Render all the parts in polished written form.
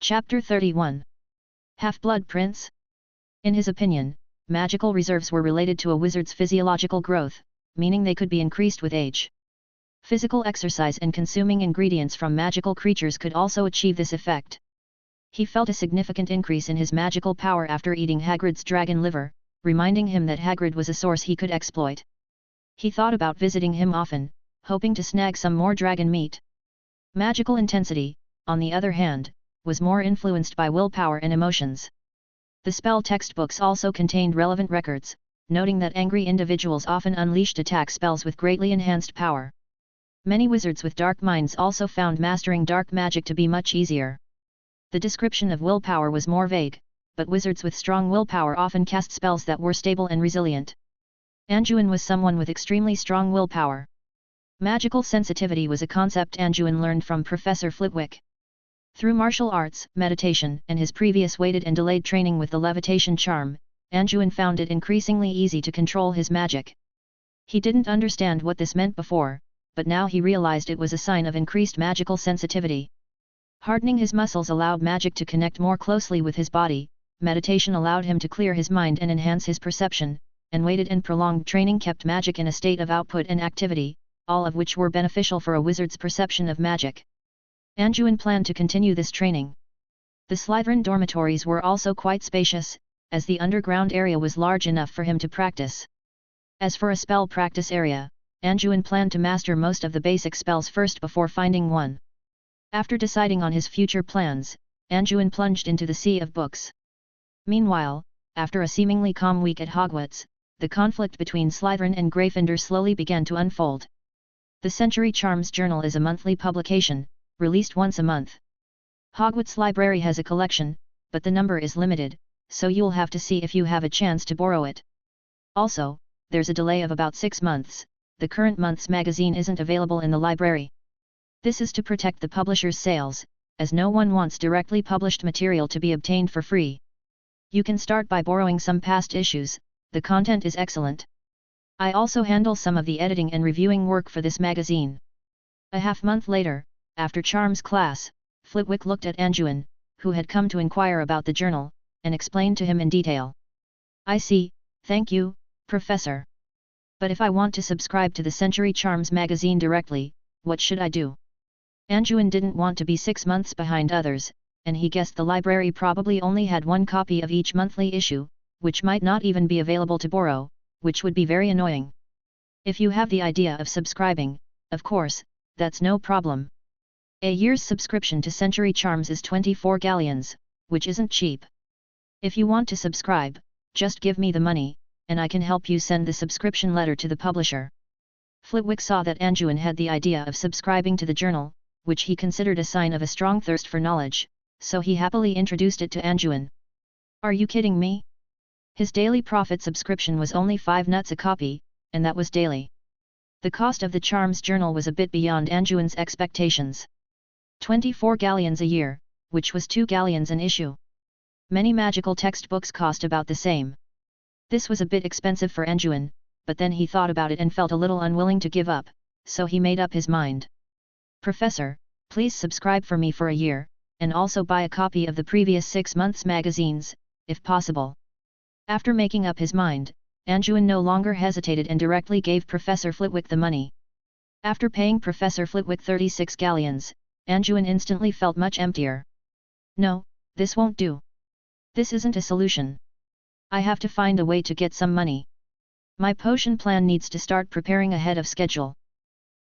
Chapter 31. Half-Blood Prince? In his opinion, magical reserves were related to a wizard's physiological growth, meaning they could be increased with age. Physical exercise and consuming ingredients from magical creatures could also achieve this effect. He felt a significant increase in his magical power after eating Hagrid's dragon liver, reminding him that Hagrid was a source he could exploit. He thought about visiting him often, hoping to snag some more dragon meat. Magical intensity, on the other hand, was more influenced by willpower and emotions. The spell textbooks also contained relevant records, noting that angry individuals often unleashed attack spells with greatly enhanced power. Many wizards with dark minds also found mastering dark magic to be much easier. The description of willpower was more vague, but wizards with strong willpower often cast spells that were stable and resilient. Anduin was someone with extremely strong willpower. Magical sensitivity was a concept Anduin learned from Professor Flitwick. Through martial arts, meditation, and his previous weighted and delayed training with the levitation charm, Anduin found it increasingly easy to control his magic. He didn't understand what this meant before, but now he realized it was a sign of increased magical sensitivity. Hardening his muscles allowed magic to connect more closely with his body, meditation allowed him to clear his mind and enhance his perception, and weighted and prolonged training kept magic in a state of output and activity, all of which were beneficial for a wizard's perception of magic. Anduin planned to continue this training. The Slytherin dormitories were also quite spacious, as the underground area was large enough for him to practice. As for a spell practice area, Anduin planned to master most of the basic spells first before finding one. After deciding on his future plans, Anduin plunged into the sea of books. Meanwhile, after a seemingly calm week at Hogwarts, the conflict between Slytherin and Gryffindor slowly began to unfold. The Century Charms Journal is a monthly publication, released once a month. Hogwarts Library has a collection, but the number is limited, so you'll have to see if you have a chance to borrow it. Also, there's a delay of about 6 months, the current month's magazine isn't available in the library. This is to protect the publisher's sales, as no one wants directly published material to be obtained for free. You can start by borrowing some past issues, the content is excellent. I also handle some of the editing and reviewing work for this magazine. A half-month later, after Charms class, Flitwick looked at Anduin, who had come to inquire about the journal, and explained to him in detail. I see, thank you, Professor. But if I want to subscribe to the Century Charms magazine directly, what should I do? Anduin didn't want to be 6 months behind others, and he guessed the library probably only had one copy of each monthly issue, which might not even be available to borrow, which would be very annoying. If you have the idea of subscribing, of course, that's no problem. A year's subscription to Century Charms is 24 galleons, which isn't cheap. If you want to subscribe, just give me the money, and I can help you send the subscription letter to the publisher. Flitwick saw that Anduin had the idea of subscribing to the journal, which he considered a sign of a strong thirst for knowledge, so he happily introduced it to Anduin. Are you kidding me? His daily profit subscription was only 5 nuts a copy, and that was daily. The cost of the Charms journal was a bit beyond Anduin's expectations. 24 galleons a year, which was 2 galleons an issue. Many magical textbooks cost about the same. This was a bit expensive for Anduin, but then he thought about it and felt a little unwilling to give up, so he made up his mind. Professor, please subscribe for me for a year, and also buy a copy of the previous 6 months' magazines, if possible. After making up his mind, Anduin no longer hesitated and directly gave Professor Flitwick the money. After paying Professor Flitwick 36 galleons, Anduin instantly felt much emptier. No, this won't do. This isn't a solution. I have to find a way to get some money. My potion plan needs to start preparing ahead of schedule.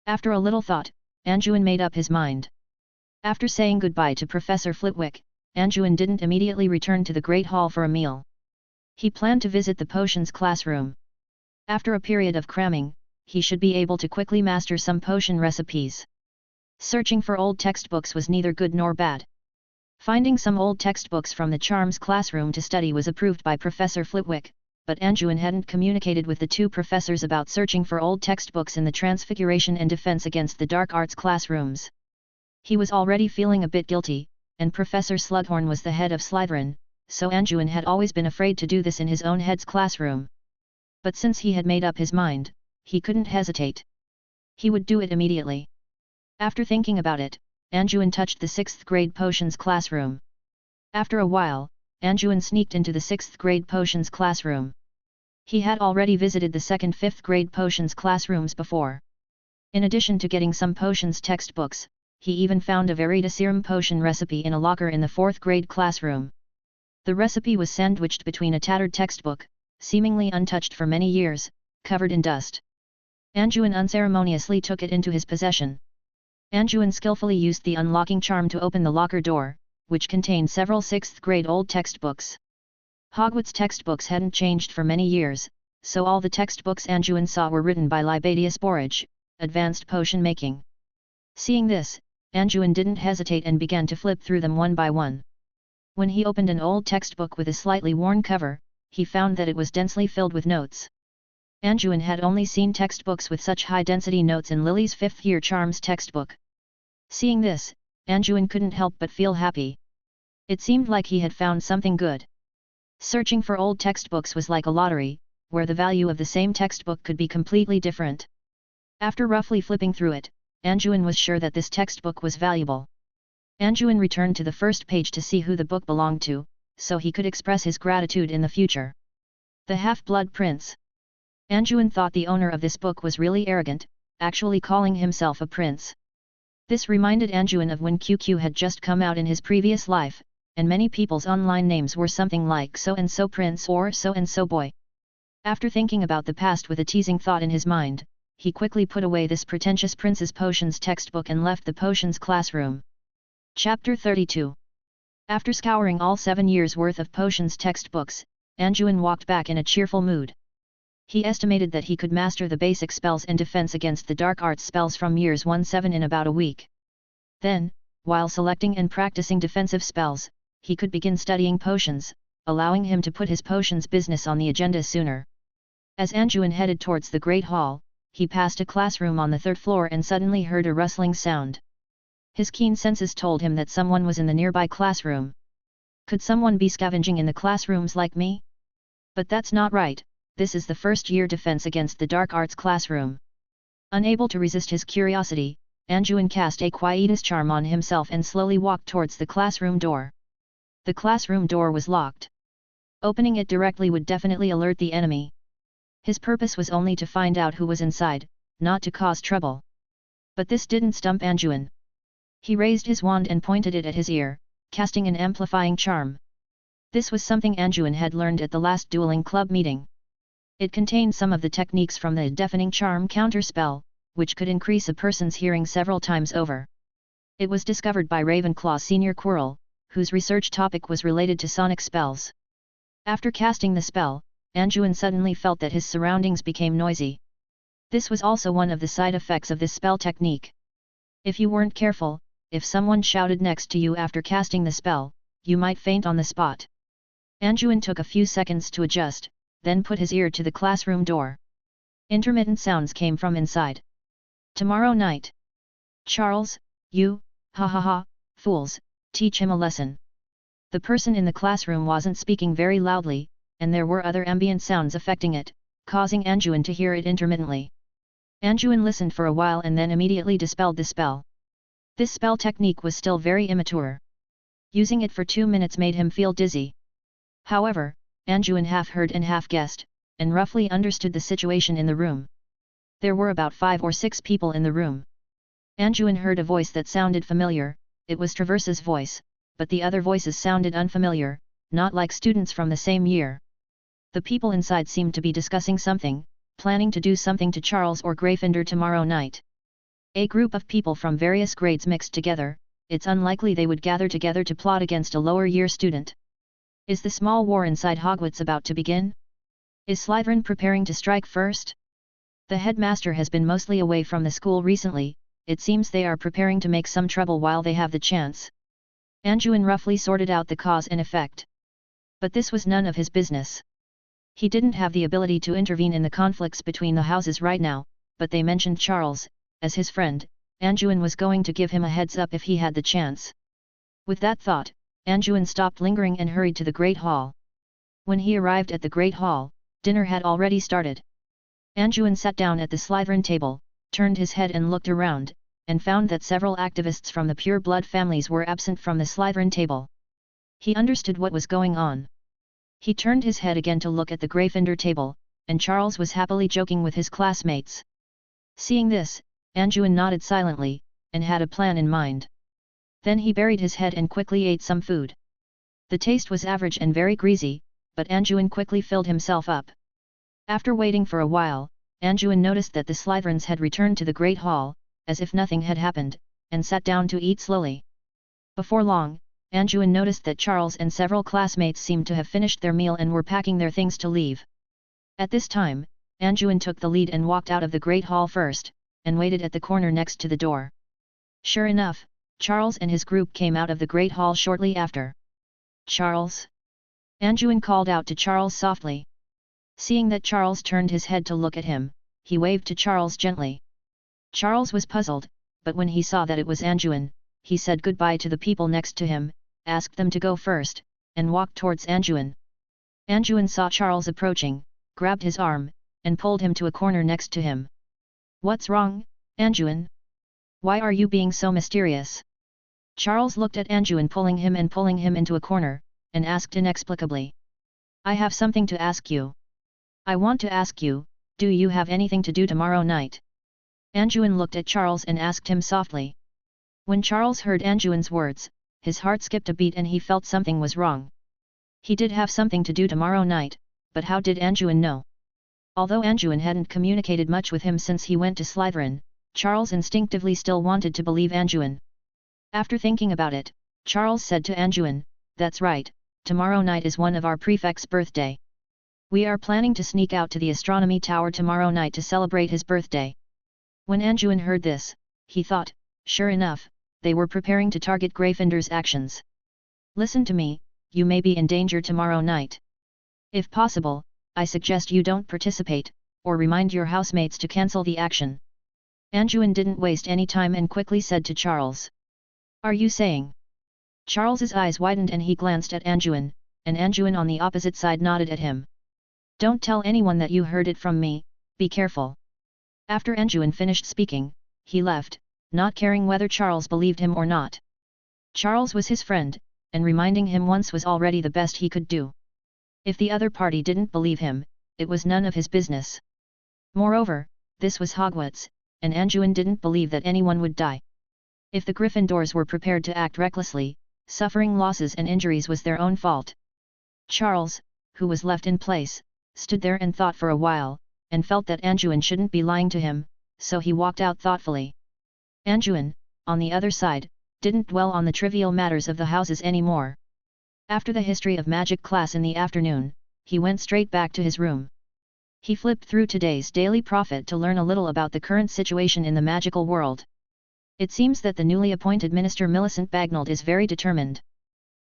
After a little thought, Anduin made up his mind. After saying goodbye to Professor Flitwick, Anduin didn't immediately return to the Great Hall for a meal. He planned to visit the potions classroom. After a period of cramming, he should be able to quickly master some potion recipes. Searching for old textbooks was neither good nor bad. Finding some old textbooks from the Charms classroom to study was approved by Professor Flitwick, but Anduin hadn't communicated with the 2 professors about searching for old textbooks in the Transfiguration and Defense Against the Dark Arts classrooms. He was already feeling a bit guilty, and Professor Slughorn was the head of Slytherin, so Anduin had always been afraid to do this in his own head's classroom. But since he had made up his mind, he couldn't hesitate. He would do it immediately. After thinking about it, Anduin touched the 6th grade potions classroom. After a while, Anjuin sneaked into the 6th grade potions classroom. He had already visited the 2nd 5th grade potions classrooms before. In addition to getting some potions textbooks, he even found a Veritaserum potion recipe in a locker in the 4th grade classroom. The recipe was sandwiched between a tattered textbook, seemingly untouched for many years, covered in dust. Anjuin unceremoniously took it into his possession. Anjuin skillfully used the unlocking charm to open the locker door, which contained several 6th grade old textbooks. Hogwarts textbooks hadn't changed for many years, so all the textbooks Anjuin saw were written by Libadius Borage, advanced potion making. Seeing this, Anjuin didn't hesitate and began to flip through them one by one. When he opened an old textbook with a slightly worn cover, he found that it was densely filled with notes. Anjuin had only seen textbooks with such high-density notes in Lily's 5th year charms textbook. Seeing this, Anjuin couldn't help but feel happy. It seemed like he had found something good. Searching for old textbooks was like a lottery, where the value of the same textbook could be completely different. After roughly flipping through it, Anjuin was sure that this textbook was valuable. Anjuin returned to the first page to see who the book belonged to, so he could express his gratitude in the future. The Half-Blood Prince. Anjuin thought the owner of this book was really arrogant, actually calling himself a prince. This reminded Anjuin of when QQ had just come out in his previous life, and many people's online names were something like so-and-so prince or so-and-so boy. After thinking about the past with a teasing thought in his mind, he quickly put away this pretentious prince's potions textbook and left the potions classroom. Chapter 32. After scouring all 7 years' worth of potions textbooks, Anjuin walked back in a cheerful mood. He estimated that he could master the basic spells and defense against the dark arts spells from years 1-7 in about a week. Then, while selecting and practicing defensive spells, he could begin studying potions, allowing him to put his potions business on the agenda sooner. As Anjuin headed towards the Great Hall, he passed a classroom on the 3rd floor and suddenly heard a rustling sound. His keen senses told him that someone was in the nearby classroom. Could someone be scavenging in the classrooms like me? But that's not right. This is the first-year defense against the dark arts classroom. Unable to resist his curiosity, Anjuin cast a quietus charm on himself and slowly walked towards the classroom door. The classroom door was locked. Opening it directly would definitely alert the enemy. His purpose was only to find out who was inside, not to cause trouble. But this didn't stump Anjuin. He raised his wand and pointed it at his ear, casting an amplifying charm. This was something Anjuin had learned at the last dueling club meeting. It contained some of the techniques from the deafening charm counterspell, which could increase a person's hearing several times over. It was discovered by Ravenclaw Senior Quirrell, whose research topic was related to sonic spells. After casting the spell, Anjuin suddenly felt that his surroundings became noisy. This was also one of the side effects of this spell technique. If you weren't careful, if someone shouted next to you after casting the spell, you might faint on the spot. Anjuin took a few seconds to adjust, then put his ear to the classroom door. Intermittent sounds came from inside. Tomorrow night. Charles, you, ha ha ha, fools, teach him a lesson. The person in the classroom wasn't speaking very loudly, and there were other ambient sounds affecting it, causing Anjuin to hear it intermittently. Anjuin listened for a while and then immediately dispelled the spell. This spell technique was still very immature. Using it for 2 minutes made him feel dizzy. However, Anjuin half heard and half guessed, and roughly understood the situation in the room. There were about 5 or 6 people in the room. Anjuin heard a voice that sounded familiar. It was Traverse's voice, but the other voices sounded unfamiliar, not like students from the same year. The people inside seemed to be discussing something, planning to do something to Charles or Gryffindor tomorrow night. A group of people from various grades mixed together, it's unlikely they would gather together to plot against a lower year student. Is the small war inside Hogwarts about to begin? Is Slytherin preparing to strike first? The headmaster has been mostly away from the school recently. It seems they are preparing to make some trouble while they have the chance. Anjuin roughly sorted out the cause and effect. But this was none of his business. He didn't have the ability to intervene in the conflicts between the houses right now, but they mentioned Charles, as his friend. Anjuin was going to give him a heads up if he had the chance. With that thought, Anjuin stopped lingering and hurried to the Great Hall. When he arrived at the Great Hall, dinner had already started. Anjuin sat down at the Slytherin table, turned his head and looked around, and found that several activists from the pure blood families were absent from the Slytherin table. He understood what was going on. He turned his head again to look at the Gryffindor table, and Charles was happily joking with his classmates. Seeing this, Anjuin nodded silently, and had a plan in mind. Then he buried his head and quickly ate some food. The taste was average and very greasy, but Anjuin quickly filled himself up. After waiting for a while, Anjuin noticed that the Slytherins had returned to the Great Hall, as if nothing had happened, and sat down to eat slowly. Before long, Anjuin noticed that Charles and several classmates seemed to have finished their meal and were packing their things to leave. At this time, Anjuin took the lead and walked out of the Great Hall first, and waited at the corner next to the door. Sure enough, Charles and his group came out of the Great Hall shortly after. "Charles?" Anjuin called out to Charles softly. Seeing that Charles turned his head to look at him, he waved to Charles gently. Charles was puzzled, but when he saw that it was Anjuin, he said goodbye to the people next to him, asked them to go first, and walked towards Anjuin. Anjuin saw Charles approaching, grabbed his arm, and pulled him to a corner next to him. "What's wrong, Anjuin? Why are you being so mysterious?" Charles looked at Anjuin pulling him into a corner, and asked inexplicably. "I have something to ask you. I want to ask you, do you have anything to do tomorrow night?" Anjuin looked at Charles and asked him softly. When Charles heard Anjuin's words, his heart skipped a beat and he felt something was wrong. He did have something to do tomorrow night, but how did Anjuin know? Although Anjuin hadn't communicated much with him since he went to Slytherin, Charles instinctively still wanted to believe Anjuin. After thinking about it, Charles said to Anjuin, "That's right, tomorrow night is one of our prefect's birthday. We are planning to sneak out to the astronomy tower tomorrow night to celebrate his birthday." When Anjuin heard this, he thought, sure enough, they were preparing to target Gryffindor's actions. "Listen to me, you may be in danger tomorrow night. If possible, I suggest you don't participate, or remind your housemates to cancel the action." Anjuin didn't waste any time and quickly said to Charles. "Are you saying?" Charles's eyes widened and he glanced at Anjuin, and Anjuin on the opposite side nodded at him. "Don't tell anyone that you heard it from me, be careful." After Anjuin finished speaking, he left, not caring whether Charles believed him or not. Charles was his friend, and reminding him once was already the best he could do. If the other party didn't believe him, it was none of his business. Moreover, this was Hogwarts, and Anjuin didn't believe that anyone would die. If the Gryffindors were prepared to act recklessly, suffering losses and injuries was their own fault. Charles, who was left in place, stood there and thought for a while, and felt that Anjuin shouldn't be lying to him, so he walked out thoughtfully. Anjuin, on the other side, didn't dwell on the trivial matters of the houses anymore. After the history of magic class in the afternoon, he went straight back to his room. He flipped through today's Daily Prophet to learn a little about the current situation in the magical world. It seems that the newly appointed Minister Millicent Bagnold is very determined.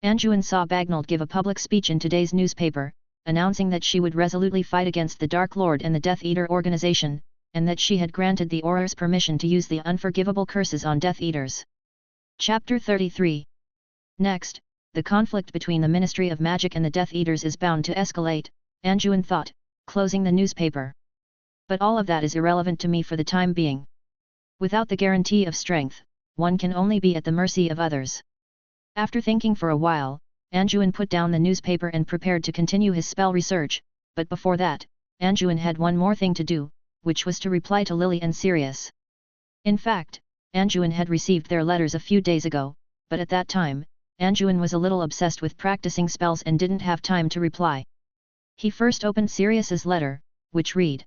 Anjuin saw Bagnold give a public speech in today's newspaper, announcing that she would resolutely fight against the Dark Lord and the Death Eater organization, and that she had granted the Aurors permission to use the unforgivable curses on Death Eaters. Chapter 33. Next, the conflict between the Ministry of Magic and the Death Eaters is bound to escalate, Anjuin thought, closing the newspaper. But all of that is irrelevant to me for the time being. Without the guarantee of strength, one can only be at the mercy of others. After thinking for a while, Anjuin put down the newspaper and prepared to continue his spell research, but before that, Anjuin had one more thing to do, which was to reply to Lily and Sirius. In fact, Anjuin had received their letters a few days ago, but at that time, Anjuin was a little obsessed with practicing spells and didn't have time to reply. He first opened Sirius's letter, which read: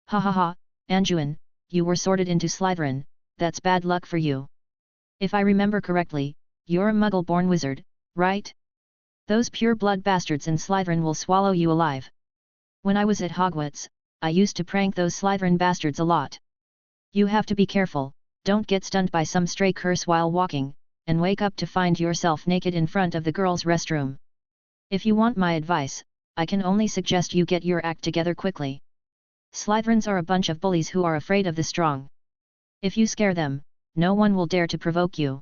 "Ha ha ha, Anjuin, you were sorted into Slytherin, that's bad luck for you. If I remember correctly, you're a Muggle-born wizard, right? Those pure-blood bastards in Slytherin will swallow you alive. When I was at Hogwarts, I used to prank those Slytherin bastards a lot. You have to be careful, don't get stunned by some stray curse while walking, and wake up to find yourself naked in front of the girls' restroom. If you want my advice, I can only suggest you get your act together quickly. Slytherins are a bunch of bullies who are afraid of the strong. If you scare them, no one will dare to provoke you.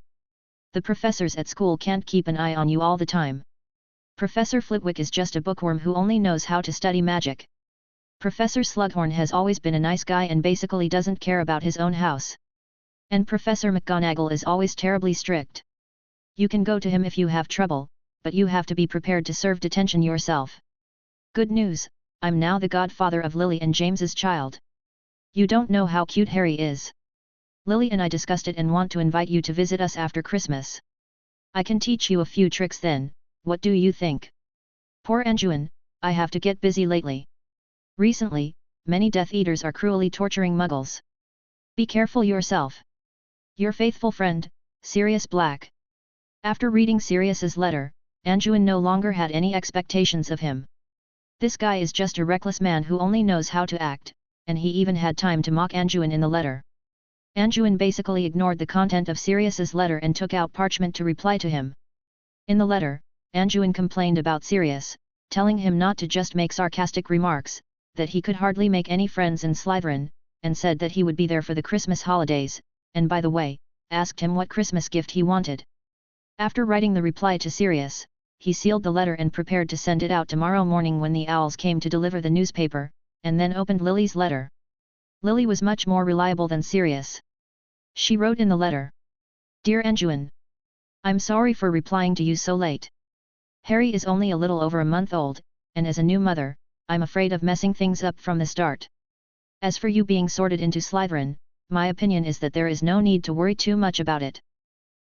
The professors at school can't keep an eye on you all the time. Professor Flitwick is just a bookworm who only knows how to study magic. Professor Slughorn has always been a nice guy and basically doesn't care about his own house. And Professor McGonagall is always terribly strict. You can go to him if you have trouble, but you have to be prepared to serve detention yourself. Good news, I'm now the godfather of Lily and James's child. You don't know how cute Harry is. Lily and I discussed it and want to invite you to visit us after Christmas. I can teach you a few tricks then, what do you think? Poor Anjuin, I have to get busy lately. Recently, many Death Eaters are cruelly torturing Muggles. Be careful yourself. Your faithful friend, Sirius Black. After reading Sirius's letter, Anjuin no longer had any expectations of him. This guy is just a reckless man who only knows how to act, and he even had time to mock Anjuin in the letter. Anjuin basically ignored the content of Sirius's letter and took out parchment to reply to him. In the letter, Anjuin complained about Sirius, telling him not to just make sarcastic remarks, that he could hardly make any friends in Slytherin, and said that he would be there for the Christmas holidays, and by the way, asked him what Christmas gift he wanted. After writing the reply to Sirius, he sealed the letter and prepared to send it out tomorrow morning when the owls came to deliver the newspaper, and then opened Lily's letter. Lily was much more reliable than Sirius. She wrote in the letter, "Dear Anjuin, I'm sorry for replying to you so late. Harry is only a little over a month old, and as a new mother, I'm afraid of messing things up from the start. As for you being sorted into Slytherin, my opinion is that there is no need to worry too much about it.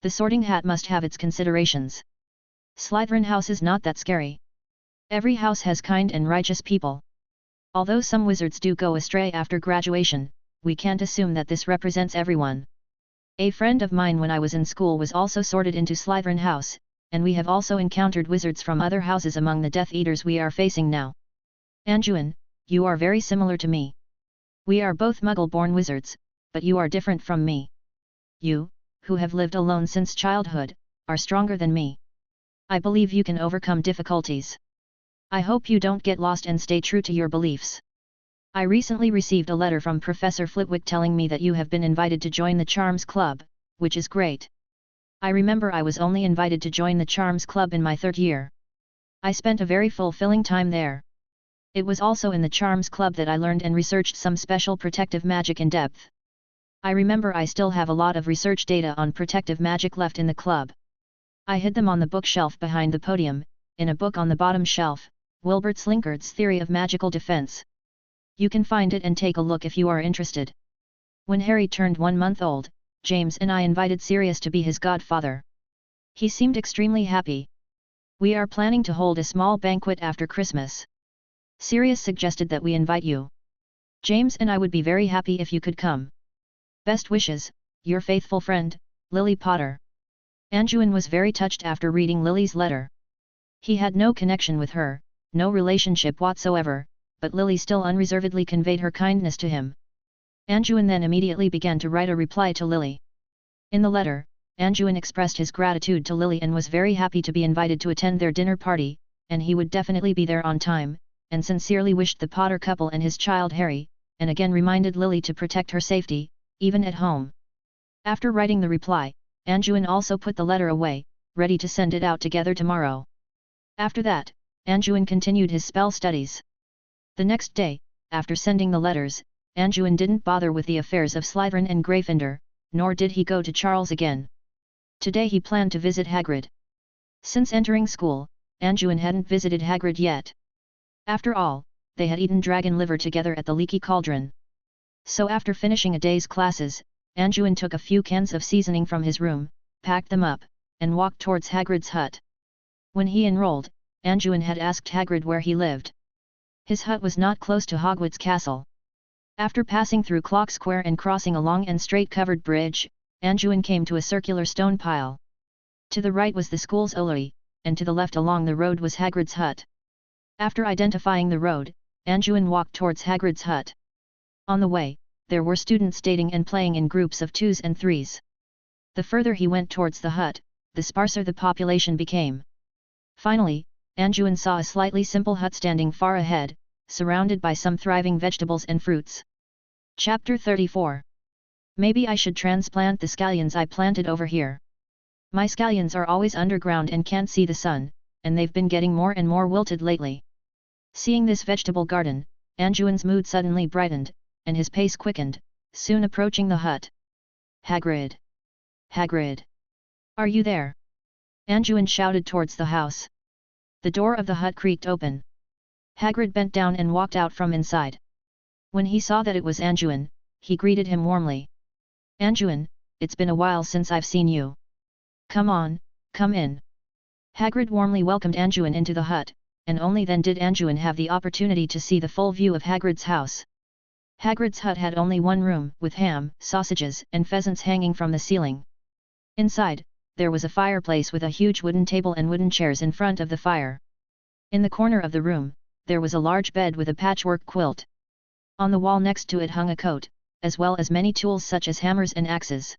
The sorting hat must have its considerations. Slytherin house is not that scary. Every house has kind and righteous people. Although some wizards do go astray after graduation, we can't assume that this represents everyone. A friend of mine when I was in school was also sorted into Slytherin house, and we have also encountered wizards from other houses among the Death Eaters we are facing now. Anjuin, you are very similar to me. We are both Muggle-born wizards, but you are different from me. You, who have lived alone since childhood, are stronger than me. I believe you can overcome difficulties. I hope you don't get lost and stay true to your beliefs. I recently received a letter from Professor Flitwick telling me that you have been invited to join the Charms Club, which is great. I remember I was only invited to join the Charms Club in my 3rd year. I spent a very fulfilling time there. It was also in the Charms Club that I learned and researched some special protective magic in depth. I remember I still have a lot of research data on protective magic left in the club. I hid them on the bookshelf behind the podium, in a book on the bottom shelf, Wilbert Slinkard's Theory of Magical Defense. You can find it and take a look if you are interested. When Harry turned 1 month old, James and I invited Sirius to be his godfather. He seemed extremely happy. We are planning to hold a small banquet after Christmas. Sirius suggested that we invite you. James and I would be very happy if you could come. Best wishes, your faithful friend, Lily Potter. Anjuin was very touched after reading Lily's letter. He had no connection with her, no relationship whatsoever, but Lily still unreservedly conveyed her kindness to him. Anjuin then immediately began to write a reply to Lily. In the letter, Anjuin expressed his gratitude to Lily and was very happy to be invited to attend their dinner party, and he would definitely be there on time, and sincerely wished the Potter couple and his child Harry, and again reminded Lily to protect her safety, even at home. After writing the reply, Anjuin also put the letter away, ready to send it out together tomorrow. After that, Anjuin continued his spell studies. The next day, after sending the letters, Anjuin didn't bother with the affairs of Slytherin and Gryffindor, nor did he go to Charles again. Today he planned to visit Hagrid. Since entering school, Anjuin hadn't visited Hagrid yet. After all, they had eaten dragon liver together at the Leaky Cauldron. So after finishing a day's classes, Anjuin took a few cans of seasoning from his room, packed them up, and walked towards Hagrid's hut. When he enrolled, Anjuin had asked Hagrid where he lived. His hut was not close to Hogwarts Castle. After passing through Clock Square and crossing a long and straight covered bridge, Anjuin came to a circular stone pile. To the right was the school's Oloi, and to the left along the road was Hagrid's hut. After identifying the road, Anjuin walked towards Hagrid's hut. On the way, there were students dating and playing in groups of 2s and 3s. The further he went towards the hut, the sparser the population became. Finally, Anjuin saw a slightly simple hut standing far ahead, surrounded by some thriving vegetables and fruits. Chapter 34. Maybe I should transplant the scallions I planted over here. My scallions are always underground and can't see the sun, and they've been getting more and more wilted lately. Seeing this vegetable garden, Anjuin's mood suddenly brightened, and his pace quickened, soon approaching the hut. Hagrid! Hagrid! Are you there? Anjuin shouted towards the house. The door of the hut creaked open. Hagrid bent down and walked out from inside. When he saw that it was Anjuin, he greeted him warmly. Anjuin, it's been a while since I've seen you. Come on, come in. Hagrid warmly welcomed Anjuin into the hut, and only then did Anjuin have the opportunity to see the full view of Hagrid's house. Hagrid's hut had only one room, with ham, sausages, and pheasants hanging from the ceiling. Inside, there was a fireplace with a huge wooden table and wooden chairs in front of the fire. In the corner of the room, there was a large bed with a patchwork quilt. On the wall next to it hung a coat, as well as many tools such as hammers and axes.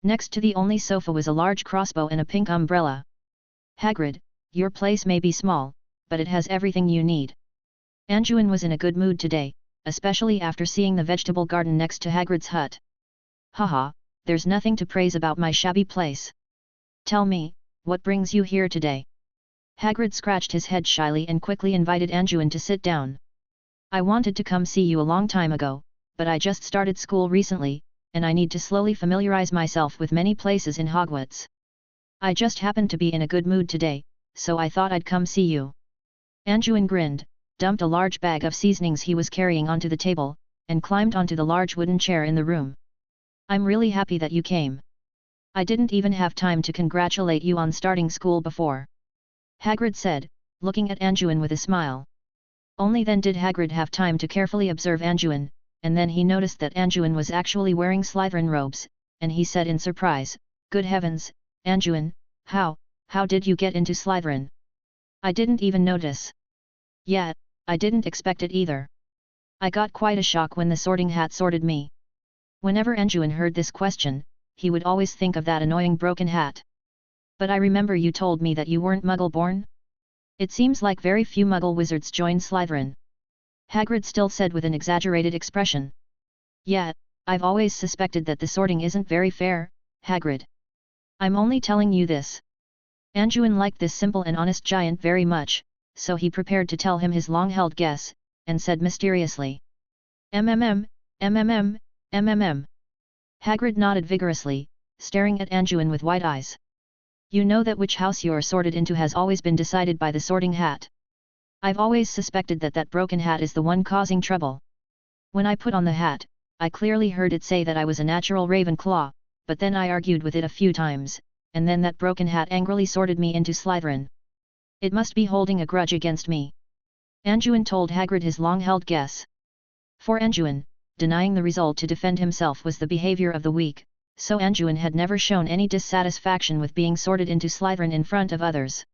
Next to the only sofa was a large crossbow and a pink umbrella. Hagrid, your place may be small, but it has everything you need. Anjuin was in a good mood today, especially after seeing the vegetable garden next to Hagrid's hut. Haha, there's nothing to praise about my shabby place. Tell me, what brings you here today? Hagrid scratched his head shyly and quickly invited Anjuin to sit down. I wanted to come see you a long time ago, but I just started school recently, and I need to slowly familiarize myself with many places in Hogwarts. I just happened to be in a good mood today, so I thought I'd come see you. Anjuin grinned, dumped a large bag of seasonings he was carrying onto the table, and climbed onto the large wooden chair in the room. I'm really happy that you came. I didn't even have time to congratulate you on starting school before. Hagrid said, looking at Anjuin with a smile. Only then did Hagrid have time to carefully observe Anjuin, and then he noticed that Anjuin was actually wearing Slytherin robes, and he said in surprise, Good heavens, Anjuin, how did you get into Slytherin? I didn't even notice. Yeah, I didn't expect it either. I got quite a shock when the Sorting Hat sorted me. Whenever Anjuin heard this question, he would always think of that annoying broken hat. But I remember you told me that you weren't Muggle-born? It seems like very few Muggle wizards join Slytherin. Hagrid still said with an exaggerated expression. Yeah, I've always suspected that the sorting isn't very fair, Hagrid. I'm only telling you this. Anjuin liked this simple and honest giant very much, so he prepared to tell him his long-held guess, and said mysteriously. MMM. Hagrid nodded vigorously, staring at Anjuin with wide eyes. You know that which house you're sorted into has always been decided by the sorting hat. I've always suspected that that broken hat is the one causing trouble. When I put on the hat, I clearly heard it say that I was a natural Ravenclaw, but then I argued with it a few times, and then that broken hat angrily sorted me into Slytherin. It must be holding a grudge against me. Anjuin told Hagrid his long-held guess. For Anjuin, denying the result to defend himself was the behavior of the weak, so Anjuin had never shown any dissatisfaction with being sorted into Slytherin in front of others.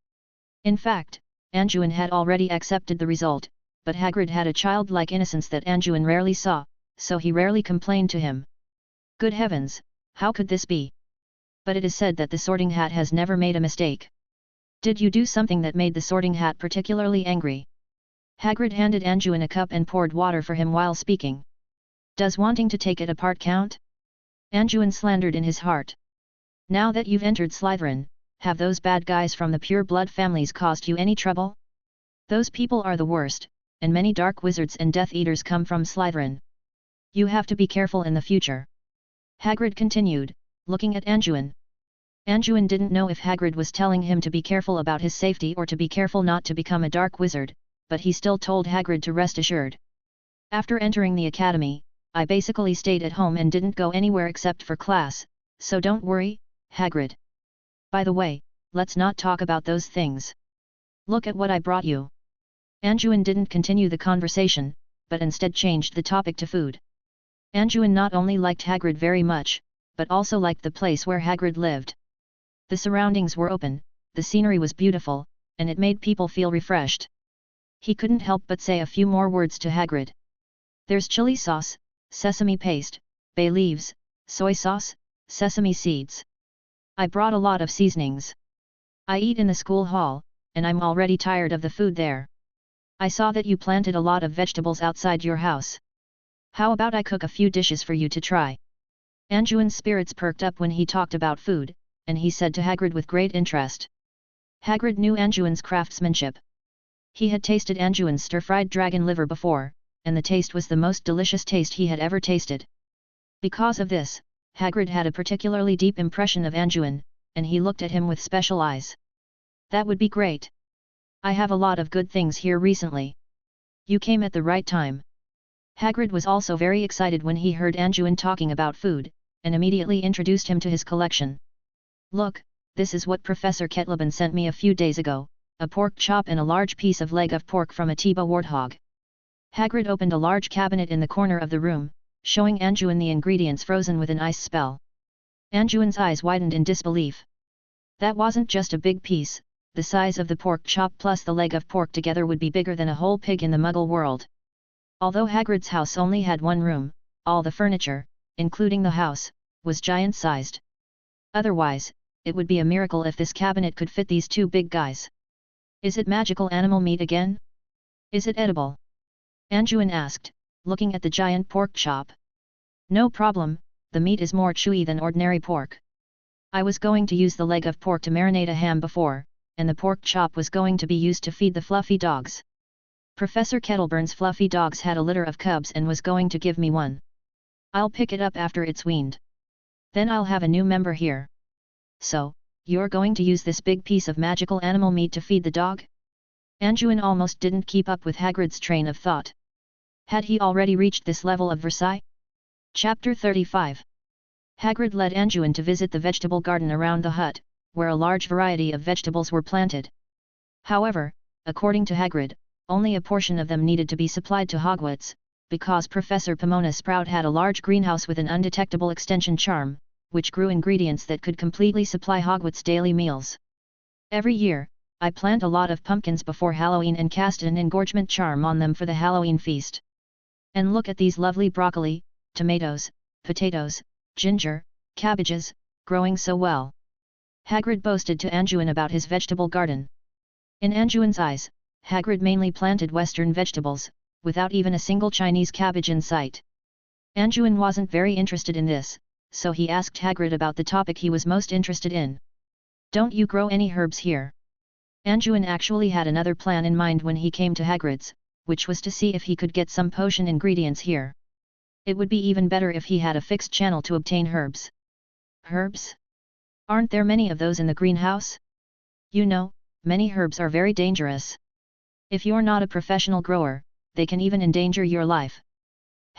In fact, Anjuin had already accepted the result, but Hagrid had a childlike innocence that Anjuin rarely saw, so he rarely complained to him. Good heavens, how could this be? But it is said that the Sorting Hat has never made a mistake. Did you do something that made the Sorting Hat particularly angry? Hagrid handed Anjuin a cup and poured water for him while speaking. Does wanting to take it apart count? Anjuin slandered in his heart. Now that you've entered Slytherin, have those bad guys from the pure blood families caused you any trouble? Those people are the worst, and many dark wizards and Death Eaters come from Slytherin. You have to be careful in the future. Hagrid continued, looking at Anjuin. Anjuin didn't know if Hagrid was telling him to be careful about his safety or to be careful not to become a dark wizard, but he still told Hagrid to rest assured. After entering the academy, I basically stayed at home and didn't go anywhere except for class, so don't worry, Hagrid. By the way, let's not talk about those things. Look at what I brought you. Anjuin didn't continue the conversation, but instead changed the topic to food. Anjuin not only liked Hagrid very much, but also liked the place where Hagrid lived. The surroundings were open, the scenery was beautiful, and it made people feel refreshed. He couldn't help but say a few more words to Hagrid. There's chili sauce, sesame paste, bay leaves, soy sauce, sesame seeds. I brought a lot of seasonings. I eat in the school hall, and I'm already tired of the food there. I saw that you planted a lot of vegetables outside your house. How about I cook a few dishes for you to try? Anjuin's spirits perked up when he talked about food, and he said to Hagrid with great interest. Hagrid knew Anjuin's craftsmanship. He had tasted Anjuin's stir-fried dragon liver before, and the taste was the most delicious taste he had ever tasted. Because of this, Hagrid had a particularly deep impression of Anjuin, and he looked at him with special eyes. That would be great. I have a lot of good things here recently. You came at the right time. Hagrid was also very excited when he heard Anjuin talking about food, and immediately introduced him to his collection. Look, this is what Professor Kettleben sent me a few days ago, a pork chop and a large piece of leg of pork from a Tiba warthog. Hagrid opened a large cabinet in the corner of the room, showing Anjuin the ingredients frozen with an ice spell. Anjuin's eyes widened in disbelief. That wasn't just a big piece, the size of the pork chop plus the leg of pork together would be bigger than a whole pig in the Muggle world. Although Hagrid's house only had one room, all the furniture, including the house, was giant-sized. Otherwise, it would be a miracle if this cabinet could fit these two big guys. Is it magical animal meat again? Is it edible? Anjuin asked, looking at the giant pork chop. No problem, the meat is more chewy than ordinary pork. I was going to use the leg of pork to marinate a ham before, and the pork chop was going to be used to feed the fluffy dogs. Professor Kettleburn's fluffy dogs had a litter of cubs and was going to give me one. I'll pick it up after it's weaned. Then I'll have a new member here. So, you're going to use this big piece of magical animal meat to feed the dog? Anjuin almost didn't keep up with Hagrid's train of thought. Had he already reached this level of Versailles? Chapter 35. Hagrid led Anjuin to visit the vegetable garden around the hut, where a large variety of vegetables were planted. However, according to Hagrid, only a portion of them needed to be supplied to Hogwarts, because Professor Pomona Sprout had a large greenhouse with an undetectable extension charm, which grew ingredients that could completely supply Hogwarts' daily meals. Every year, I plant a lot of pumpkins before Halloween and cast an engorgement charm on them for the Halloween feast. And look at these lovely broccoli, tomatoes, potatoes, ginger, cabbages, growing so well. Hagrid boasted to Anjuin about his vegetable garden. In Anjuin's eyes, Hagrid mainly planted Western vegetables, without even a single Chinese cabbage in sight. Anjuin wasn't very interested in this, so he asked Hagrid about the topic he was most interested in. Don't you grow any herbs here? Anjuin actually had another plan in mind when he came to Hagrid's, which was to see if he could get some potion ingredients here. It would be even better if he had a fixed channel to obtain herbs. Herbs? Aren't there many of those in the greenhouse? You know, many herbs are very dangerous. If you're not a professional grower, they can even endanger your life.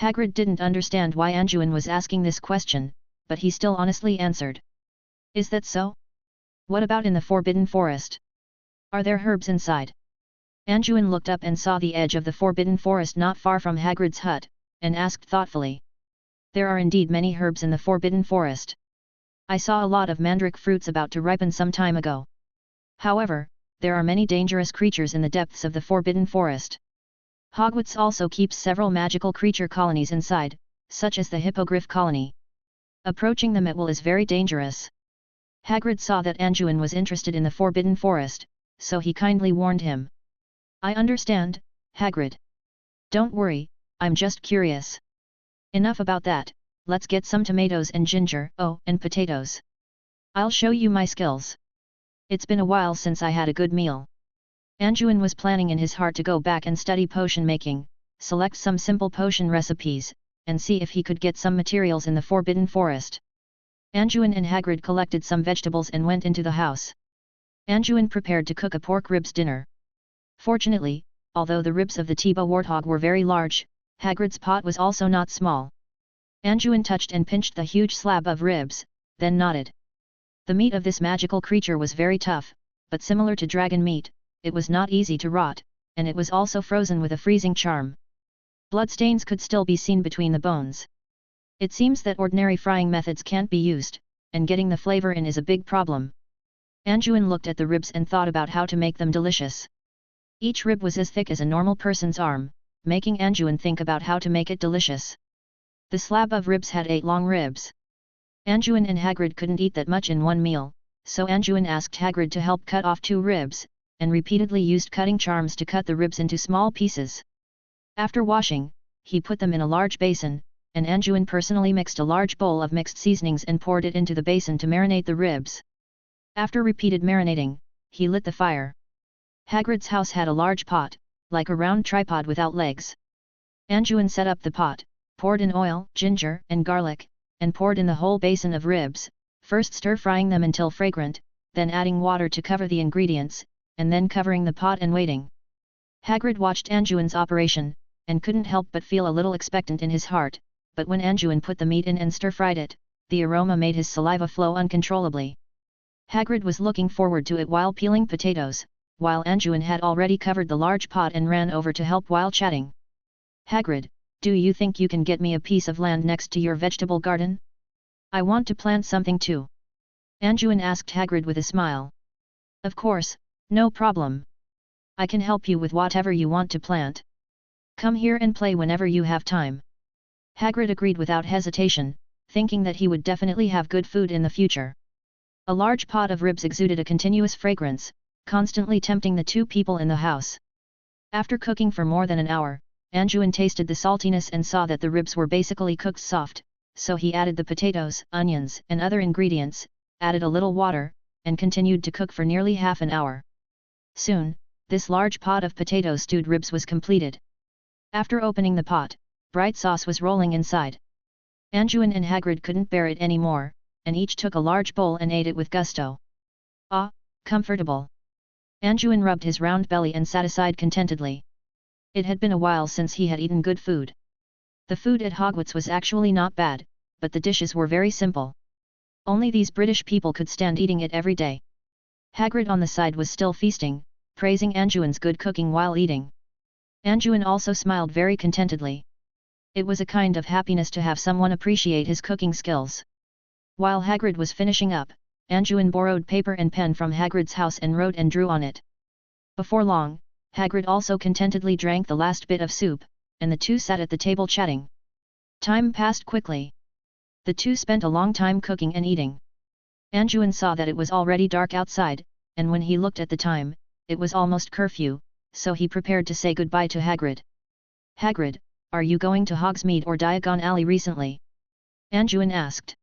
Hagrid didn't understand why Anjuin was asking this question, but he still honestly answered. Is that so? What about in the Forbidden Forest? Are there herbs inside? Anjuin looked up and saw the edge of the Forbidden Forest not far from Hagrid's hut, and asked thoughtfully. There are indeed many herbs in the Forbidden Forest. I saw a lot of mandrake fruits about to ripen some time ago. However, there are many dangerous creatures in the depths of the Forbidden Forest. Hogwarts also keeps several magical creature colonies inside, such as the Hippogriff colony. Approaching them at will is very dangerous. Hagrid saw that Anjuin was interested in the Forbidden Forest, so he kindly warned him. I understand, Hagrid. Don't worry, I'm just curious. Enough about that, let's get some tomatoes and ginger, oh, and potatoes. I'll show you my skills. It's been a while since I had a good meal. Anjuin was planning in his heart to go back and study potion making, select some simple potion recipes, and see if he could get some materials in the Forbidden Forest. Anjuin and Hagrid collected some vegetables and went into the house. Anjuin prepared to cook a pork ribs dinner. Fortunately, although the ribs of the Tiba warthog were very large, Hagrid's pot was also not small. Anjuin touched and pinched the huge slab of ribs, then nodded. The meat of this magical creature was very tough, but similar to dragon meat, it was not easy to rot, and it was also frozen with a freezing charm. Bloodstains could still be seen between the bones. It seems that ordinary frying methods can't be used, and getting the flavor in is a big problem. Anjuin looked at the ribs and thought about how to make them delicious. Each rib was as thick as a normal person's arm, making Anjuin think about how to make it delicious. The slab of ribs had 8 long ribs. Anjuin and Hagrid couldn't eat that much in one meal, so Anjuin asked Hagrid to help cut off 2 ribs, and repeatedly used cutting charms to cut the ribs into small pieces. After washing, he put them in a large basin, and Anjuin personally mixed a large bowl of mixed seasonings and poured it into the basin to marinate the ribs. After repeated marinating, he lit the fire. Hagrid's house had a large pot, like a round tripod without legs. Anjuin set up the pot, poured in oil, ginger, and garlic, and poured in the whole basin of ribs, first stir-frying them until fragrant, then adding water to cover the ingredients, and then covering the pot and waiting. Hagrid watched Anjuin's operation, and couldn't help but feel a little expectant in his heart, but when Anjuin put the meat in and stir-fried it, the aroma made his saliva flow uncontrollably. Hagrid was looking forward to it while peeling potatoes, while Anjuin had already covered the large pot and ran over to help while chatting. "Hagrid, do you think you can get me a piece of land next to your vegetable garden? I want to plant something too." Anjuin asked Hagrid with a smile. "Of course, no problem. I can help you with whatever you want to plant. Come here and play whenever you have time." Hagrid agreed without hesitation, thinking that he would definitely have good food in the future. A large pot of ribs exuded a continuous fragrance, constantly tempting the two people in the house. After cooking for more than an hour, Anjuin tasted the saltiness and saw that the ribs were basically cooked soft, so he added the potatoes, onions, and other ingredients, added a little water, and continued to cook for nearly half an hour. Soon, this large pot of potato-stewed ribs was completed. After opening the pot, bright sauce was rolling inside. Anjuin and Hagrid couldn't bear it anymore, and each took a large bowl and ate it with gusto. "Ah, comfortable." Anjuin rubbed his round belly and sat aside contentedly. It had been a while since he had eaten good food. The food at Hogwarts was actually not bad, but the dishes were very simple. Only these British people could stand eating it every day. Hagrid on the side was still feasting, praising Anjuin's good cooking while eating. Anjuin also smiled very contentedly. It was a kind of happiness to have someone appreciate his cooking skills. While Hagrid was finishing up, Anjuin borrowed paper and pen from Hagrid's house and wrote and drew on it. Before long, Hagrid also contentedly drank the last bit of soup, and the two sat at the table chatting. Time passed quickly. The two spent a long time cooking and eating. Anjuin saw that it was already dark outside, and when he looked at the time, it was almost curfew, so he prepared to say goodbye to Hagrid. "Hagrid, are you going to Hogsmeade or Diagon Alley recently?" Anjuin asked.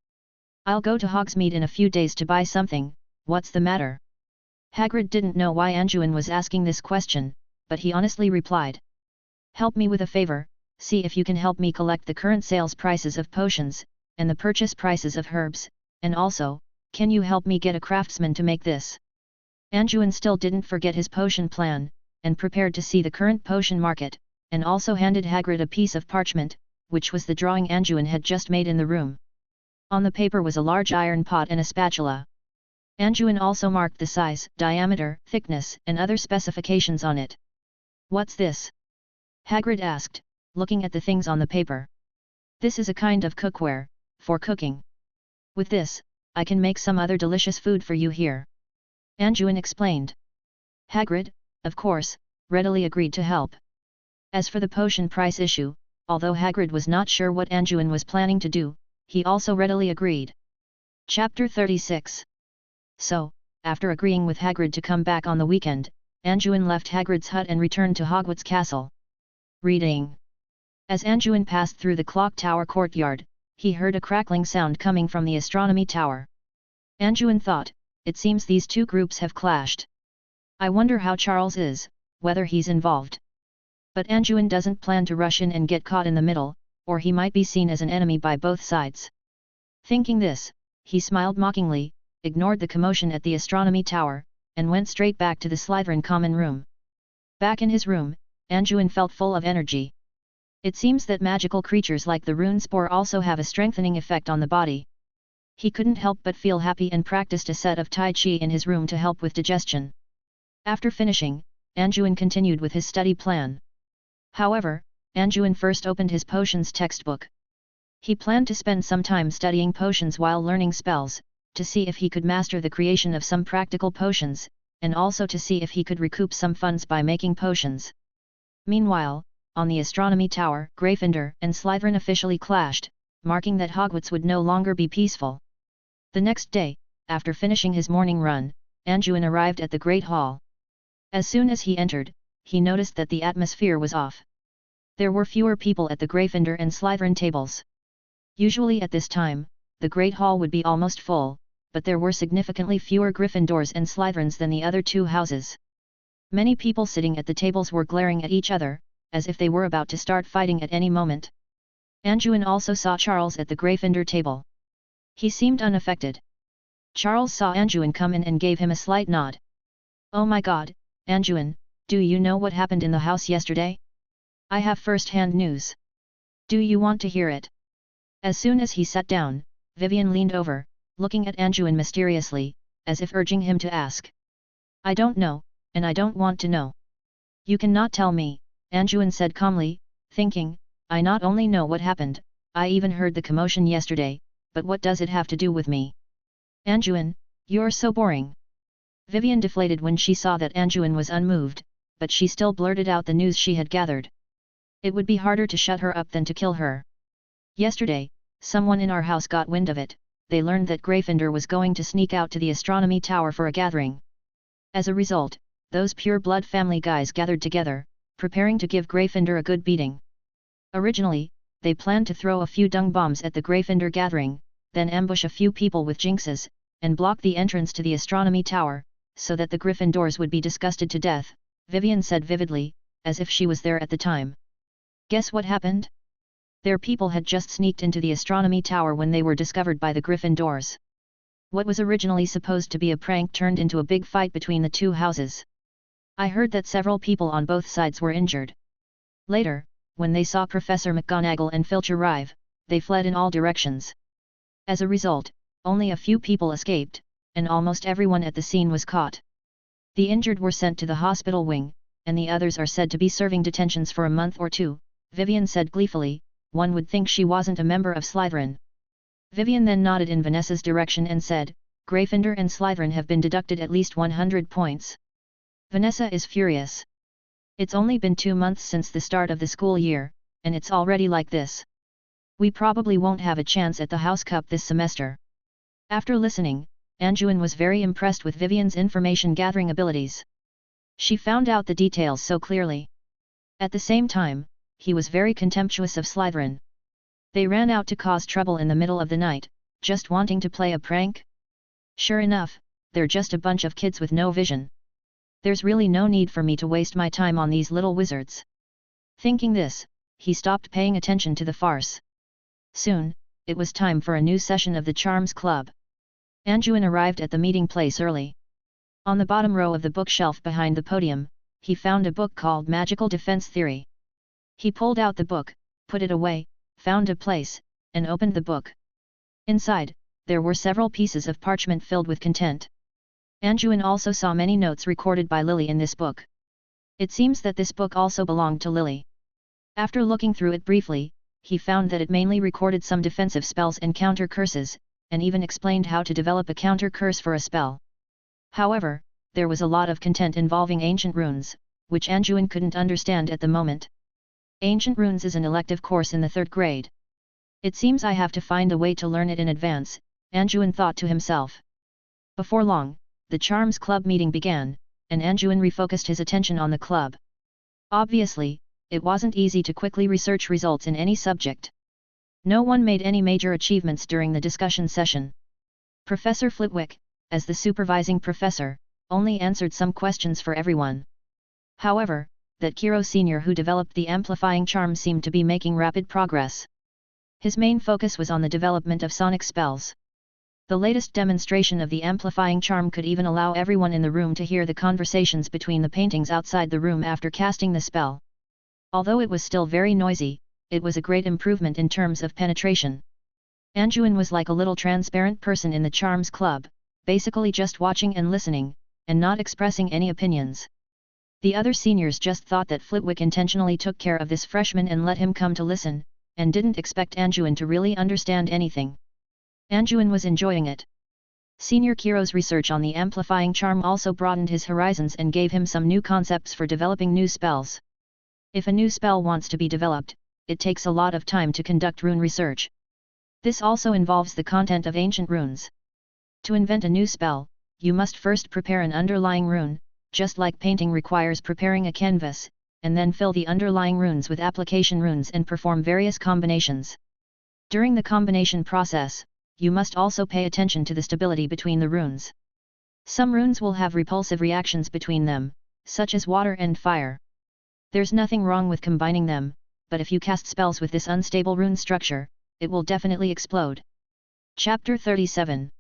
"I'll go to Hogsmeade in a few days to buy something. What's the matter?" Hagrid didn't know why Anjuin was asking this question, but he honestly replied. "Help me with a favor, see if you can help me collect the current sales prices of potions, and the purchase prices of herbs, and also, can you help me get a craftsman to make this?" Anjuin still didn't forget his potion plan, and prepared to see the current potion market, and also handed Hagrid a piece of parchment, which was the drawing Anjuin had just made in the room. On the paper was a large iron pot and a spatula. Anjuin also marked the size, diameter, thickness, and other specifications on it. "What's this?" Hagrid asked, looking at the things on the paper. "This is a kind of cookware, for cooking. With this, I can make some other delicious food for you here." Anjuin explained. Hagrid, of course, readily agreed to help. As for the potion price issue, although Hagrid was not sure what Anjuin was planning to do, he also readily agreed. Chapter 36. So, after agreeing with Hagrid to come back on the weekend, Anjuin left Hagrid's hut and returned to Hogwarts Castle. Reading. As Anjuin passed through the clock tower courtyard, he heard a crackling sound coming from the astronomy tower. Anjuin thought, it seems these two groups have clashed. I wonder how Charles is, whether he's involved. But Anjuin doesn't plan to rush in and get caught in the middle, or he might be seen as an enemy by both sides. Thinking this, he smiled mockingly, ignored the commotion at the astronomy tower, and went straight back to the Slytherin common room. Back in his room, Anjuin felt full of energy. It seems that magical creatures like the rune spore also have a strengthening effect on the body. He couldn't help but feel happy and practiced a set of Tai Chi in his room to help with digestion. After finishing, Anjuin continued with his study plan. However, Anjuin first opened his potions textbook. He planned to spend some time studying potions while learning spells, to see if he could master the creation of some practical potions, and also to see if he could recoup some funds by making potions. Meanwhile, on the astronomy tower, Gryffindor and Slytherin officially clashed, marking that Hogwarts would no longer be peaceful. The next day, after finishing his morning run, Anjuin arrived at the Great Hall. As soon as he entered, he noticed that the atmosphere was off. There were fewer people at the Gryffindor and Slytherin tables. Usually at this time, the Great Hall would be almost full, but there were significantly fewer Gryffindors and Slytherins than the other two houses. Many people sitting at the tables were glaring at each other, as if they were about to start fighting at any moment. Anjuin also saw Charles at the Gryffindor table. He seemed unaffected. Charles saw Anjuin come in and gave him a slight nod. "Oh my god, Anjuin, do you know what happened in the house yesterday? I have first-hand news. Do you want to hear it?" As soon as he sat down, Vivian leaned over, looking at Anjuin mysteriously, as if urging him to ask. "I don't know, and I don't want to know." "You cannot tell me," Anjuin said calmly, thinking, "I not only know what happened, I even heard the commotion yesterday, but what does it have to do with me?" "Anjuin, you're so boring." Vivian deflated when she saw that Anjuin was unmoved, but she still blurted out the news she had gathered. It would be harder to shut her up than to kill her. "Yesterday, someone in our house got wind of it. They learned that Gryffindor was going to sneak out to the astronomy tower for a gathering. As a result, those pure-blood family guys gathered together, preparing to give Gryffindor a good beating. Originally, they planned to throw a few dung bombs at the Gryffindor gathering, then ambush a few people with jinxes, and block the entrance to the astronomy tower, so that the Gryffindors would be disgusted to death," Vivian said vividly, as if she was there at the time. "Guess what happened? Their people had just sneaked into the astronomy tower when they were discovered by the Gryffindors. What was originally supposed to be a prank turned into a big fight between the two houses. I heard that several people on both sides were injured. Later, when they saw Professor McGonagall and Filch arrive, they fled in all directions. As a result, only a few people escaped, and almost everyone at the scene was caught. The injured were sent to the hospital wing, and the others are said to be serving detentions for a month or two," Vivian said gleefully. "One would think she wasn't a member of Slytherin." Vivian then nodded in Vanessa's direction and said, "Gryffindor and Slytherin have been deducted at least 100 points. Vanessa is furious. It's only been 2 months since the start of the school year, and it's already like this. We probably won't have a chance at the House Cup this semester." After listening, Anjuin was very impressed with Vivian's information-gathering abilities. She found out the details so clearly. At the same time, he was very contemptuous of Slytherin. They ran out to cause trouble in the middle of the night, just wanting to play a prank? Sure enough, they're just a bunch of kids with no vision. There's really no need for me to waste my time on these little wizards. Thinking this, he stopped paying attention to the farce. Soon, it was time for a new session of the Charms Club. Anjuin arrived at the meeting place early. On the bottom row of the bookshelf behind the podium, he found a book called Magical Defense Theory. He pulled out the book, put it away, found a place, and opened the book. Inside, there were several pieces of parchment filled with content. Anjuin also saw many notes recorded by Lily in this book. It seems that this book also belonged to Lily. After looking through it briefly, he found that it mainly recorded some defensive spells and counter curses, and even explained how to develop a counter curse for a spell. However, there was a lot of content involving ancient runes, which Anjuin couldn't understand at the moment. Ancient runes is an elective course in the 3rd grade. It seems I have to find a way to learn it in advance, Anjuin thought to himself. Before long, the Charms Club meeting began, and Anjuin refocused his attention on the club. Obviously, it wasn't easy to quickly research results in any subject. No one made any major achievements during the discussion session. Professor Flitwick, as the supervising professor, only answered some questions for everyone. However, that Kiro Sr. who developed the amplifying charm seemed to be making rapid progress. His main focus was on the development of sonic spells. The latest demonstration of the amplifying charm could even allow everyone in the room to hear the conversations between the paintings outside the room after casting the spell. Although it was still very noisy, it was a great improvement in terms of penetration. Anjuin was like a little transparent person in the Charms Club, basically just watching and listening, and not expressing any opinions. The other seniors just thought that Flitwick intentionally took care of this freshman and let him come to listen, and didn't expect Anjuin to really understand anything. Anjuin was enjoying it. Senior Kiro's research on the amplifying charm also broadened his horizons and gave him some new concepts for developing new spells. If a new spell wants to be developed, it takes a lot of time to conduct rune research. This also involves the content of ancient runes. To invent a new spell, you must first prepare an underlying rune, just like painting requires preparing a canvas, and then fill the underlying runes with application runes and perform various combinations. During the combination process, you must also pay attention to the stability between the runes. Some runes will have repulsive reactions between them, such as water and fire. There's nothing wrong with combining them, but if you cast spells with this unstable rune structure, it will definitely explode. Chapter 37.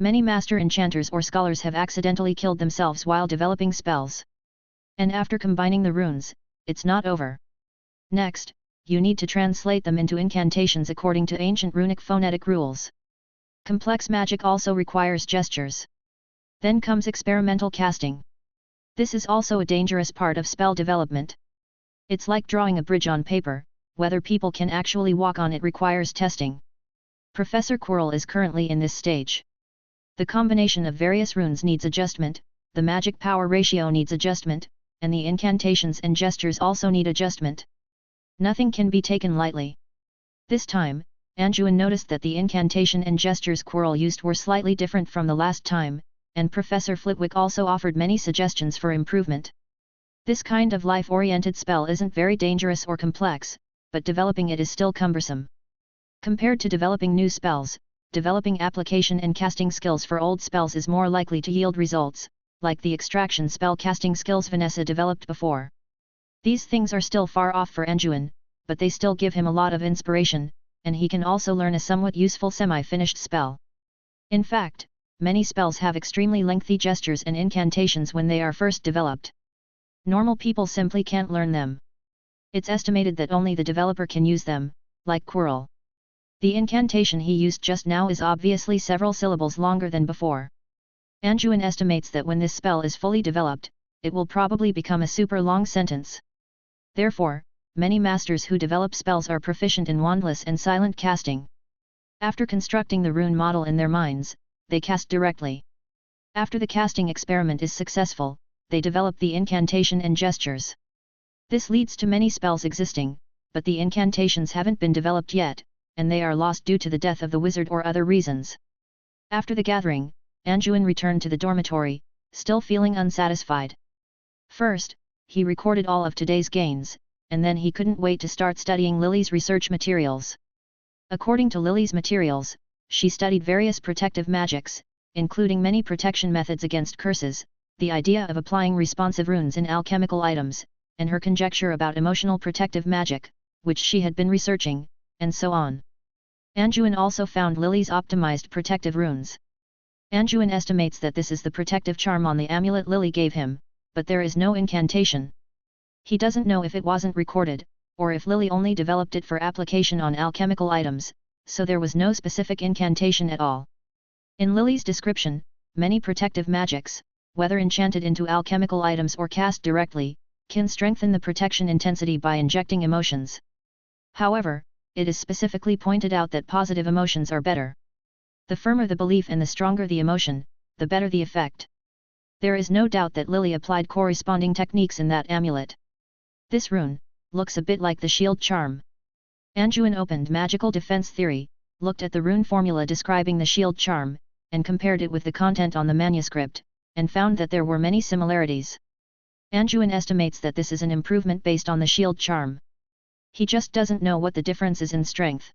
Many master enchanters or scholars have accidentally killed themselves while developing spells. And after combining the runes, it's not over. Next, you need to translate them into incantations according to ancient runic phonetic rules. Complex magic also requires gestures. Then comes experimental casting. This is also a dangerous part of spell development. It's like drawing a bridge on paper, whether people can actually walk on it requires testing. Professor Quirrell is currently in this stage. The combination of various runes needs adjustment, the magic power ratio needs adjustment, and the incantations and gestures also need adjustment. Nothing can be taken lightly. This time, Anjuin noticed that the incantation and gestures Quirrell used were slightly different from the last time, and Professor Flitwick also offered many suggestions for improvement. This kind of life-oriented spell isn't very dangerous or complex, but developing it is still cumbersome. Compared to developing new spells, developing application and casting skills for old spells is more likely to yield results, like the extraction spell casting skills Vanessa developed before. These things are still far off for Anjuin, but they still give him a lot of inspiration, and he can also learn a somewhat useful semi-finished spell. In fact, many spells have extremely lengthy gestures and incantations when they are first developed. Normal people simply can't learn them. It's estimated that only the developer can use them, like Quirrell. The incantation he used just now is obviously several syllables longer than before. Anjuin estimates that when this spell is fully developed, it will probably become a super long sentence. Therefore, many masters who develop spells are proficient in wandless and silent casting. After constructing the rune model in their minds, they cast directly. After the casting experiment is successful, they develop the incantation and gestures. This leads to many spells existing, but the incantations haven't been developed yet, and they are lost due to the death of the wizard or other reasons. After the gathering, Anjuin returned to the dormitory, still feeling unsatisfied. First, he recorded all of today's gains, and then he couldn't wait to start studying Lily's research materials. According to Lily's materials, she studied various protective magics, including many protection methods against curses, the idea of applying responsive runes in alchemical items, and her conjecture about emotional protective magic, which she had been researching, and so on. Anjuin also found Lily's optimized protective runes. Anjuin estimates that this is the protective charm on the amulet Lily gave him, but there is no incantation. He doesn't know if it wasn't recorded, or if Lily only developed it for application on alchemical items, so there was no specific incantation at all. In Lily's description, many protective magics, whether enchanted into alchemical items or cast directly, can strengthen the protection intensity by injecting emotions. However, it is specifically pointed out that positive emotions are better. The firmer the belief and the stronger the emotion, the better the effect. There is no doubt that Lily applied corresponding techniques in that amulet. This rune looks a bit like the shield charm. Anjuin opened Magical Defense Theory, looked at the rune formula describing the shield charm, and compared it with the content on the manuscript, and found that there were many similarities. Anjuin estimates that this is an improvement based on the shield charm. He just doesn't know what the difference is in strength.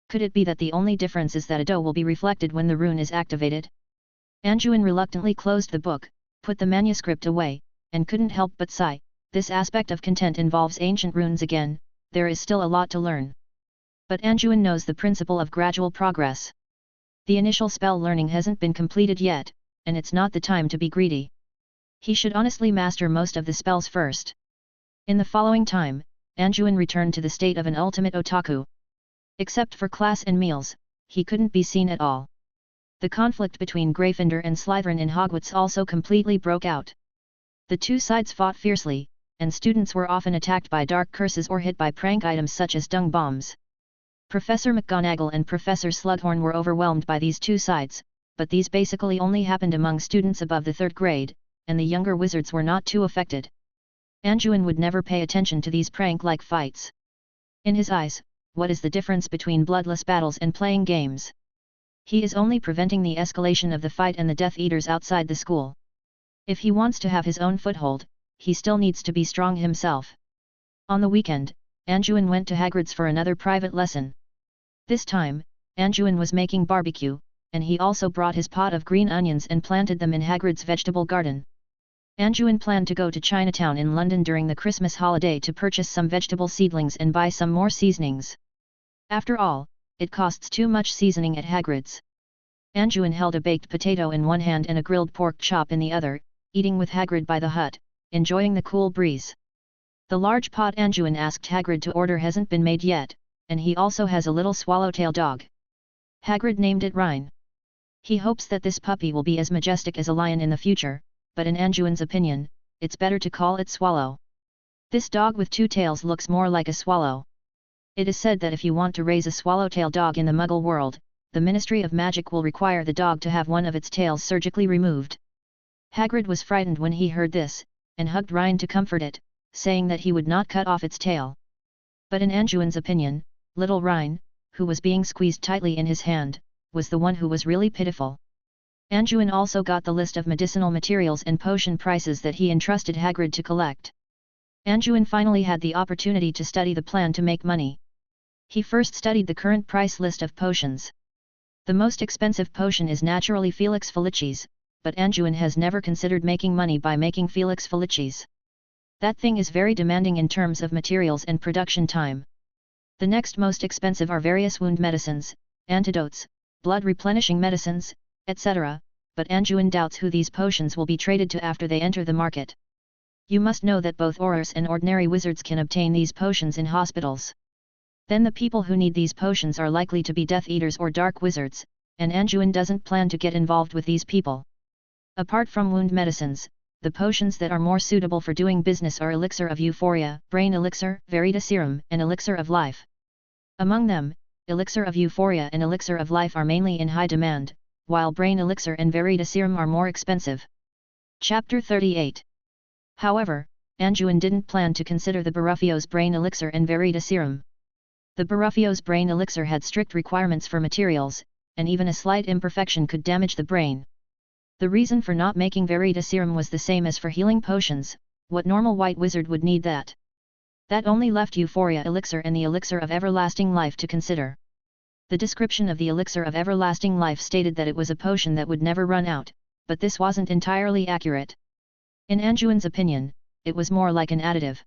Could it be that the only difference is that a dough will be reflected when the rune is activated? Anjuin reluctantly closed the book, put the manuscript away, and couldn't help but sigh. This aspect of content involves ancient runes again, there is still a lot to learn. But Anjuin knows the principle of gradual progress. The initial spell learning hasn't been completed yet, and it's not the time to be greedy. He should honestly master most of the spells first. In the following time, Anjuin returned to the state of an ultimate otaku. Except for class and meals, he couldn't be seen at all. The conflict between Gryffindor and Slytherin in Hogwarts also completely broke out. The two sides fought fiercely, and students were often attacked by dark curses or hit by prank items such as dung bombs. Professor McGonagall and Professor Slughorn were overwhelmed by these two sides, but these basically only happened among students above the 3rd grade, and the younger wizards were not too affected. Anjuin would never pay attention to these prank-like fights. In his eyes, what is the difference between bloodless battles and playing games? He is only preventing the escalation of the fight and the Death Eaters outside the school. If he wants to have his own foothold, he still needs to be strong himself. On the weekend, Anjuin went to Hagrid's for another private lesson. This time, Anjuin was making barbecue, and he also brought his pot of green onions and planted them in Hagrid's vegetable garden. Anjuin planned to go to Chinatown in London during the Christmas holiday to purchase some vegetable seedlings and buy some more seasonings. After all, it costs too much seasoning at Hagrid's. Anduin held a baked potato in one hand and a grilled pork chop in the other, eating with Hagrid by the hut, enjoying the cool breeze. The large pot Anduin asked Hagrid to order hasn't been made yet, and he also has a little swallowtail dog. Hagrid named it Rhine. He hopes that this puppy will be as majestic as a lion in the future, but in Anduin's opinion, it's better to call it Swallow. This dog with two tails looks more like a swallow. It is said that if you want to raise a swallowtail dog in the Muggle world, the Ministry of Magic will require the dog to have one of its tails surgically removed. Hagrid was frightened when he heard this, and hugged Rhine to comfort it, saying that he would not cut off its tail. But in Anduin's opinion, little Rhine, who was being squeezed tightly in his hand, was the one who was really pitiful. Anduin also got the list of medicinal materials and potion prices that he entrusted Hagrid to collect. Anduin finally had the opportunity to study the plan to make money. He first studied the current price list of potions. The most expensive potion is naturally felix felicis, but Anduin has never considered making money by making felix felicis. That thing is very demanding in terms of materials and production time. The next most expensive are various wound medicines, antidotes, blood replenishing medicines, etc., but Anduin doubts who these potions will be traded to after they enter the market. You must know that both Aurors and ordinary wizards can obtain these potions in hospitals. Then the people who need these potions are likely to be Death Eaters or Dark Wizards, and Anduin doesn't plan to get involved with these people. Apart from wound medicines, the potions that are more suitable for doing business are Elixir of Euphoria, Brain Elixir, Verita Serum, and Elixir of Life. Among them, Elixir of Euphoria and Elixir of Life are mainly in high demand, while Brain Elixir and Verita Serum are more expensive. Chapter 38. However, Anduin didn't plan to consider the Baruffio's Brain Elixir and Verita Serum. The Baruffio's Brain Elixir had strict requirements for materials, and even a slight imperfection could damage the brain. The reason for not making Verita Serum was the same as for healing potions: what normal white wizard would need that? That only left Euphoria Elixir and the Elixir of Everlasting Life to consider. The description of the Elixir of Everlasting Life stated that it was a potion that would never run out, but this wasn't entirely accurate. In Anduin's opinion, it was more like an additive.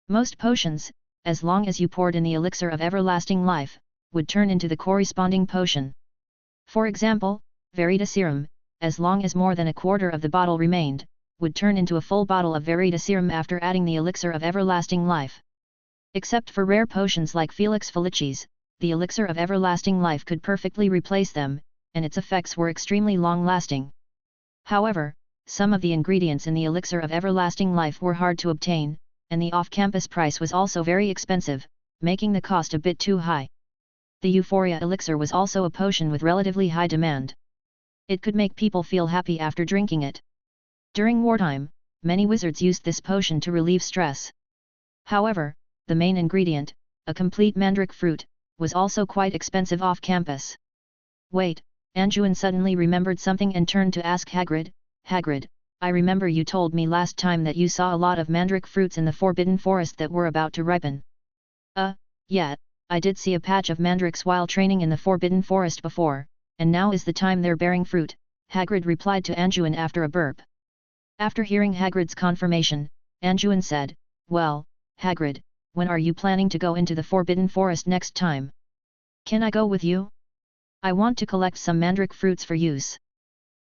Most potions, as long as you poured in the Elixir of Everlasting Life, would turn into the corresponding potion. For example, Verita Serum, as long as more than a quarter of the bottle remained, would turn into a full bottle of Verita Serum after adding the Elixir of Everlasting Life. Except for rare potions like Felix Felicis, the Elixir of Everlasting Life could perfectly replace them, and its effects were extremely long-lasting. However, some of the ingredients in the Elixir of Everlasting Life were hard to obtain, and the off-campus price was also very expensive, making the cost a bit too high. The Euphoria Elixir was also a potion with relatively high demand. It could make people feel happy after drinking it. During wartime, many wizards used this potion to relieve stress. However, the main ingredient, a complete mandrake fruit, was also quite expensive off-campus. Wait, Anduin suddenly remembered something and turned to ask Hagrid, "Hagrid, I remember you told me last time that you saw a lot of mandrake fruits in the Forbidden Forest that were about to ripen." Yeah, I did see a patch of mandrakes while training in the Forbidden Forest before, and now is the time they're bearing fruit," Hagrid replied to Anduin after a burp. After hearing Hagrid's confirmation, Anduin said, "Well, Hagrid, when are you planning to go into the Forbidden Forest next time? Can I go with you? I want to collect some mandrake fruits for use."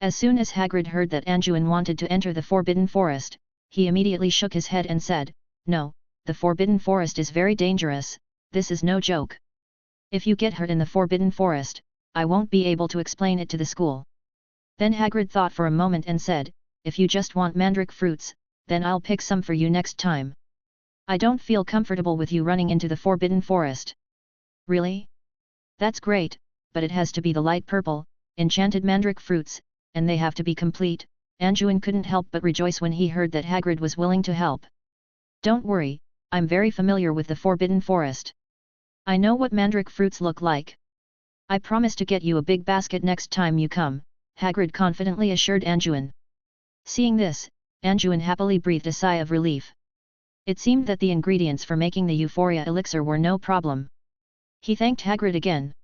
As soon as Hagrid heard that Anduin wanted to enter the Forbidden Forest, he immediately shook his head and said, "No, the Forbidden Forest is very dangerous, this is no joke. If you get hurt in the Forbidden Forest, I won't be able to explain it to the school." Then Hagrid thought for a moment and said, "If you just want mandrake fruits, then I'll pick some for you next time. I don't feel comfortable with you running into the Forbidden Forest." "Really? That's great, but it has to be the light purple, enchanted mandrake fruits, and they have to be complete." Anduin couldn't help but rejoice when he heard that Hagrid was willing to help. "Don't worry, I'm very familiar with the Forbidden Forest. I know what mandrake fruits look like. I promise to get you a big basket next time you come," Hagrid confidently assured Anduin. Seeing this, Anduin happily breathed a sigh of relief. It seemed that the ingredients for making the Euphoria Elixir were no problem. He thanked Hagrid again.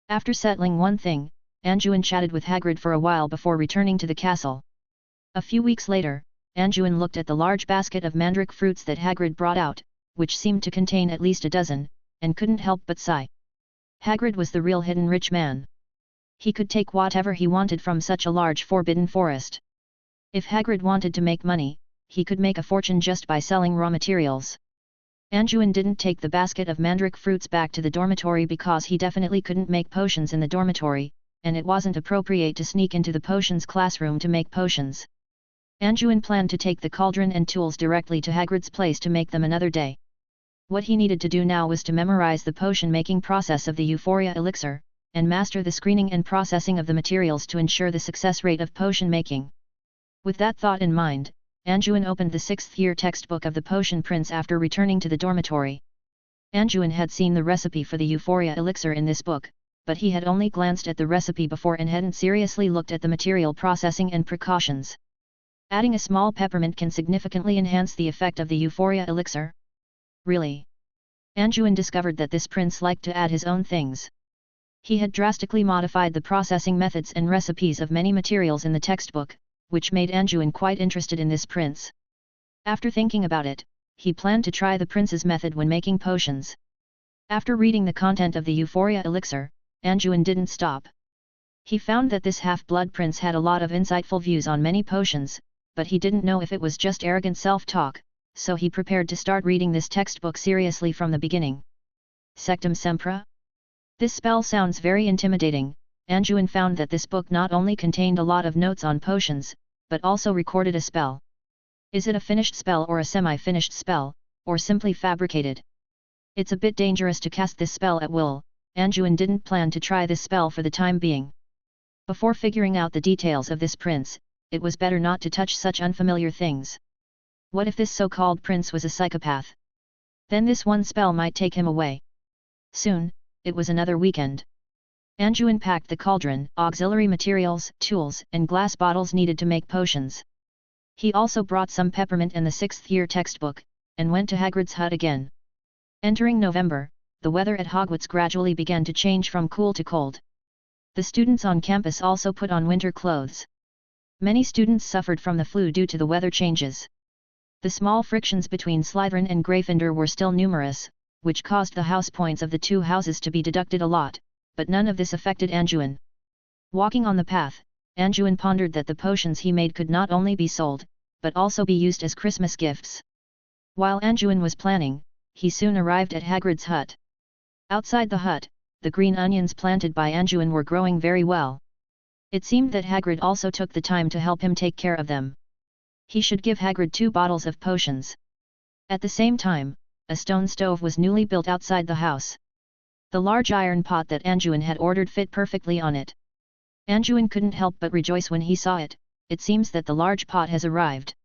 After settling one thing, Anduin chatted with Hagrid for a while before returning to the castle. A few weeks later, Anduin looked at the large basket of mandrake fruits that Hagrid brought out, which seemed to contain at least a dozen, and couldn't help but sigh. Hagrid was the real hidden rich man. He could take whatever he wanted from such a large forbidden forest. If Hagrid wanted to make money, he could make a fortune just by selling raw materials. Anjuin didn't take the basket of mandrake fruits back to the dormitory because he definitely couldn't make potions in the dormitory, and it wasn't appropriate to sneak into the potions classroom to make potions. Anjuin planned to take the cauldron and tools directly to Hagrid's place to make them another day. What he needed to do now was to memorize the potion-making process of the Euphoria elixir, and master the screening and processing of the materials to ensure the success rate of potion making. With that thought in mind, Anjuin opened the 6th year textbook of the Potion Prince after returning to the dormitory. Anjuin had seen the recipe for the Euphoria elixir in this book, but he had only glanced at the recipe before and hadn't seriously looked at the material processing and precautions. Adding a small peppermint can significantly enhance the effect of the Euphoria elixir. Really? Anjuin discovered that this prince liked to add his own things. He had drastically modified the processing methods and recipes of many materials in the textbook, which made Anjuin quite interested in this prince. After thinking about it, he planned to try the prince's method when making potions. After reading the content of the Euphoria elixir, Anjuin didn't stop. He found that this half-blood prince had a lot of insightful views on many potions, but he didn't know if it was just arrogant self-talk, so he prepared to start reading this textbook seriously from the beginning. Sectum Sempra? This spell sounds very intimidating. Anjuin found that this book not only contained a lot of notes on potions, but also recorded a spell. Is it a finished spell or a semi-finished spell, or simply fabricated? It's a bit dangerous to cast this spell at will. Anjuin didn't plan to try this spell for the time being. Before figuring out the details of this prince, it was better not to touch such unfamiliar things. What if this so-called prince was a psychopath? Then this one spell might take him away. Soon, it was another weekend. Anjuin packed the cauldron, auxiliary materials, tools, and glass bottles needed to make potions. He also brought some peppermint and the 6th year textbook, and went to Hagrid's hut again. Entering November, the weather at Hogwarts gradually began to change from cool to cold. The students on campus also put on winter clothes. Many students suffered from the flu due to the weather changes. The small frictions between Slytherin and Gryffindor were still numerous, which caused the house points of the two houses to be deducted a lot, but none of this affected Anjuin. Walking on the path, Anjuin pondered that the potions he made could not only be sold, but also be used as Christmas gifts. While Anjuin was planning, he soon arrived at Hagrid's hut. Outside the hut, the green onions planted by Anjuin were growing very well. It seemed that Hagrid also took the time to help him take care of them. He should give Hagrid 2 bottles of potions. At the same time, a stone stove was newly built outside the house. The large iron pot that Anjuin had ordered fit perfectly on it. Anjuin couldn't help but rejoice when he saw it. It seems that the large pot has arrived.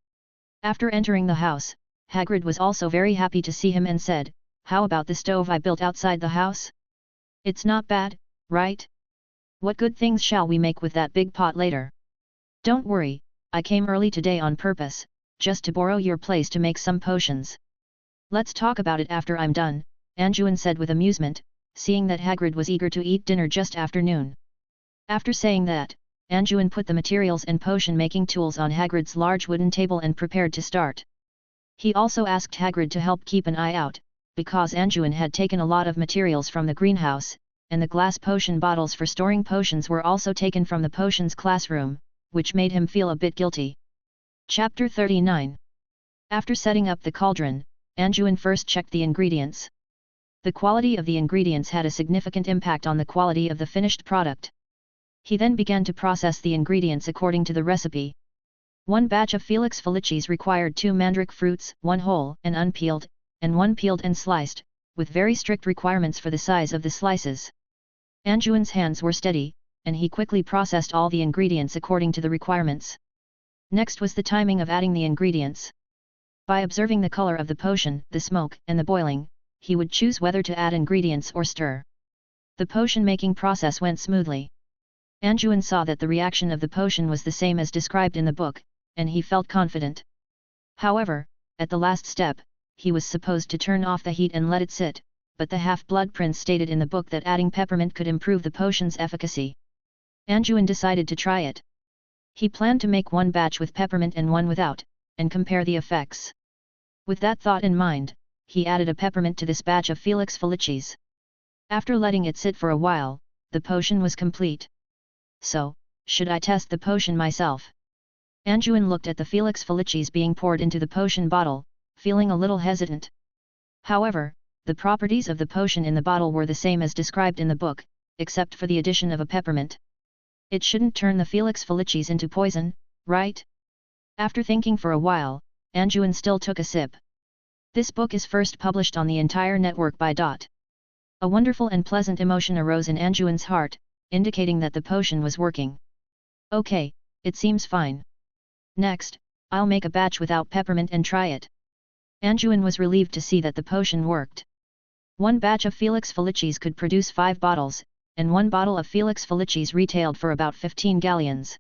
After entering the house, Hagrid was also very happy to see him and said, "How about the stove I built outside the house? It's not bad, right? What good things shall we make with that big pot later? Don't worry, I came early today on purpose, just to borrow your place to make some potions. Let's talk about it after I'm done," Anjuin said with amusement, seeing that Hagrid was eager to eat dinner just after noon. After saying that, Anjuin put the materials and potion-making tools on Hagrid's large wooden table and prepared to start. He also asked Hagrid to help keep an eye out, because Anjuin had taken a lot of materials from the greenhouse, and the glass potion bottles for storing potions were also taken from the potions classroom, which made him feel a bit guilty. Chapter 39. After setting up the cauldron, Anjuin first checked the ingredients. The quality of the ingredients had a significant impact on the quality of the finished product. He then began to process the ingredients according to the recipe. One batch of felix felicis required 2 mandrake fruits, 1 whole and unpeeled, and 1 peeled and sliced, with very strict requirements for the size of the slices. Anjuin's hands were steady, and he quickly processed all the ingredients according to the requirements. Next was the timing of adding the ingredients. By observing the color of the potion, the smoke, and the boiling, he would choose whether to add ingredients or stir. The potion-making process went smoothly. Anjuin saw that the reaction of the potion was the same as described in the book, and he felt confident. However, at the last step, he was supposed to turn off the heat and let it sit, but the Half-Blood Prince stated in the book that adding peppermint could improve the potion's efficacy. Anjuin decided to try it. He planned to make 1 batch with peppermint and 1 without, and compare the effects. With that thought in mind, he added a peppermint to this batch of felix felicis. After letting it sit for a while, the potion was complete. so, should I test the potion myself? Anjuin looked at the felix felicis being poured into the potion bottle, feeling a little hesitant. However, the properties of the potion in the bottle were the same as described in the book, except for the addition of a peppermint. It shouldn't turn the felix felicis into poison, right? After thinking for a while, Anjuin still took a sip. This book is first published on the entire network by Dot. A wonderful and pleasant emotion arose in Anjuin's heart, indicating that the potion was working. Okay, it seems fine. Next, I'll make a batch without peppermint and try it. Anjuin was relieved to see that the potion worked. One batch of felix felicis could produce 5 bottles, and 1 bottle of felix felicis retailed for about 15 galleons.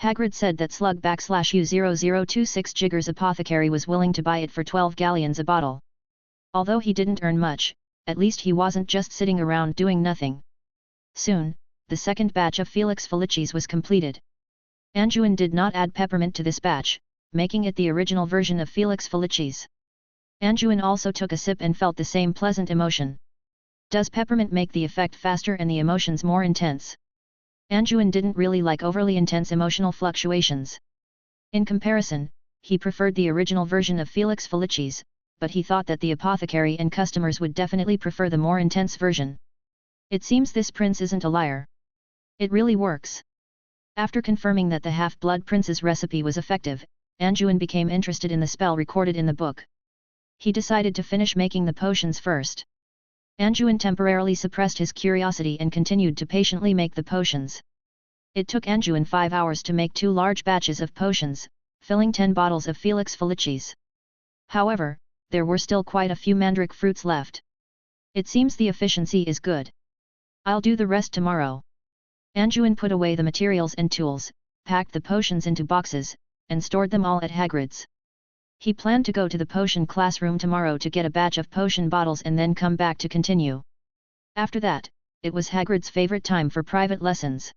Hagrid said that Slug_U0026 Jigger's apothecary was willing to buy it for 12 galleons a bottle. Although he didn't earn much, at least he wasn't just sitting around doing nothing. Soon, the second batch of felix felicis was completed. Anjuin did not add peppermint to this batch, making it the original version of felix felicis. Anjuin also took a sip and felt the same pleasant emotion. Does peppermint make the effect faster and the emotions more intense? Anjuin didn't really like overly intense emotional fluctuations. In comparison, he preferred the original version of felix felicis, but he thought that the apothecary and customers would definitely prefer the more intense version. It seems this prince isn't a liar. It really works. After confirming that the Half-Blood Prince's recipe was effective, Anjuin became interested in the spell recorded in the book. He decided to finish making the potions first. Anjuin temporarily suppressed his curiosity and continued to patiently make the potions. It took Anjuin 5 hours to make 2 large batches of potions, filling 10 bottles of felix felicis. However, there were still quite a few mandrake fruits left. It seems the efficiency is good. I'll do the rest tomorrow. Anjuin put away the materials and tools, packed the potions into boxes, and stored them all at Hagrid's. He planned to go to the potion classroom tomorrow to get a batch of potion bottles and then come back to continue. After that, it was Hagrid's favorite time for private lessons.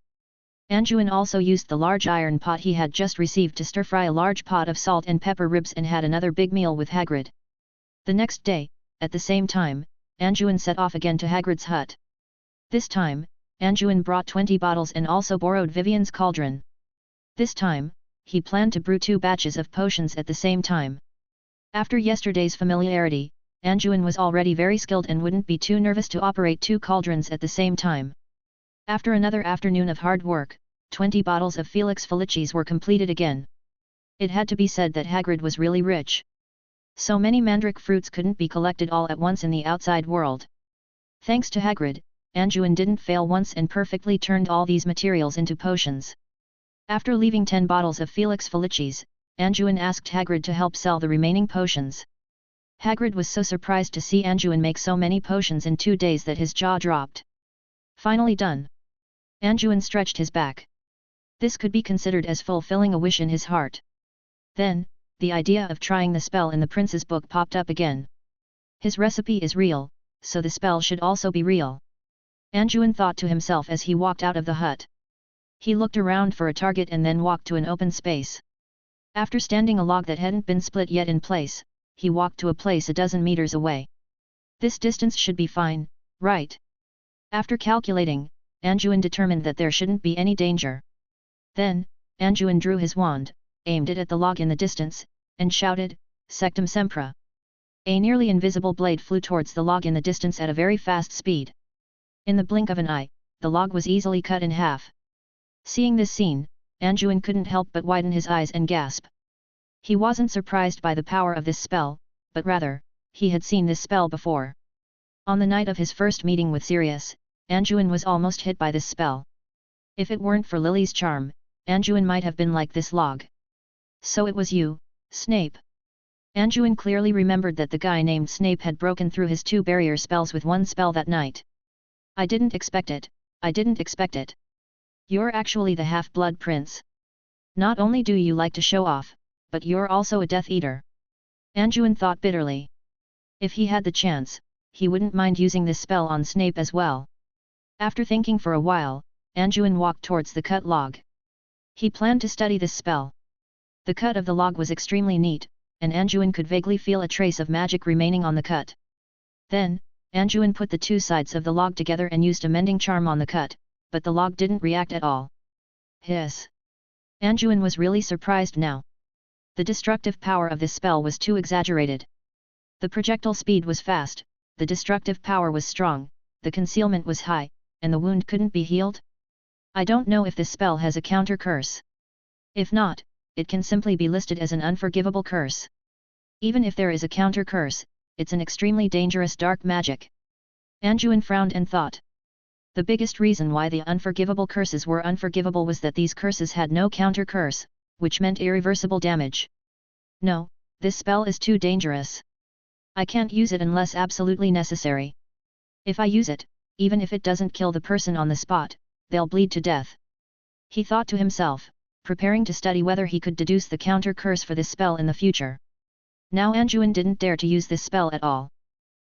Anjuin also used the large iron pot he had just received to stir-fry a large pot of salt and pepper ribs and had another big meal with Hagrid. The next day, at the same time, Anjuin set off again to Hagrid's hut. This time, Anjuin brought 20 bottles and also borrowed Vivian's cauldron. This time, he planned to brew 2 batches of potions at the same time. After yesterday's familiarity, Anjuin was already very skilled and wouldn't be too nervous to operate 2 cauldrons at the same time. After another afternoon of hard work, 20 bottles of felix felicis were completed again. It had to be said that Hagrid was really rich. So many mandrake fruits couldn't be collected all at once in the outside world. Thanks to Hagrid, Anjuin didn't fail once and perfectly turned all these materials into potions. After leaving 10 bottles of felix felicis, Anjuin asked Hagrid to help sell the remaining potions. Hagrid was so surprised to see Anjuin make so many potions in 2 days that his jaw dropped. Finally done. Anjuin stretched his back. This could be considered as fulfilling a wish in his heart. Then, the idea of trying the spell in the prince's book popped up again. His recipe is real, so the spell should also be real. Anjuin thought to himself as he walked out of the hut. He looked around for a target and then walked to an open space. After standing a log that hadn't been split yet in place, he walked to a place a dozen meters away. This distance should be fine, right? After calculating, Anjuin determined that there shouldn't be any danger. Then, Anjuin drew his wand, aimed it at the log in the distance, and shouted, "Sectum Sempra." A nearly invisible blade flew towards the log in the distance at a very fast speed. In the blink of an eye, the log was easily cut in half. Seeing this scene, Anjuin couldn't help but widen his eyes and gasp. He wasn't surprised by the power of this spell, but rather, he had seen this spell before. On the night of his first meeting with Sirius, Anjuin was almost hit by this spell. If it weren't for Lily's charm, Anjuin might have been like this log. So it was you, Snape. Anjuin clearly remembered that the guy named Snape had broken through his 2 barrier spells with 1 spell that night. I didn't expect it, I didn't expect it. You're actually the Half-Blood Prince. Not only do you like to show off, but you're also a Death Eater. Anjuin thought bitterly. If he had the chance, he wouldn't mind using this spell on Snape as well. After thinking for a while, Anjuin walked towards the cut log. He planned to study this spell. The cut of the log was extremely neat, and Anjuin could vaguely feel a trace of magic remaining on the cut. Then, Anjuin put the 2 sides of the log together and used a mending charm on the cut, but the log didn't react at all. Hiss. Anjuin was really surprised now. The destructive power of this spell was too exaggerated. The projectile speed was fast, the destructive power was strong, the concealment was high, and the wound couldn't be healed? I don't know if this spell has a counter curse. If not, it can simply be listed as an unforgivable curse. Even if there is a counter curse, it's an extremely dangerous dark magic. Anjuin frowned and thought. The biggest reason why the unforgivable curses were unforgivable was that these curses had no counter curse, which meant irreversible damage. No, this spell is too dangerous. I can't use it unless absolutely necessary. If I use it, even if it doesn't kill the person on the spot, they'll bleed to death. He thought to himself, preparing to study whether he could deduce the counter curse for this spell in the future. Now Anjuin didn't dare to use this spell at all.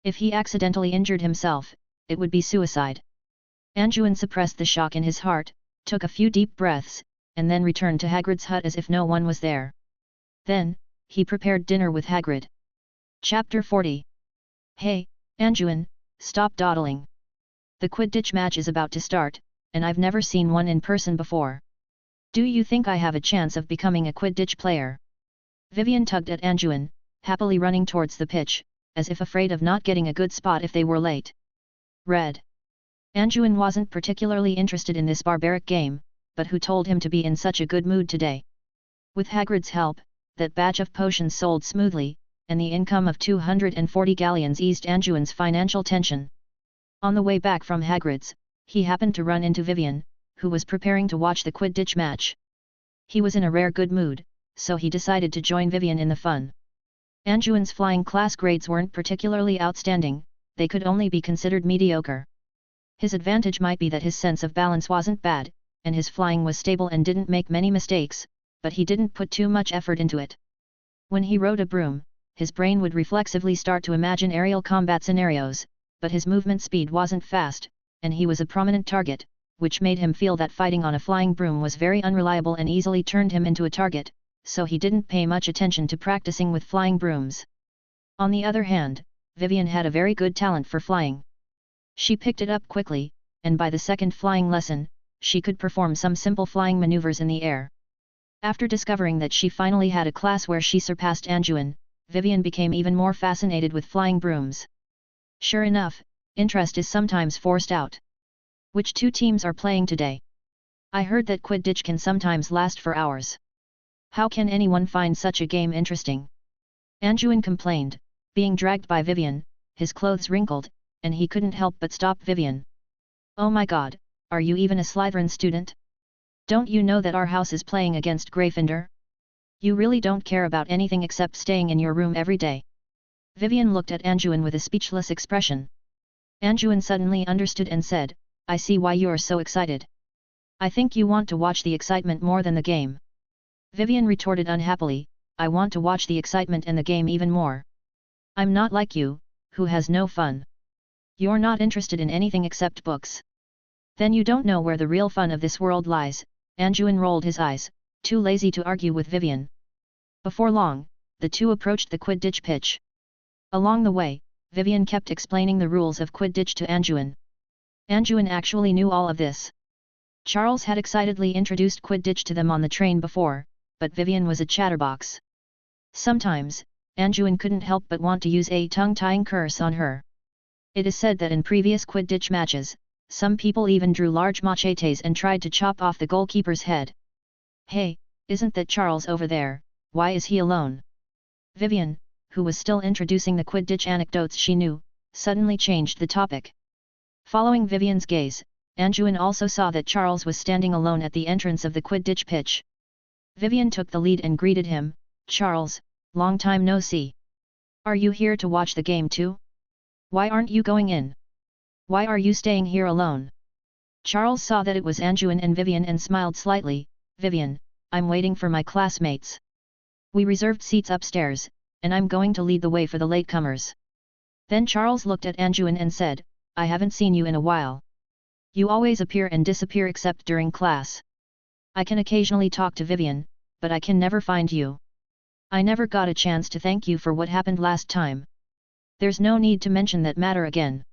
If he accidentally injured himself, it would be suicide. Anjuin suppressed the shock in his heart, took a few deep breaths, and then returned to Hagrid's hut as if no one was there. Then, he prepared dinner with Hagrid. Chapter 40. Hey, Anjuin, stop dawdling. The Quidditch match is about to start, and I've never seen one in person before. Do you think I have a chance of becoming a Quidditch player? Vivian tugged at Anjuin, happily running towards the pitch, as if afraid of not getting a good spot if they were late. Red. Anjuin wasn't particularly interested in this barbaric game, but who told him to be in such a good mood today? With Hagrid's help, that batch of potions sold smoothly, and the income of 240 galleons eased Anjuin's financial tension. On the way back from Hagrid's, he happened to run into Vivian, who was preparing to watch the Quidditch match. He was in a rare good mood, so he decided to join Vivian in the fun. Anjuin's flying class grades weren't particularly outstanding, they could only be considered mediocre. His advantage might be that his sense of balance wasn't bad, and his flying was stable and didn't make many mistakes, but he didn't put too much effort into it. When he rode a broom, his brain would reflexively start to imagine aerial combat scenarios, but his movement speed wasn't fast, and he was a prominent target, which made him feel that fighting on a flying broom was very unreliable and easily turned him into a target, so he didn't pay much attention to practicing with flying brooms. On the other hand, Vivian had a very good talent for flying. She picked it up quickly, and by the second flying lesson, she could perform some simple flying maneuvers in the air. After discovering that she finally had a class where she surpassed Anjuin, Vivian became even more fascinated with flying brooms. Sure enough, interest is sometimes forced out. Which two teams are playing today? I heard that Quidditch can sometimes last for hours. How can anyone find such a game interesting? Anjuin complained, being dragged by Vivian, his clothes wrinkled, and he couldn't help but stop Vivian. Oh my god, are you even a Slytherin student? Don't you know that our house is playing against Gryffindor? You really don't care about anything except staying in your room every day. Vivian looked at Anjuin with a speechless expression. Anjuin suddenly understood and said, I see why you are so excited. I think you want to watch the excitement more than the game. Vivian retorted unhappily, I want to watch the excitement and the game even more. I'm not like you, who has no fun. You're not interested in anything except books. Then you don't know where the real fun of this world lies. Anjuin rolled his eyes, too lazy to argue with Vivian. Before long, the two approached the Quidditch pitch. Along the way, Vivian kept explaining the rules of Quidditch to Anjuin. Anjuin actually knew all of this. Charles had excitedly introduced Quidditch to them on the train before, but Vivian was a chatterbox. Sometimes, Anjuin couldn't help but want to use a tongue-tying curse on her. It is said that in previous Quidditch matches, some people even drew large machetes and tried to chop off the goalkeeper's head. Hey, isn't that Charles over there? Why is he alone? Vivian, who was still introducing the Quidditch anecdotes she knew, suddenly changed the topic. Following Vivian's gaze, Anjuin also saw that Charles was standing alone at the entrance of the Quidditch pitch. Vivian took the lead and greeted him, Charles, long time no see. Are you here to watch the game too? Why aren't you going in? Why are you staying here alone? Charles saw that it was Anjuin and Vivian and smiled slightly, Vivian, I'm waiting for my classmates. We reserved seats upstairs, and I'm going to lead the way for the latecomers. Then Charles looked at Anjuin and said, I haven't seen you in a while. You always appear and disappear except during class. I can occasionally talk to Vivian, but I can never find you. I never got a chance to thank you for what happened last time. There's no need to mention that matter again.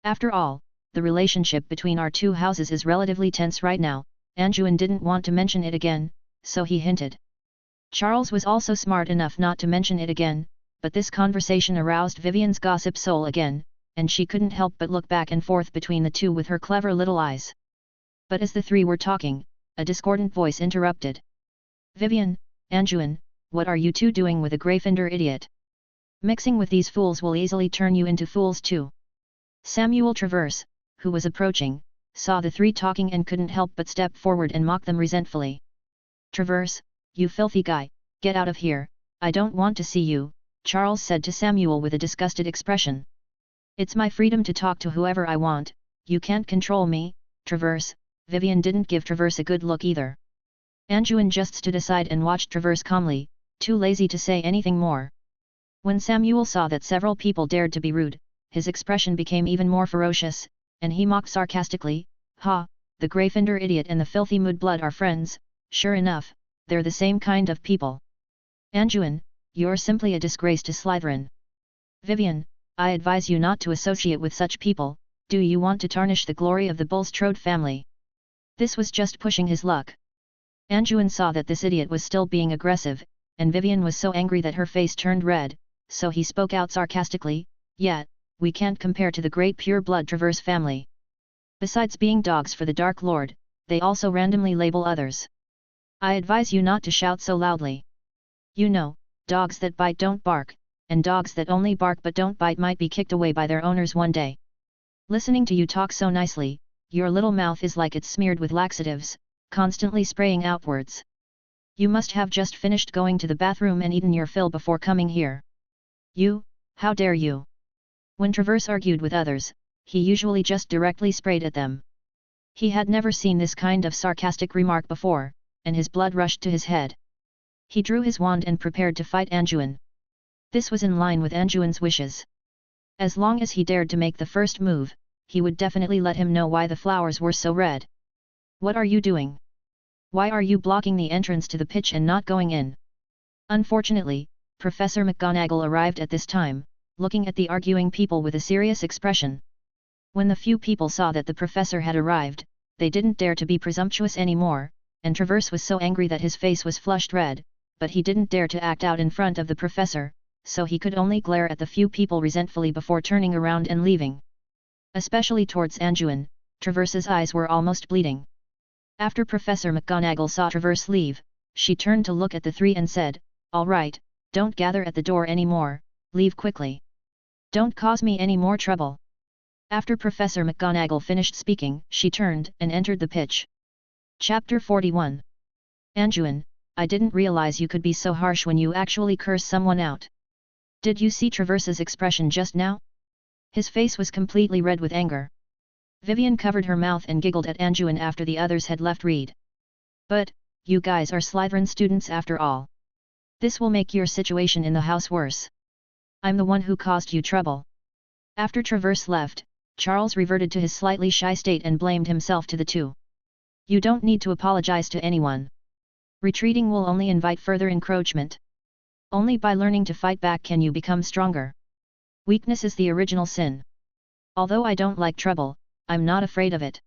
After all, the relationship between our two houses is relatively tense right now, Anjuin didn't want to mention it again, so he hinted. Charles was also smart enough not to mention it again, but this conversation aroused Vivian's gossip soul again, and she couldn't help but look back and forth between the two with her clever little eyes. But as the three were talking, a discordant voice interrupted. Vivian, Anjuin, what are you two doing with a Gryffindor idiot? Mixing with these fools will easily turn you into fools too. Samuel Travers, who was approaching, saw the three talking and couldn't help but step forward and mock them resentfully. Travers, you filthy guy, get out of here, I don't want to see you, Charles said to Samuel with a disgusted expression. It's my freedom to talk to whoever I want, you can't control me, Travers. Vivian didn't give Travers a good look either. Anjuin just stood aside and watched Travers calmly, too lazy to say anything more. When Samuel saw that several people dared to be rude, his expression became even more ferocious, and he mocked sarcastically, "Ha, the Gryffindor idiot and the filthy mudblood are friends, sure enough, they're the same kind of people. Anjuin, you're simply a disgrace to Slytherin. Vivian, I advise you not to associate with such people, do you want to tarnish the glory of the Bulstrode family?" This was just pushing his luck. Anjuin saw that this idiot was still being aggressive, and Vivian was so angry that her face turned red, so he spoke out sarcastically, "Yet, we can't compare to the great pure-blood Travers family. Besides being dogs for the Dark Lord, they also randomly label others. I advise you not to shout so loudly. You know, dogs that bite don't bark, and dogs that only bark but don't bite might be kicked away by their owners one day. Listening to you talk so nicely, your little mouth is like it's smeared with laxatives, constantly spraying outwards. You must have just finished going to the bathroom and eaten your fill before coming here. You, how dare you?" When Travers argued with others, he usually just directly sprayed at them. He had never seen this kind of sarcastic remark before, and his blood rushed to his head. He drew his wand and prepared to fight Anjuin. This was in line with Anjuin's wishes. As long as he dared to make the first move, he would definitely let him know why the flowers were so red. "What are you doing? Why are you blocking the entrance to the pitch and not going in?" Unfortunately, Professor McGonagall arrived at this time, looking at the arguing people with a serious expression. When the few people saw that the professor had arrived, they didn't dare to be presumptuous anymore, and Travers was so angry that his face was flushed red, but he didn't dare to act out in front of the professor, so he could only glare at the few people resentfully before turning around and leaving. Especially towards Anjuin, Travers's eyes were almost bleeding. After Professor McGonagall saw Travers leave, she turned to look at the three and said, "All right, don't gather at the door anymore, leave quickly. Don't cause me any more trouble." After Professor McGonagall finished speaking, she turned and entered the pitch. Chapter 41. Anjuin, I didn't realize you could be so harsh when you actually curse someone out. Did you see Travers's expression just now? His face was completely red with anger. Vivian covered her mouth and giggled at Anjuin after the others had left Reed. "But, you guys are Slytherin students after all. This will make your situation in the house worse. I'm the one who caused you trouble." After Travers left, Charles reverted to his slightly shy state and blamed himself to the two. "You don't need to apologize to anyone. Retreating will only invite further encroachment. Only by learning to fight back can you become stronger. Weakness is the original sin. Although I don't like trouble, I'm not afraid of it.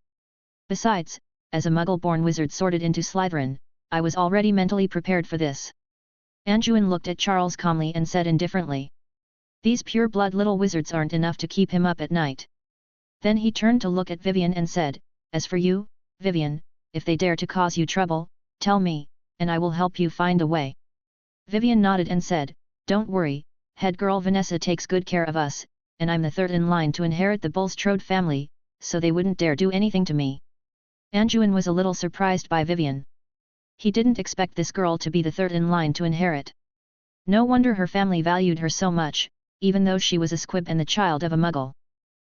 Besides, as a Muggle-born wizard sorted into Slytherin, I was already mentally prepared for this." Anjuin looked at Charles calmly and said indifferently, "These pure-blood little wizards aren't enough to keep him up at night." Then he turned to look at Vivian and said, "As for you, Vivian, if they dare to cause you trouble, tell me, and I will help you find a way." Vivian nodded and said, "Don't worry, head girl Vanessa takes good care of us, and I'm the third in line to inherit the Bulstrode family, so they wouldn't dare do anything to me." Anjuin was a little surprised by Vivian. He didn't expect this girl to be the third in line to inherit. No wonder her family valued her so much, even though she was a squib and the child of a Muggle.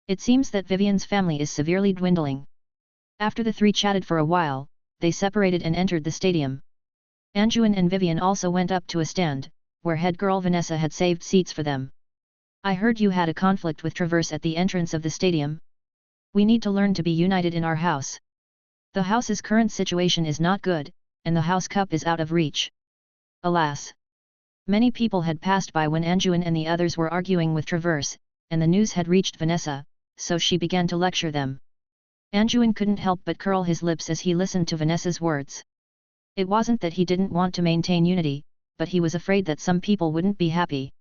It seems that Vivian's family is severely dwindling. After the three chatted for a while, they separated and entered the stadium. Anjuin and Vivian also went up to a stand, where head girl Vanessa had saved seats for them. "I heard you had a conflict with Travers at the entrance of the stadium. We need to learn to be united in our house. The house's current situation is not good, and the house cup is out of reach." Alas! Many people had passed by when Anjuin and the others were arguing with Travers, and the news had reached Vanessa, so she began to lecture them. Anjuin couldn't help but curl his lips as he listened to Vanessa's words. It wasn't that he didn't want to maintain unity, but he was afraid that some people wouldn't be happy.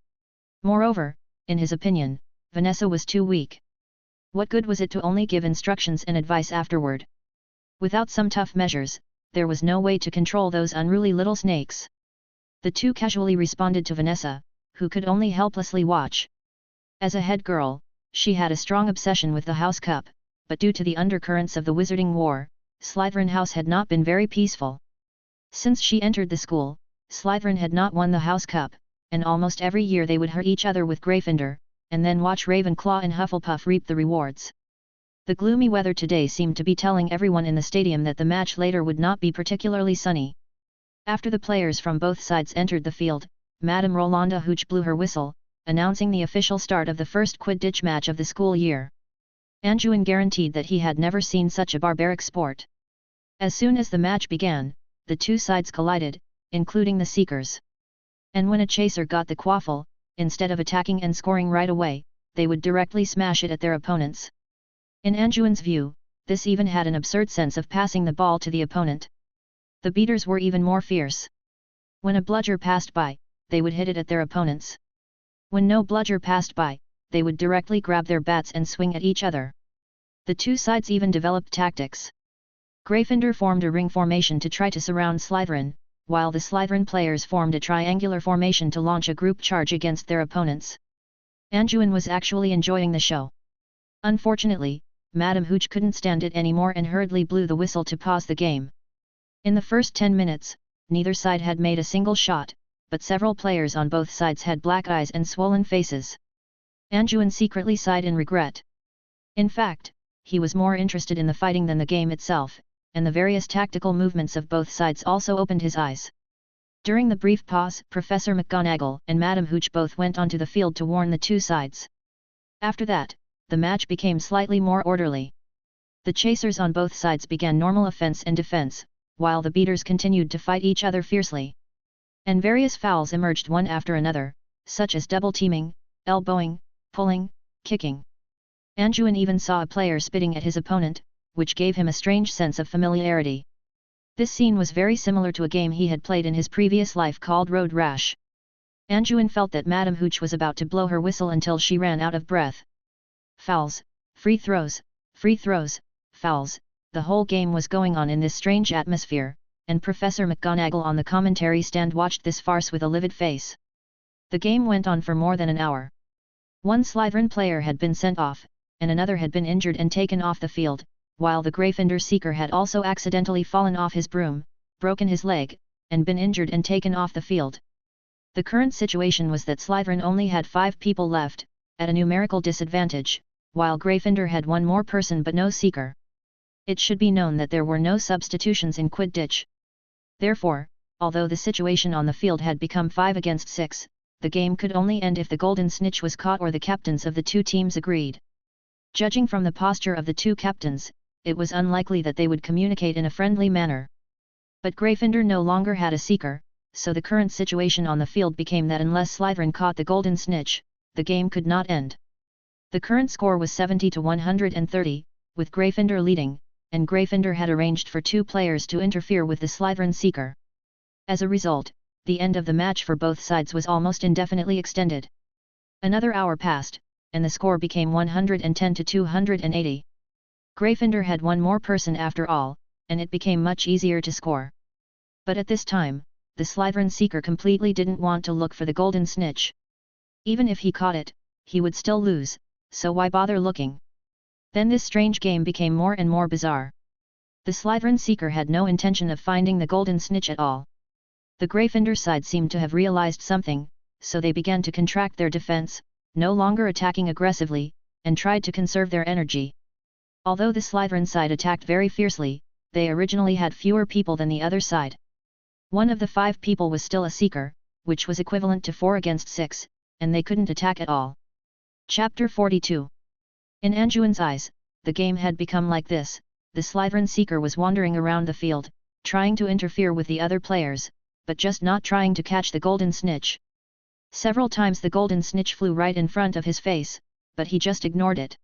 Moreover, in his opinion, Vanessa was too weak. What good was it to only give instructions and advice afterward? Without some tough measures, there was no way to control those unruly little snakes. The two casually responded to Vanessa, who could only helplessly watch. As a head girl, she had a strong obsession with the House Cup, but due to the undercurrents of the Wizarding War, Slytherin House had not been very peaceful. Since she entered the school, Slytherin had not won the House Cup, and almost every year they would hurt each other with Gryffindor, and then watch Ravenclaw and Hufflepuff reap the rewards. The gloomy weather today seemed to be telling everyone in the stadium that the match later would not be particularly sunny. After the players from both sides entered the field, Madame Rolanda Hooch blew her whistle, announcing the official start of the first Quidditch match of the school year. Anjuin guaranteed that he had never seen such a barbaric sport. As soon as the match began, the two sides collided, including the Seekers. And when a chaser got the quaffle, instead of attacking and scoring right away, they would directly smash it at their opponents. In Anjuin's view, this even had an absurd sense of passing the ball to the opponent. The beaters were even more fierce. When a bludger passed by, they would hit it at their opponents. When no bludger passed by, they would directly grab their bats and swing at each other. The two sides even developed tactics. Gryffindor formed a ring formation to try to surround Slytherin, while the Slytherin players formed a triangular formation to launch a group charge against their opponents. Anjuin was actually enjoying the show. Unfortunately, Madame Hooch couldn't stand it anymore and hurriedly blew the whistle to pause the game. In the first 10 minutes, neither side had made a single shot, but several players on both sides had black eyes and swollen faces. Anjuin secretly sighed in regret. In fact, he was more interested in the fighting than the game itself, and the various tactical movements of both sides also opened his eyes. During the brief pause, Professor McGonagall and Madame Hooch both went onto the field to warn the two sides. After that, the match became slightly more orderly. The chasers on both sides began normal offense and defense, while the beaters continued to fight each other fiercely. And various fouls emerged one after another, such as double-teaming, elbowing, pulling, kicking. Anjuin even saw a player spitting at his opponent, which gave him a strange sense of familiarity. This scene was very similar to a game he had played in his previous life called Road Rash. Anjuin felt that Madame Hooch was about to blow her whistle until she ran out of breath. Fouls, free throws, fouls, the whole game was going on in this strange atmosphere, and Professor McGonagall on the commentary stand watched this farce with a livid face. The game went on for more than an hour. One Slytherin player had been sent off, and another had been injured and taken off the field, while the Gryffindor seeker had also accidentally fallen off his broom, broken his leg, and been injured and taken off the field. The current situation was that Slytherin only had 5 people left, at a numerical disadvantage, while Gryffindor had one more person but no seeker. It should be known that there were no substitutions in Quidditch. Therefore, although the situation on the field had become 5 against 6, the game could only end if the golden snitch was caught or the captains of the two teams agreed. Judging from the posture of the two captains, it was unlikely that they would communicate in a friendly manner. But Gryffindor no longer had a seeker, so the current situation on the field became that unless Slytherin caught the golden snitch, the game could not end. The current score was 70 to 130, with Gryffindor leading, and Gryffindor had arranged for 2 players to interfere with the Slytherin seeker. As a result, the end of the match for both sides was almost indefinitely extended. Another hour passed, and the score became 110 to 280. Gryffindor had one more person after all, and it became much easier to score. But at this time, the Slytherin seeker completely didn't want to look for the golden snitch. Even if he caught it, he would still lose, so why bother looking? Then this strange game became more and more bizarre. The Slytherin seeker had no intention of finding the golden snitch at all. The Gryffindor side seemed to have realized something, so they began to contract their defense, no longer attacking aggressively, and tried to conserve their energy. Although the Slytherin side attacked very fiercely, they originally had fewer people than the other side. One of the 5 people was still a seeker, which was equivalent to 4 against 6, and they couldn't attack at all. Chapter 42. In Anjuin's eyes, the game had become like this: the Slytherin seeker was wandering around the field, trying to interfere with the other players, but just not trying to catch the golden snitch. Several times the golden snitch flew right in front of his face, but he just ignored it.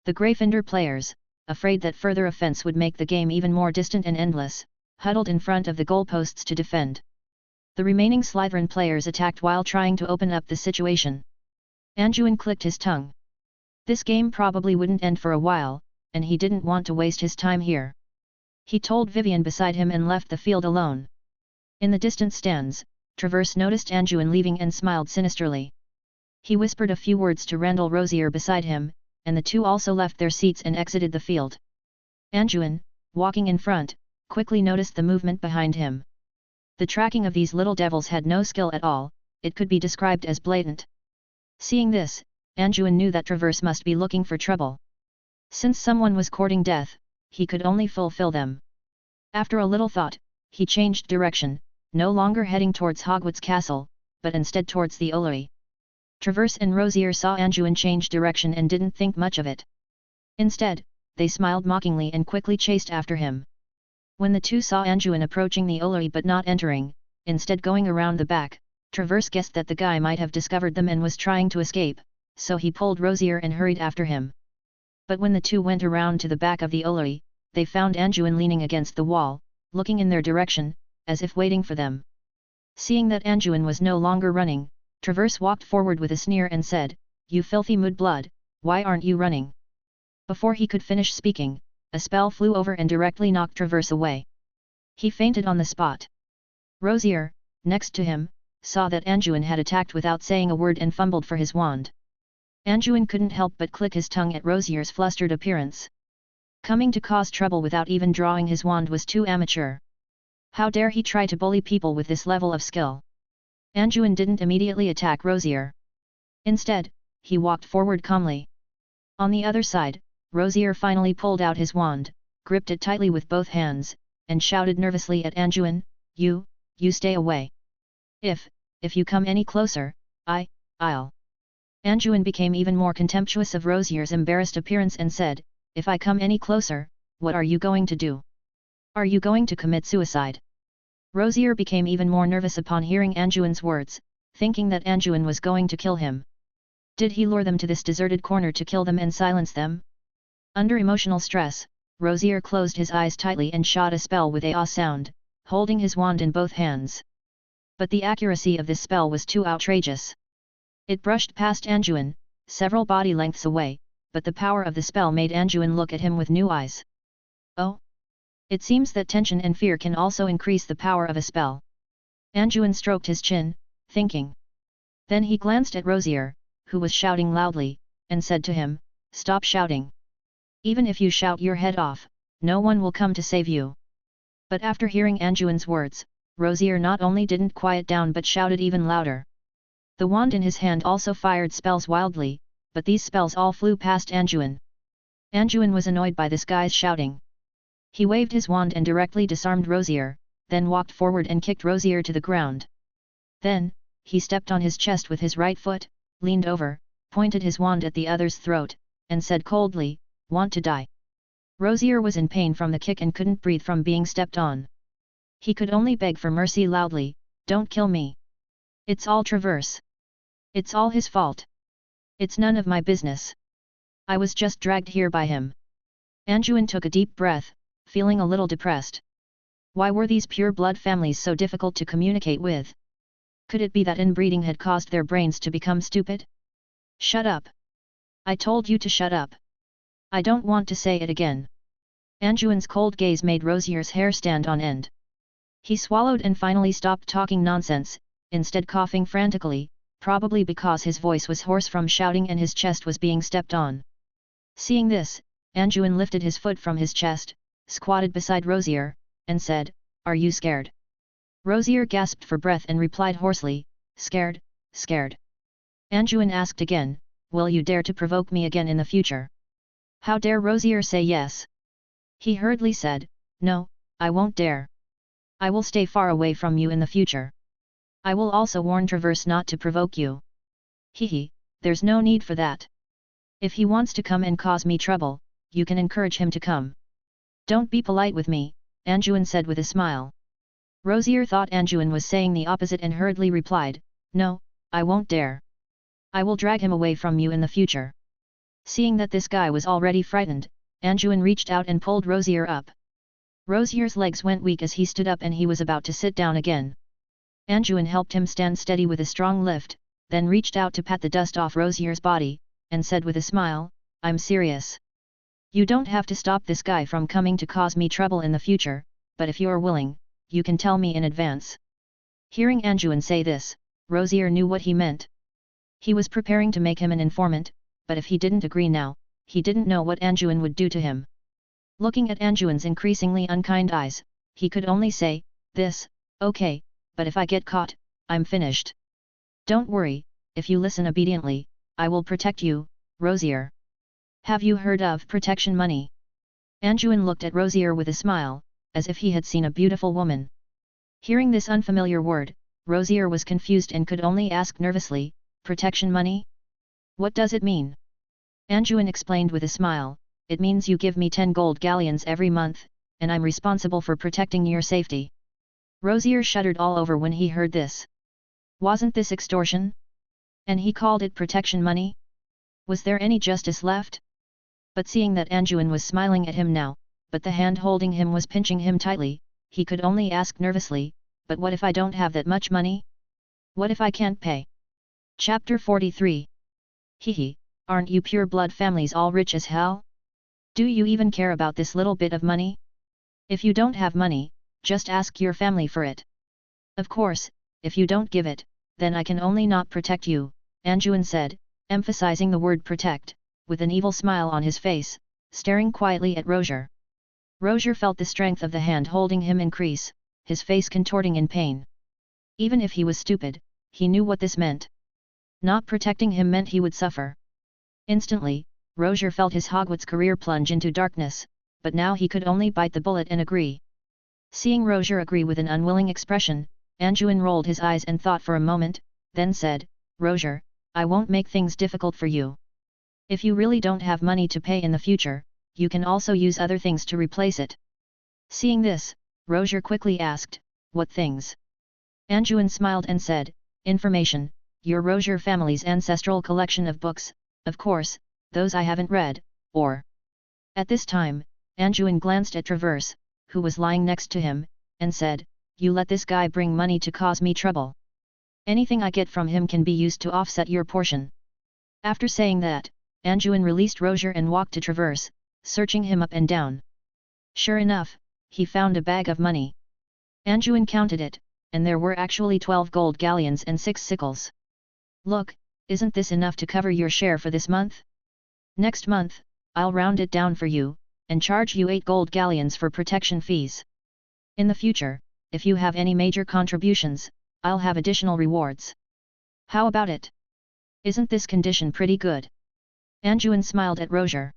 The Gryffindor players, afraid that further offense would make the game even more distant and endless, huddled in front of the goalposts to defend. The remaining Slytherin players attacked while trying to open up the situation. Anjuin clicked his tongue. This game probably wouldn't end for a while, and he didn't want to waste his time here. He told Vivian beside him and left the field alone. In the distant stands, Traverse noticed Anjuin leaving and smiled sinisterly. He whispered a few words to Randall Rosier beside him, and the two also left their seats and exited the field. Anjuin, walking in front, quickly noticed the movement behind him. The tracking of these little devils had no skill at all, it could be described as blatant. Seeing this, Anjuin knew that Traverse must be looking for trouble. Since someone was courting death, he could only fulfill them. After a little thought, he changed direction, no longer heading towards Hogwarts Castle, but instead towards the Olary. Traverse and Rosier saw Anjuin change direction and didn't think much of it. Instead, they smiled mockingly and quickly chased after him. When the two saw Anjuin approaching the Olary but not entering, instead going around the back, Traverse guessed that the guy might have discovered them and was trying to escape, so he pulled Rosier and hurried after him. But when the two went around to the back of the Olary, they found Anjuin leaning against the wall, looking in their direction, as if waiting for them. Seeing that Anjuin was no longer running, Traverse walked forward with a sneer and said, "You filthy mudblood, why aren't you running?" Before he could finish speaking, a spell flew over and directly knocked Traverse away. He fainted on the spot. Rosier, next to him, saw that Anjuin had attacked without saying a word and fumbled for his wand. Anjuin couldn't help but click his tongue at Rosier's flustered appearance. Coming to cause trouble without even drawing his wand was too amateur. How dare he try to bully people with this level of skill? Anjuin didn't immediately attack Rosier. Instead, he walked forward calmly. On the other side, Rosier finally pulled out his wand, gripped it tightly with both hands, and shouted nervously at Anjuin, You stay away. If you come any closer, I'll. Anjuin became even more contemptuous of Rosier's embarrassed appearance and said, "If I come any closer, what are you going to do? Are you going to commit suicide?" Rosier became even more nervous upon hearing Anjuin's words, thinking that Anjuin was going to kill him. Did he lure them to this deserted corner to kill them and silence them? Under emotional stress, Rosier closed his eyes tightly and shot a spell with a "ah" sound, holding his wand in both hands. But the accuracy of this spell was too outrageous. It brushed past Anjuin, several body lengths away, but the power of the spell made Anjuin look at him with new eyes. Oh! It seems that tension and fear can also increase the power of a spell. Anjuin stroked his chin, thinking. Then he glanced at Rosier, who was shouting loudly, and said to him, "Stop shouting. Even if you shout your head off, no one will come to save you." But after hearing Anjuin's words, Rosier not only didn't quiet down but shouted even louder. The wand in his hand also fired spells wildly, but these spells all flew past Anjuin. Anjuin was annoyed by this guy's shouting. He waved his wand and directly disarmed Rosier, then walked forward and kicked Rosier to the ground. Then, he stepped on his chest with his right foot, leaned over, pointed his wand at the other's throat, and said coldly, "Want to die?" Rosier was in pain from the kick and couldn't breathe from being stepped on. He could only beg for mercy loudly, "Don't kill me. It's all Traverse. It's all his fault. It's none of my business. I was just dragged here by him." Anjuin took a deep breath, feeling a little depressed. Why were these pure-blood families so difficult to communicate with? Could it be that inbreeding had caused their brains to become stupid? "Shut up! I told you to shut up! I don't want to say it again." Anjuin's cold gaze made Rosier's hair stand on end. He swallowed and finally stopped talking nonsense, instead coughing frantically, probably because his voice was hoarse from shouting and his chest was being stepped on. Seeing this, Anjuin lifted his foot from his chest, squatted beside Rosier, and said, "Are you scared?" Rosier gasped for breath and replied hoarsely, "Scared, scared." Anjuin asked again, "Will you dare to provoke me again in the future?" How dare Rosier say yes? He hurriedly said, "No, I won't dare. I will stay far away from you in the future. I will also warn Traverse not to provoke you." "Hehe, there's no need for that. If he wants to come and cause me trouble, you can encourage him to come." "Don't be polite with me," Anjuin said with a smile. Rosier thought Anjuin was saying the opposite and hurriedly replied, "No, I won't dare. I will drag him away from you in the future." Seeing that this guy was already frightened, Anjuin reached out and pulled Rosier up. Rosier's legs went weak as he stood up and he was about to sit down again. Anjuin helped him stand steady with a strong lift, then reached out to pat the dust off Rosier's body, and said with a smile, "I'm serious. You don't have to stop this guy from coming to cause me trouble in the future, but if you're willing, you can tell me in advance." Hearing Anjuin say this, Rosier knew what he meant. He was preparing to make him an informant, but if he didn't agree now, he didn't know what Anjuin would do to him. Looking at Anjuin's increasingly unkind eyes, he could only say, "This, okay, but if I get caught, I'm finished." "Don't worry, if you listen obediently, I will protect you, Rosier. Have you heard of protection money?" Anjuin looked at Rosier with a smile, as if he had seen a beautiful woman. Hearing this unfamiliar word, Rosier was confused and could only ask nervously, "Protection money? What does it mean?" Anjuin explained with a smile, "It means you give me 10 gold galleons every month, and I'm responsible for protecting your safety." Rosier shuddered all over when he heard this. Wasn't this extortion? And he called it protection money? Was there any justice left? But seeing that Anjuin was smiling at him now, but the hand holding him was pinching him tightly, he could only ask nervously, "But what if I don't have that much money? What if I can't pay?" Chapter 43. Hehe, aren't you pure-blood families all rich as hell? Do you even care about this little bit of money? If you don't have money, just ask your family for it. Of course, if you don't give it, then I can only not protect you, Anjuin said, emphasizing the word protect, with an evil smile on his face, staring quietly at Rosier. Rosier felt the strength of the hand holding him increase, his face contorting in pain. Even if he was stupid, he knew what this meant. Not protecting him meant he would suffer. Instantly, Rosier felt his Hogwarts career plunge into darkness, but now he could only bite the bullet and agree. Seeing Rosier agree with an unwilling expression, Anjuin rolled his eyes and thought for a moment, then said, "Rosier, I won't make things difficult for you. If you really don't have money to pay in the future, you can also use other things to replace it." Seeing this, Rosier quickly asked, "What things?" Anjuin smiled and said, "Information, your Rosier family's ancestral collection of books, of course, those I haven't read, or..." At this time, Anjuin glanced at Traverse, who was lying next to him, and said, "You let this guy bring money to cause me trouble. Anything I get from him can be used to offset your portion." After saying that, Anjuin released Rosier and walked to Traverse, searching him up and down. Sure enough, he found a bag of money. Anjuin counted it, and there were actually 12 gold galleons and 6 sickles. "Look, isn't this enough to cover your share for this month? Next month, I'll round it down for you, and charge you 8 gold galleons for protection fees. In the future, if you have any major contributions, I'll have additional rewards. How about it? Isn't this condition pretty good?" Anjuin smiled at Rosier.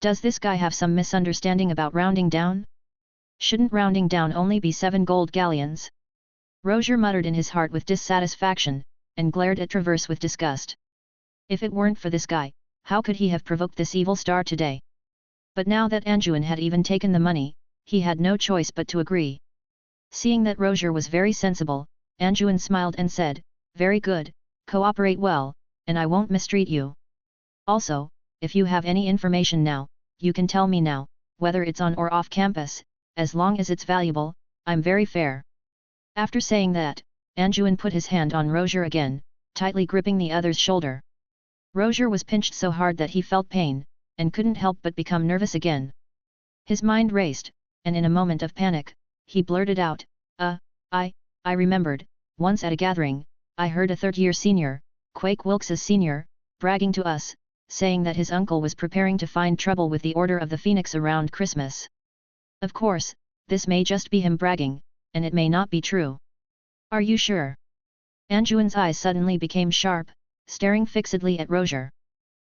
Does this guy have some misunderstanding about rounding down? Shouldn't rounding down only be 7 gold galleons? Rosier muttered in his heart with dissatisfaction, and glared at Traverse with disgust. If it weren't for this guy, how could he have provoked this evil star today? But now that Anjuin had even taken the money, he had no choice but to agree. Seeing that Rosier was very sensible, Anjuin smiled and said, "Very good, cooperate well, and I won't mistreat you. Also, if you have any information now, you can tell me now, whether it's on or off campus, as long as it's valuable, I'm very fair." After saying that, Anjuin put his hand on Rosier again, tightly gripping the other's shoulder. Rosier was pinched so hard that he felt pain, and couldn't help but become nervous again. His mind raced, and in a moment of panic, he blurted out, I remembered, once at a gathering, I heard a third-year senior, Quake Wilkes's senior, bragging to us, saying that his uncle was preparing to find trouble with the Order of the Phoenix around Christmas. Of course, this may just be him bragging, and it may not be true. Are you sure? Anjuin's eyes suddenly became sharp, staring fixedly at Rosier.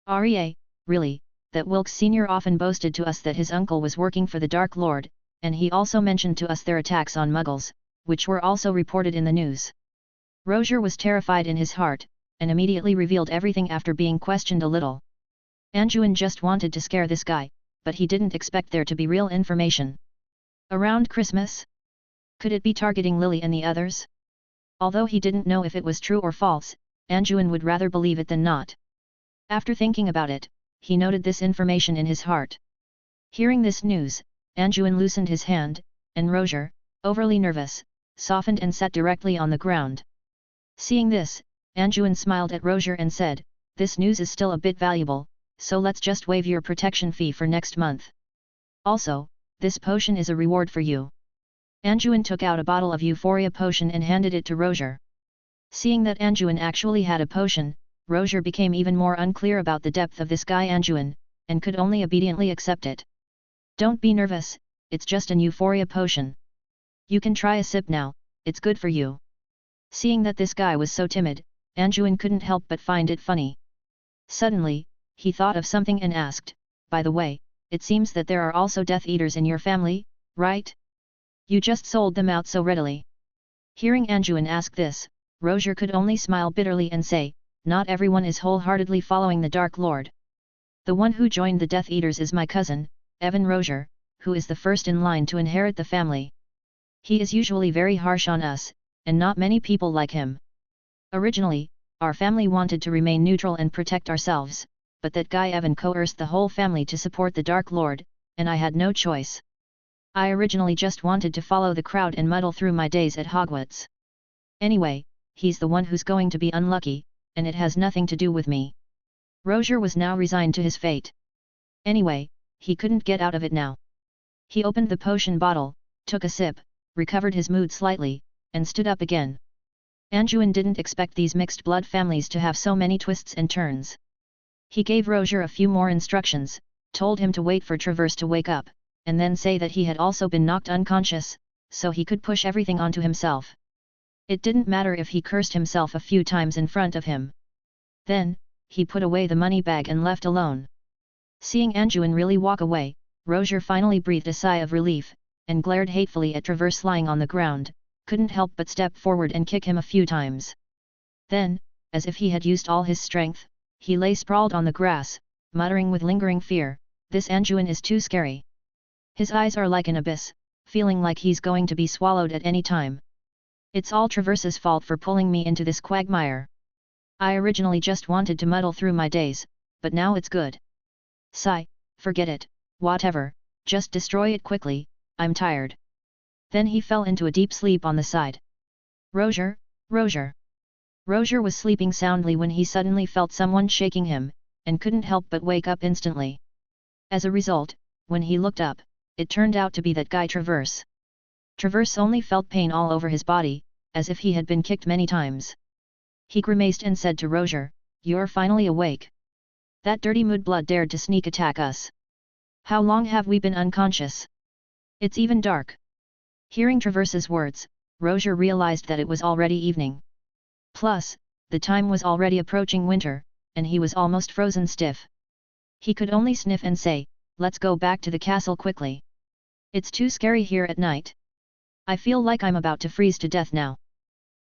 Really, that Wilkes Sr. often boasted to us that his uncle was working for the Dark Lord, and he also mentioned to us their attacks on Muggles, which were also reported in the news. Rosier was terrified in his heart, and immediately revealed everything after being questioned a little. Anjuin just wanted to scare this guy, but he didn't expect there to be real information. Around Christmas? Could it be targeting Lily and the others? Although he didn't know if it was true or false, Anjuin would rather believe it than not. After thinking about it, he noted this information in his heart. Hearing this news, Anjuin loosened his hand, and Roger, overly nervous, softened and sat directly on the ground. Seeing this, Anjuin smiled at Roger and said, "This news is still a bit valuable, so let's just waive your protection fee for next month. Also, this potion is a reward for you." Anjuin took out a bottle of Euphoria potion and handed it to Roger. Seeing that Anjuin actually had a potion, Roger became even more unclear about the depth of this guy Anjuin, and could only obediently accept it. "Don't be nervous, it's just an Euphoria potion. You can try a sip now, it's good for you." Seeing that this guy was so timid, Anjuin couldn't help but find it funny. Suddenly, he thought of something and asked, "By the way, it seems that there are also Death Eaters in your family, right? You just sold them out so readily." Hearing Anjuin ask this, Roger could only smile bitterly and say, "Not everyone is wholeheartedly following the Dark Lord. The one who joined the Death Eaters is my cousin, Evan Roger, who is the first in line to inherit the family. He is usually very harsh on us, and not many people like him. Originally, our family wanted to remain neutral and protect ourselves, but that guy Evan coerced the whole family to support the Dark Lord, and I had no choice. I originally just wanted to follow the crowd and muddle through my days at Hogwarts. Anyway, he's the one who's going to be unlucky, and it has nothing to do with me." Roger was now resigned to his fate. Anyway, he couldn't get out of it now. He opened the potion bottle, took a sip, recovered his mood slightly, and stood up again. Anjuin didn't expect these mixed blood families to have so many twists and turns. He gave Roger a few more instructions, told him to wait for Traverse to wake up, and then say that he had also been knocked unconscious, so he could push everything onto himself. It didn't matter if he cursed himself a few times in front of him. Then, he put away the money bag and left alone. Seeing Anjuin really walk away, Roger finally breathed a sigh of relief, and glared hatefully at Traverse lying on the ground, couldn't help but step forward and kick him a few times. Then, as if he had used all his strength, he lay sprawled on the grass, muttering with lingering fear, "This Anjuin is too scary. His eyes are like an abyss, feeling like he's going to be swallowed at any time. It's all Traverse's fault for pulling me into this quagmire. I originally just wanted to muddle through my days, but now it's good. Sigh, forget it, whatever, just destroy it quickly, I'm tired." Then he fell into a deep sleep on the side. Roger, Roger. Roger was sleeping soundly when he suddenly felt someone shaking him, and couldn't help but wake up instantly. As a result, when he looked up, it turned out to be that guy Traverse. Traverse only felt pain all over his body, as if he had been kicked many times. He grimaced and said to Roger, "You're finally awake. That dirty mudblood dared to sneak attack us. How long have we been unconscious? It's even dark." Hearing Traverse's words, Roger realized that it was already evening. Plus, the time was already approaching winter, and he was almost frozen stiff. He could only sniff and say, "Let's go back to the castle quickly. It's too scary here at night. I feel like I'm about to freeze to death now."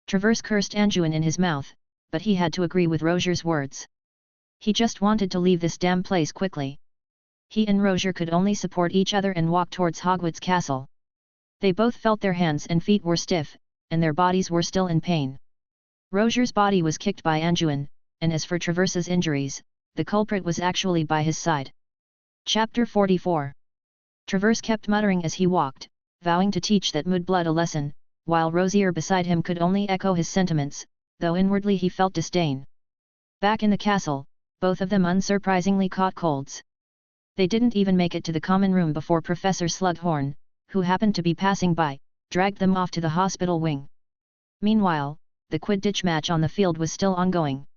Traverse cursed Anjuin in his mouth, but he had to agree with Roger's words. He just wanted to leave this damn place quickly. He and Roger could only support each other and walk towards Hogwarts Castle. They both felt their hands and feet were stiff, and their bodies were still in pain. Roger's body was kicked by Anjuin, and as for Traverse's injuries, the culprit was actually by his side. Chapter 44. Traverse kept muttering as he walked, vowing to teach that mudblood a lesson, while Rosier beside him could only echo his sentiments, though inwardly he felt disdain. Back in the castle, both of them unsurprisingly caught colds. They didn't even make it to the common room before Professor Slughorn, who happened to be passing by, dragged them off to the hospital wing. Meanwhile, the Quidditch match on the field was still ongoing.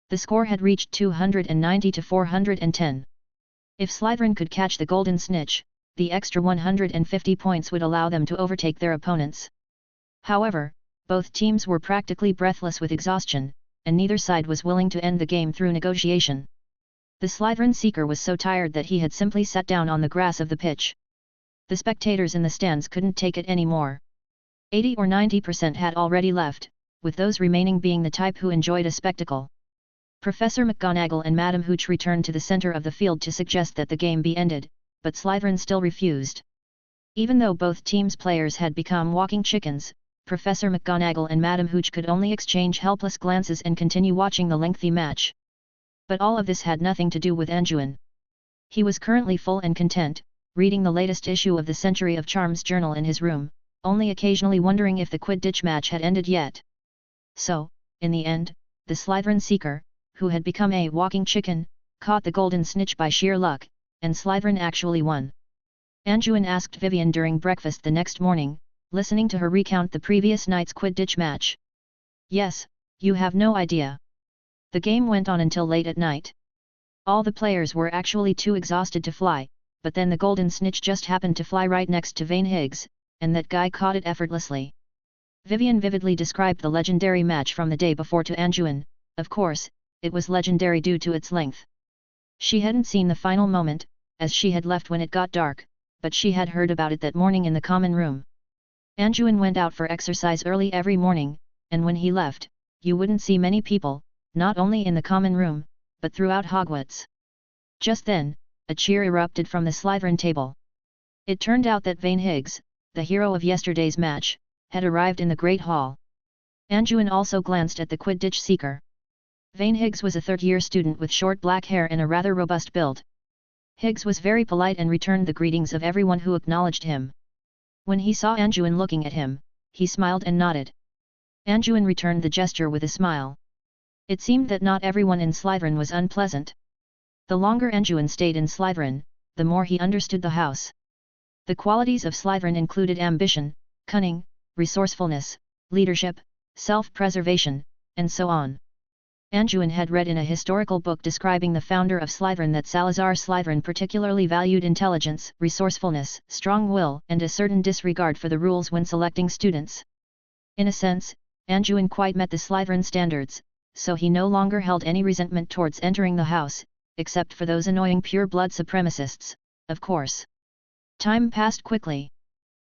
The score had reached 290 to 410. If Slytherin could catch the Golden Snitch, the extra 150 points would allow them to overtake their opponents. However, both teams were practically breathless with exhaustion, and neither side was willing to end the game through negotiation. The Slytherin seeker was so tired that he had simply sat down on the grass of the pitch. The spectators in the stands couldn't take it anymore. 80 or 90% had already left, with those remaining being the type who enjoyed a spectacle. Professor McGonagall and Madame Hooch returned to the center of the field to suggest that the game be ended, but Slytherin still refused. Even though both teams' players had become walking chickens, Professor McGonagall and Madame Hooch could only exchange helpless glances and continue watching the lengthy match. But all of this had nothing to do with Anjuin. He was currently full and content, reading the latest issue of the Century of Charms journal in his room, only occasionally wondering if the Quidditch match had ended yet. So, in the end, the Slytherin seeker, who had become a walking chicken, caught the golden snitch by sheer luck, and Slytherin actually won. Anjuin asked Vivian during breakfast the next morning, listening to her recount the previous night's Quidditch match. Yes, you have no idea. The game went on until late at night. All the players were actually too exhausted to fly, but then the golden snitch just happened to fly right next to Vane Higgs, and that guy caught it effortlessly. Vivian vividly described the legendary match from the day before to Anjuin. Of course, it was legendary due to its length. She hadn't seen the final moment, as she had left when it got dark, but she had heard about it that morning in the common room. Anjuin went out for exercise early every morning, and when he left, you wouldn't see many people, not only in the common room, but throughout Hogwarts. Just then, a cheer erupted from the Slytherin table. It turned out that Vane Higgs, the hero of yesterday's match, had arrived in the Great Hall. Anjuin also glanced at the Quidditch seeker. Vane Higgs was a third-year student with short black hair and a rather robust build. Higgs was very polite and returned the greetings of everyone who acknowledged him. When he saw Anjuin looking at him, he smiled and nodded. Anjuin returned the gesture with a smile. It seemed that not everyone in Slytherin was unpleasant. The longer Anjuin stayed in Slytherin, the more he understood the house. The qualities of Slytherin included ambition, cunning, resourcefulness, leadership, self-preservation, and so on. Anjuin had read in a historical book describing the founder of Slytherin that Salazar Slytherin particularly valued intelligence, resourcefulness, strong will, and a certain disregard for the rules when selecting students. In a sense, Anjuin quite met the Slytherin standards, so he no longer held any resentment towards entering the house, except for those annoying pure-blood supremacists, of course. Time passed quickly.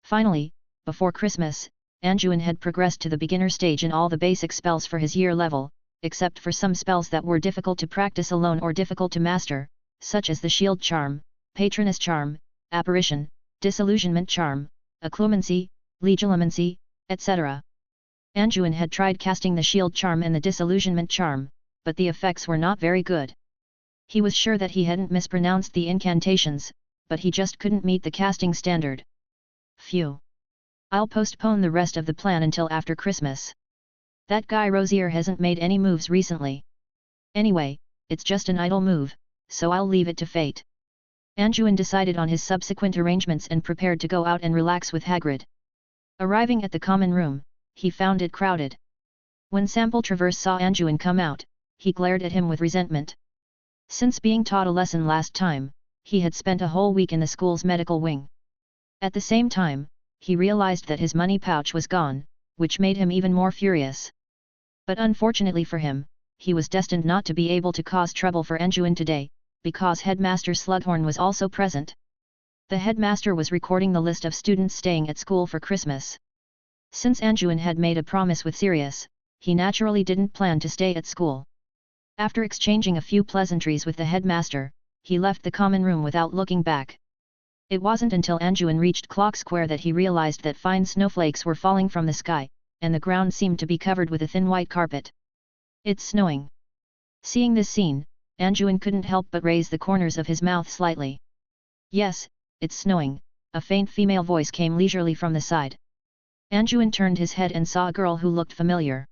Finally, before Christmas, Anjuin had progressed to the beginner stage in all the basic spells for his year level, except for some spells that were difficult to practice alone or difficult to master, such as the Shield Charm, Patroness Charm, Apparition, Disillusionment Charm, Occlumency, Legilimency, etc. Anjuin had tried casting the Shield Charm and the Disillusionment Charm, but the effects were not very good. He was sure that he hadn't mispronounced the incantations, but he just couldn't meet the casting standard. Phew. I'll postpone the rest of the plan until after Christmas. That guy Rosier hasn't made any moves recently. Anyway, it's just an idle move, so I'll leave it to fate. Anjuin decided on his subsequent arrangements and prepared to go out and relax with Hagrid. Arriving at the common room, he found it crowded. When Sample Traverse saw Anjuin come out, he glared at him with resentment. Since being taught a lesson last time, he had spent a whole week in the school's medical wing. At the same time, he realized that his money pouch was gone, which made him even more furious. But unfortunately for him, he was destined not to be able to cause trouble for Anjuin today, because Headmaster Slughorn was also present. The headmaster was recording the list of students staying at school for Christmas. Since Anjuin had made a promise with Sirius, he naturally didn't plan to stay at school. After exchanging a few pleasantries with the headmaster, he left the common room without looking back. It wasn't until Anjuin reached Clock Square that he realized that fine snowflakes were falling from the sky, and the ground seemed to be covered with a thin white carpet. It's snowing. Seeing this scene, Anjuin couldn't help but raise the corners of his mouth slightly. Yes, it's snowing, a faint female voice came leisurely from the side. Anjuin turned his head and saw a girl who looked familiar.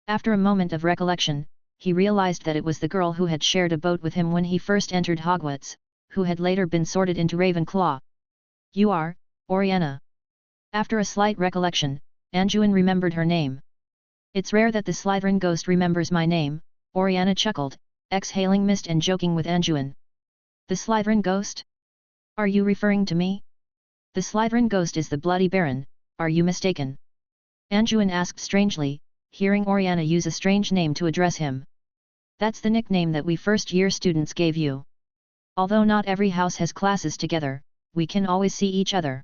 After a moment of recollection, he realized that it was the girl who had shared a boat with him when he first entered Hogwarts, who had later been sorted into Ravenclaw. You are, Oriana. After a slight recollection, Anjuin remembered her name. It's rare that the Slytherin ghost remembers my name, Oriana chuckled, exhaling mist and joking with Anjuin. The Slytherin ghost? Are you referring to me? The Slytherin ghost is the Bloody Baron, are you mistaken? Anjuin asked strangely, hearing Oriana use a strange name to address him. That's the nickname that we first-year students gave you. Although not every house has classes together, we can always see each other.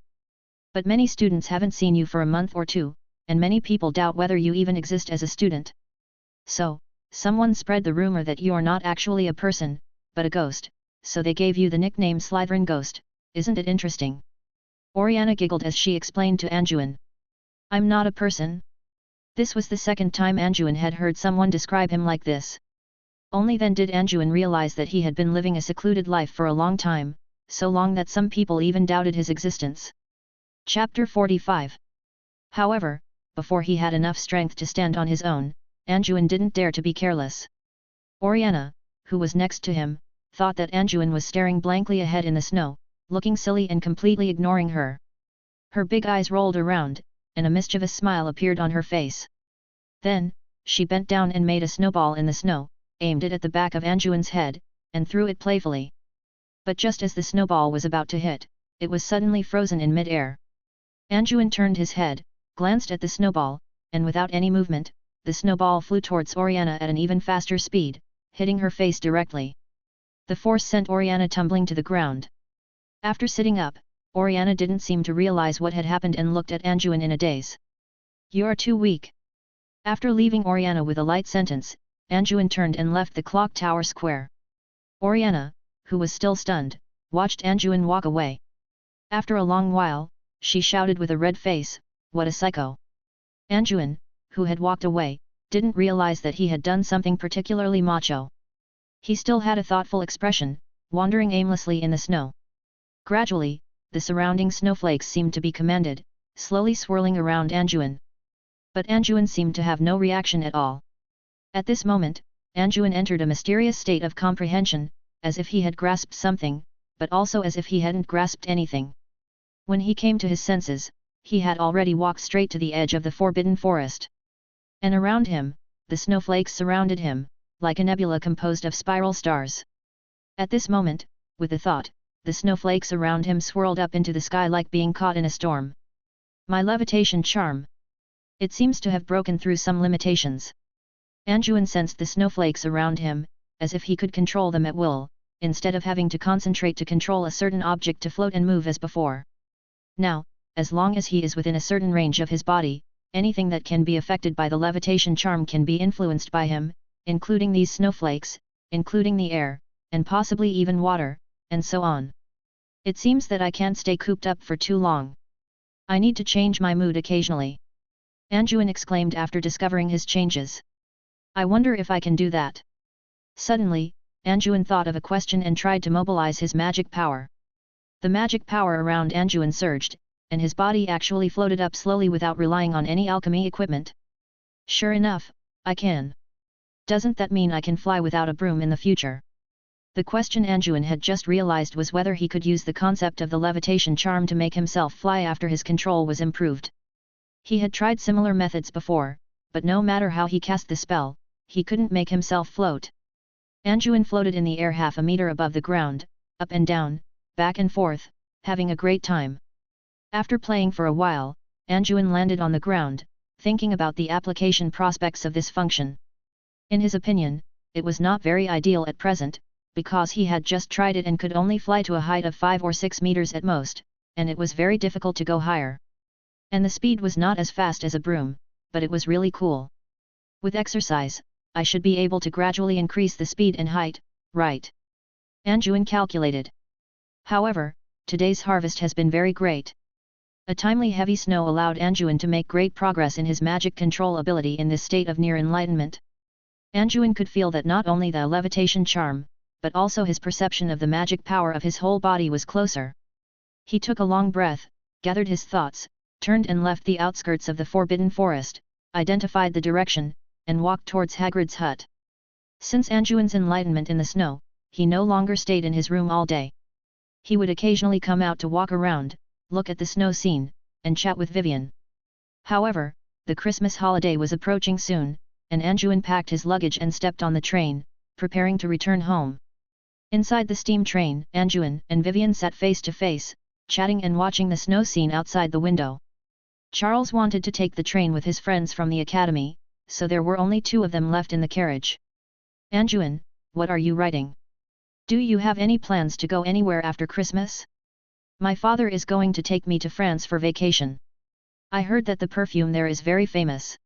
But many students haven't seen you for a month or two, and many people doubt whether you even exist as a student. So, someone spread the rumor that you are not actually a person, but a ghost, so they gave you the nickname Slytherin Ghost. Isn't it interesting? Oriana giggled as she explained to Anjuin. I'm not a person. This was the second time Anjuin had heard someone describe him like this. Only then did Anjuin realize that he had been living a secluded life for a long time, so long that some people even doubted his existence. Chapter 45. However, before he had enough strength to stand on his own, Anjuin didn't dare to be careless. Oriana, who was next to him, thought that Anjuin was staring blankly ahead in the snow, looking silly and completely ignoring her. Her big eyes rolled around, and a mischievous smile appeared on her face. Then, she bent down and made a snowball in the snow, aimed it at the back of Anjuin's head, and threw it playfully. But just as the snowball was about to hit, it was suddenly frozen in mid-air. Anjuin turned his head, glanced at the snowball, and without any movement, the snowball flew towards Oriana at an even faster speed, hitting her face directly. The force sent Oriana tumbling to the ground. After sitting up, Oriana didn't seem to realize what had happened and looked at Anjuin in a daze. "You are too weak." After leaving Oriana with a light sentence, Anjuin turned and left the clock tower square. Oriana, who was still stunned, watched Anjuin walk away. After a long while, she shouted with a red face, "What a psycho!" Anjuin, who had walked away, didn't realize that he had done something particularly macho. He still had a thoughtful expression, wandering aimlessly in the snow. Gradually, the surrounding snowflakes seemed to be commanded, slowly swirling around Anjuin. But Anjuin seemed to have no reaction at all. At this moment, Anjuin entered a mysterious state of comprehension, as if he had grasped something, but also as if he hadn't grasped anything. When he came to his senses, he had already walked straight to the edge of the forbidden forest. And around him, the snowflakes surrounded him, like a nebula composed of spiral stars. At this moment, with the thought, the snowflakes around him swirled up into the sky like being caught in a storm. "My levitation charm. It seems to have broken through some limitations." Anjuin sensed the snowflakes around him, as if he could control them at will, instead of having to concentrate to control a certain object to float and move as before. Now, as long as he is within a certain range of his body, anything that can be affected by the levitation charm can be influenced by him, including these snowflakes, including the air, and possibly even water, and so on. "It seems that I can't stay cooped up for too long. I need to change my mood occasionally," Anjuin exclaimed after discovering his changes. "I wonder if I can do that." Suddenly, Anjuin thought of a question and tried to mobilize his magic power. The magic power around Anjuin surged, and his body actually floated up slowly without relying on any alchemy equipment. "Sure enough, I can. Doesn't that mean I can fly without a broom in the future?" The question Anjuin had just realized was whether he could use the concept of the levitation charm to make himself fly after his control was improved. He had tried similar methods before, but no matter how he cast the spell, he couldn't make himself float. Anjuin floated in the air half a meter above the ground, up and down, back and forth, having a great time. After playing for a while, Anjuin landed on the ground, thinking about the application prospects of this function. In his opinion, it was not very ideal at present, because he had just tried it and could only fly to a height of 5 or 6 meters at most, and it was very difficult to go higher. And the speed was not as fast as a broom, but it was really cool. With exercise, I should be able to gradually increase the speed and height, right? Anjuin calculated. However, today's harvest has been very great. A timely heavy snow allowed Anjuin to make great progress in his magic control ability in this state of near enlightenment. Anjuin could feel that not only the levitation charm, but also his perception of the magic power of his whole body was closer. He took a long breath, gathered his thoughts, turned and left the outskirts of the forbidden forest, identified the direction, and walked towards Hagrid's hut. Since Anjuin's enlightenment in the snow, he no longer stayed in his room all day. He would occasionally come out to walk around, look at the snow scene, and chat with Vivian. However, the Christmas holiday was approaching soon, and Anjuin packed his luggage and stepped on the train, preparing to return home. Inside the steam train, Anjuin and Vivian sat face to face, chatting and watching the snow scene outside the window. Charles wanted to take the train with his friends from the academy, so there were only 2 of them left in the carriage. "Anjuin, what are you writing? Do you have any plans to go anywhere after Christmas?" "My father is going to take me to France for vacation. I heard that the perfume there is very famous.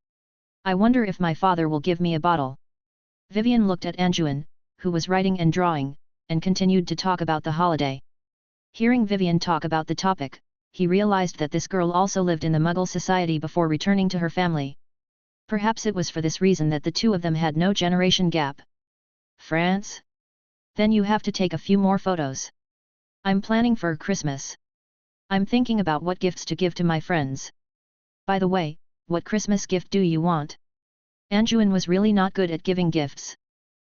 I wonder if my father will give me a bottle." Vivian looked at Anjuin, who was writing and drawing, and continued to talk about the holiday. Hearing Vivian talk about the topic, he realized that this girl also lived in the Muggle society before returning to her family. Perhaps it was for this reason that the 2 of them had no generation gap. "France? Then you have to take a few more photos." I'm planning for Christmas. I'm thinking about what gifts to give to my friends. By the way, what Christmas gift do you want? Anjuin was really not good at giving gifts.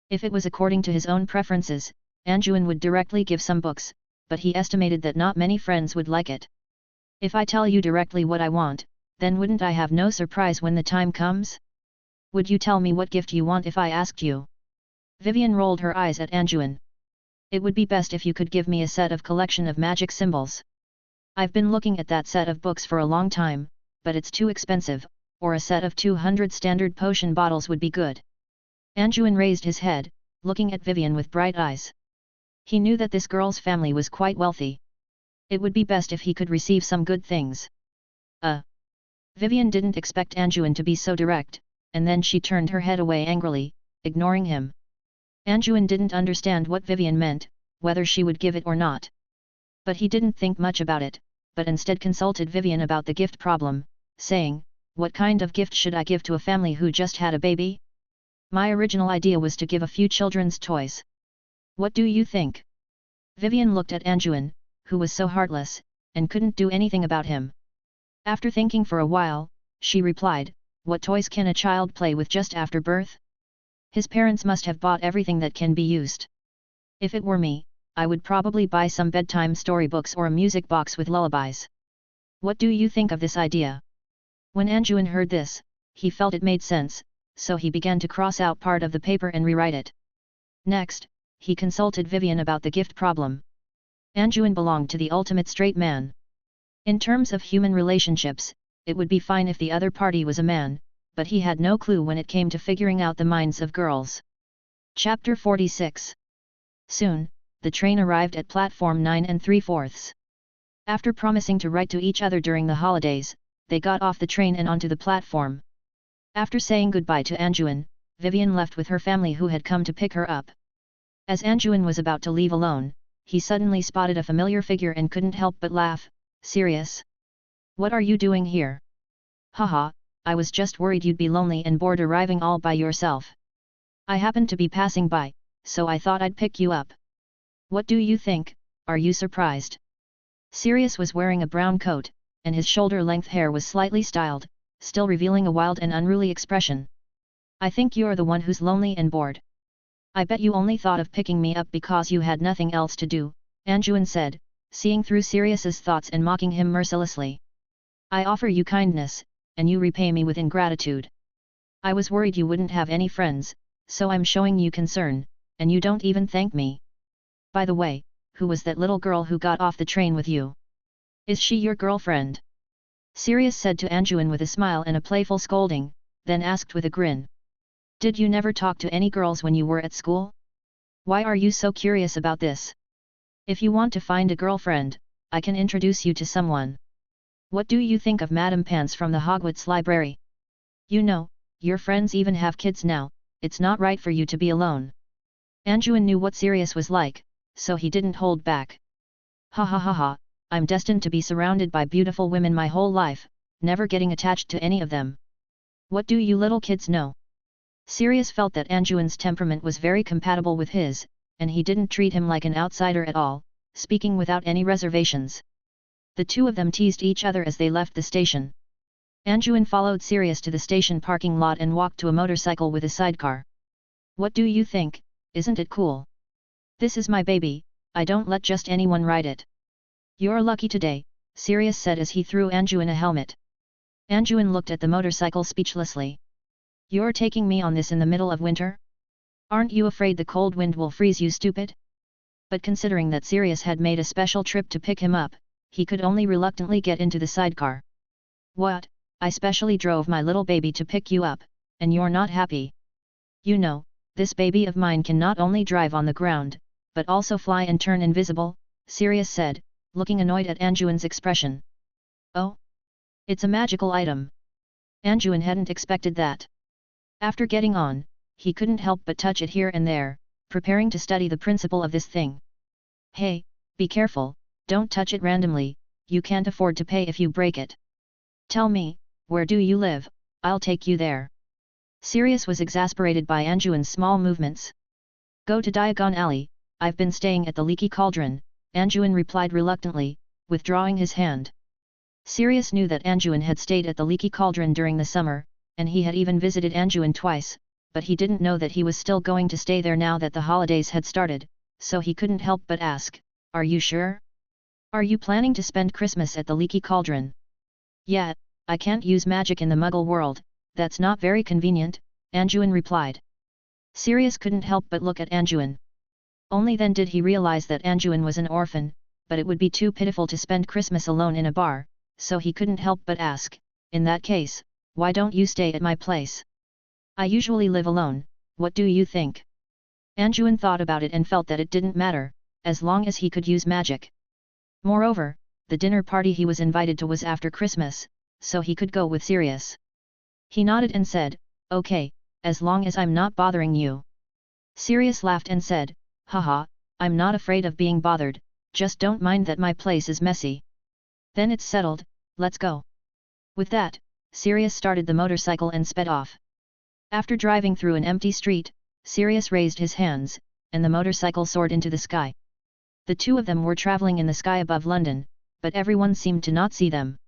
If it was according to his own preferences, Anjuin would directly give some books, but he estimated that not many friends would like it. If I tell you directly what I want, then wouldn't I have no surprise when the time comes? Would you tell me what gift you want if I asked you? Vivian rolled her eyes at Anjuin. It would be best if you could give me a set of collection of magic symbols. I've been looking at that set of books for a long time, but it's too expensive, or a set of 200 standard potion bottles would be good. Anjuin raised his head, looking at Vivian with bright eyes. He knew that this girl's family was quite wealthy. It would be best if he could receive some good things. Vivian didn't expect Anjuin to be so direct, and then she turned her head away angrily, ignoring him. Anjuin didn't understand what Vivian meant, whether she would give it or not. But he didn't think much about it, but instead consulted Vivian about the gift problem, saying, "What kind of gift should I give to a family who just had a baby? My original idea was to give a few children's toys. What do you think?" Vivian looked at Anjuin, who was so heartless, and couldn't do anything about him. After thinking for a while, she replied, "What toys can a child play with just after birth? His parents must have bought everything that can be used. If it were me, I would probably buy some bedtime storybooks or a music box with lullabies. What do you think of this idea?" When Anjuin heard this, he felt it made sense, so he began to cross out part of the paper and rewrite it. Next, he consulted Vivian about the gift problem. Anjuin belonged to the ultimate straight man. In terms of human relationships, it would be fine if the other party was a man, but he had no clue when it came to figuring out the minds of girls. Chapter 46. Soon, the train arrived at platform 9 3/4. After promising to write to each other during the holidays, they got off the train and onto the platform. After saying goodbye to Anjuin, Vivian left with her family who had come to pick her up. As Anjuin was about to leave alone, he suddenly spotted a familiar figure and couldn't help but laugh. "Sirius? What are you doing here?" "Haha, I was just worried you'd be lonely and bored arriving all by yourself. I happened to be passing by, so I thought I'd pick you up. What do you think, are you surprised?" Sirius was wearing a brown coat, and his shoulder-length hair was slightly styled, still revealing a wild and unruly expression. "I think you're the one who's lonely and bored. I bet you only thought of picking me up because you had nothing else to do," Anjuin said, seeing through Sirius's thoughts and mocking him mercilessly. "I offer you kindness, and you repay me with ingratitude. I was worried you wouldn't have any friends, so I'm showing you concern, and you don't even thank me. By the way, who was that little girl who got off the train with you? Is she your girlfriend?" Sirius said to Anjuin with a smile and a playful scolding, then asked with a grin. "Did you never talk to any girls when you were at school? Why are you so curious about this? If you want to find a girlfriend, I can introduce you to someone. What do you think of Madame Pants from the Hogwarts library? You know, your friends even have kids now, it's not right for you to be alone." Anjuin knew what Sirius was like, so he didn't hold back. "Ha ha ha ha, I'm destined to be surrounded by beautiful women my whole life, never getting attached to any of them. What do you little kids know?" Sirius felt that Anjuin's temperament was very compatible with his, and he didn't treat him like an outsider at all, speaking without any reservations. The two of them teased each other as they left the station. Anjuin followed Sirius to the station parking lot and walked to a motorcycle with a sidecar. "What do you think, isn't it cool? This is my baby, I don't let just anyone ride it." "You're lucky today," Sirius said as he threw Anjuin a helmet. Anjuin looked at the motorcycle speechlessly. "You're taking me on this in the middle of winter? Aren't you afraid the cold wind will freeze you, stupid?" But considering that Sirius had made a special trip to pick him up, he could only reluctantly get into the sidecar. "What, I specially drove my little baby to pick you up, and you're not happy? You know, this baby of mine can not only drive on the ground, but also fly and turn invisible," Sirius said, looking annoyed at Anjuin's expression. "Oh? It's a magical item." Anjuin hadn't expected that. After getting on, he couldn't help but touch it here and there, preparing to study the principle of this thing. "Hey, be careful, don't touch it randomly, you can't afford to pay if you break it. Tell me, where do you live, I'll take you there." Sirius was exasperated by Anjuin's small movements. "Go to Diagon Alley, I've been staying at the Leaky Cauldron," Anjuin replied reluctantly, withdrawing his hand. Sirius knew that Anjuin had stayed at the Leaky Cauldron during the summer, and he had even visited Anjuin twice, but he didn't know that he was still going to stay there now that the holidays had started, so he couldn't help but ask, "Are you sure? Are you planning to spend Christmas at the Leaky Cauldron?" "Yeah, I can't use magic in the Muggle world, that's not very convenient," Anjuin replied. Sirius couldn't help but look at Anjuin. Only then did he realize that Anjuin was an orphan, but it would be too pitiful to spend Christmas alone in a bar, so he couldn't help but ask, "In that case, why don't you stay at my place? I usually live alone, what do you think?" Anjuin thought about it and felt that it didn't matter, as long as he could use magic. Moreover, the dinner party he was invited to was after Christmas, so he could go with Sirius. He nodded and said, "Okay, as long as I'm not bothering you." Sirius laughed and said, "Haha, I'm not afraid of being bothered, just don't mind that my place is messy." "Then it's settled, let's go." With that, Sirius started the motorcycle and sped off. After driving through an empty street, Sirius raised his hands, and the motorcycle soared into the sky. The two of them were travelling in the sky above London, but everyone seemed to not see them.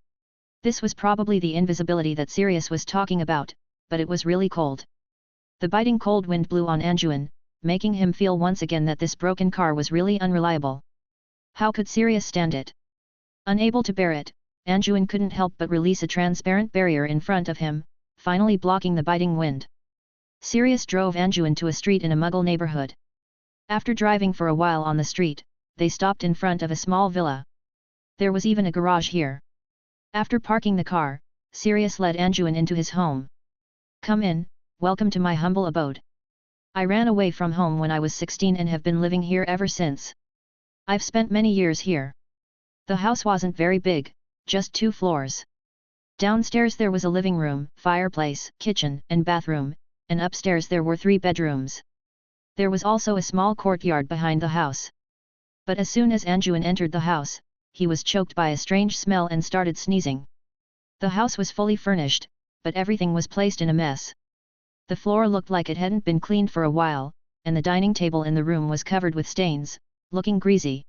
This was probably the invisibility that Sirius was talking about, but it was really cold. The biting cold wind blew on Anjuin, making him feel once again that this broken car was really unreliable. How could Sirius stand it? Unable to bear it, Anjuin couldn't help but release a transparent barrier in front of him, finally blocking the biting wind. Sirius drove Anjuin to a street in a Muggle neighborhood. After driving for a while on the street, they stopped in front of a small villa. There was even a garage here. After parking the car, Sirius led Anjuin into his home. "Come in, welcome to my humble abode. I ran away from home when I was 16 and have been living here ever since. I've spent many years here." The house wasn't very big, just 2 floors. Downstairs there was a living room, fireplace, kitchen, and bathroom, and upstairs there were 3 bedrooms. There was also a small courtyard behind the house. But as soon as Anjuin entered the house, he was choked by a strange smell and started sneezing. The house was fully furnished, but everything was placed in a mess. The floor looked like it hadn't been cleaned for a while, and the dining table in the room was covered with stains, looking greasy.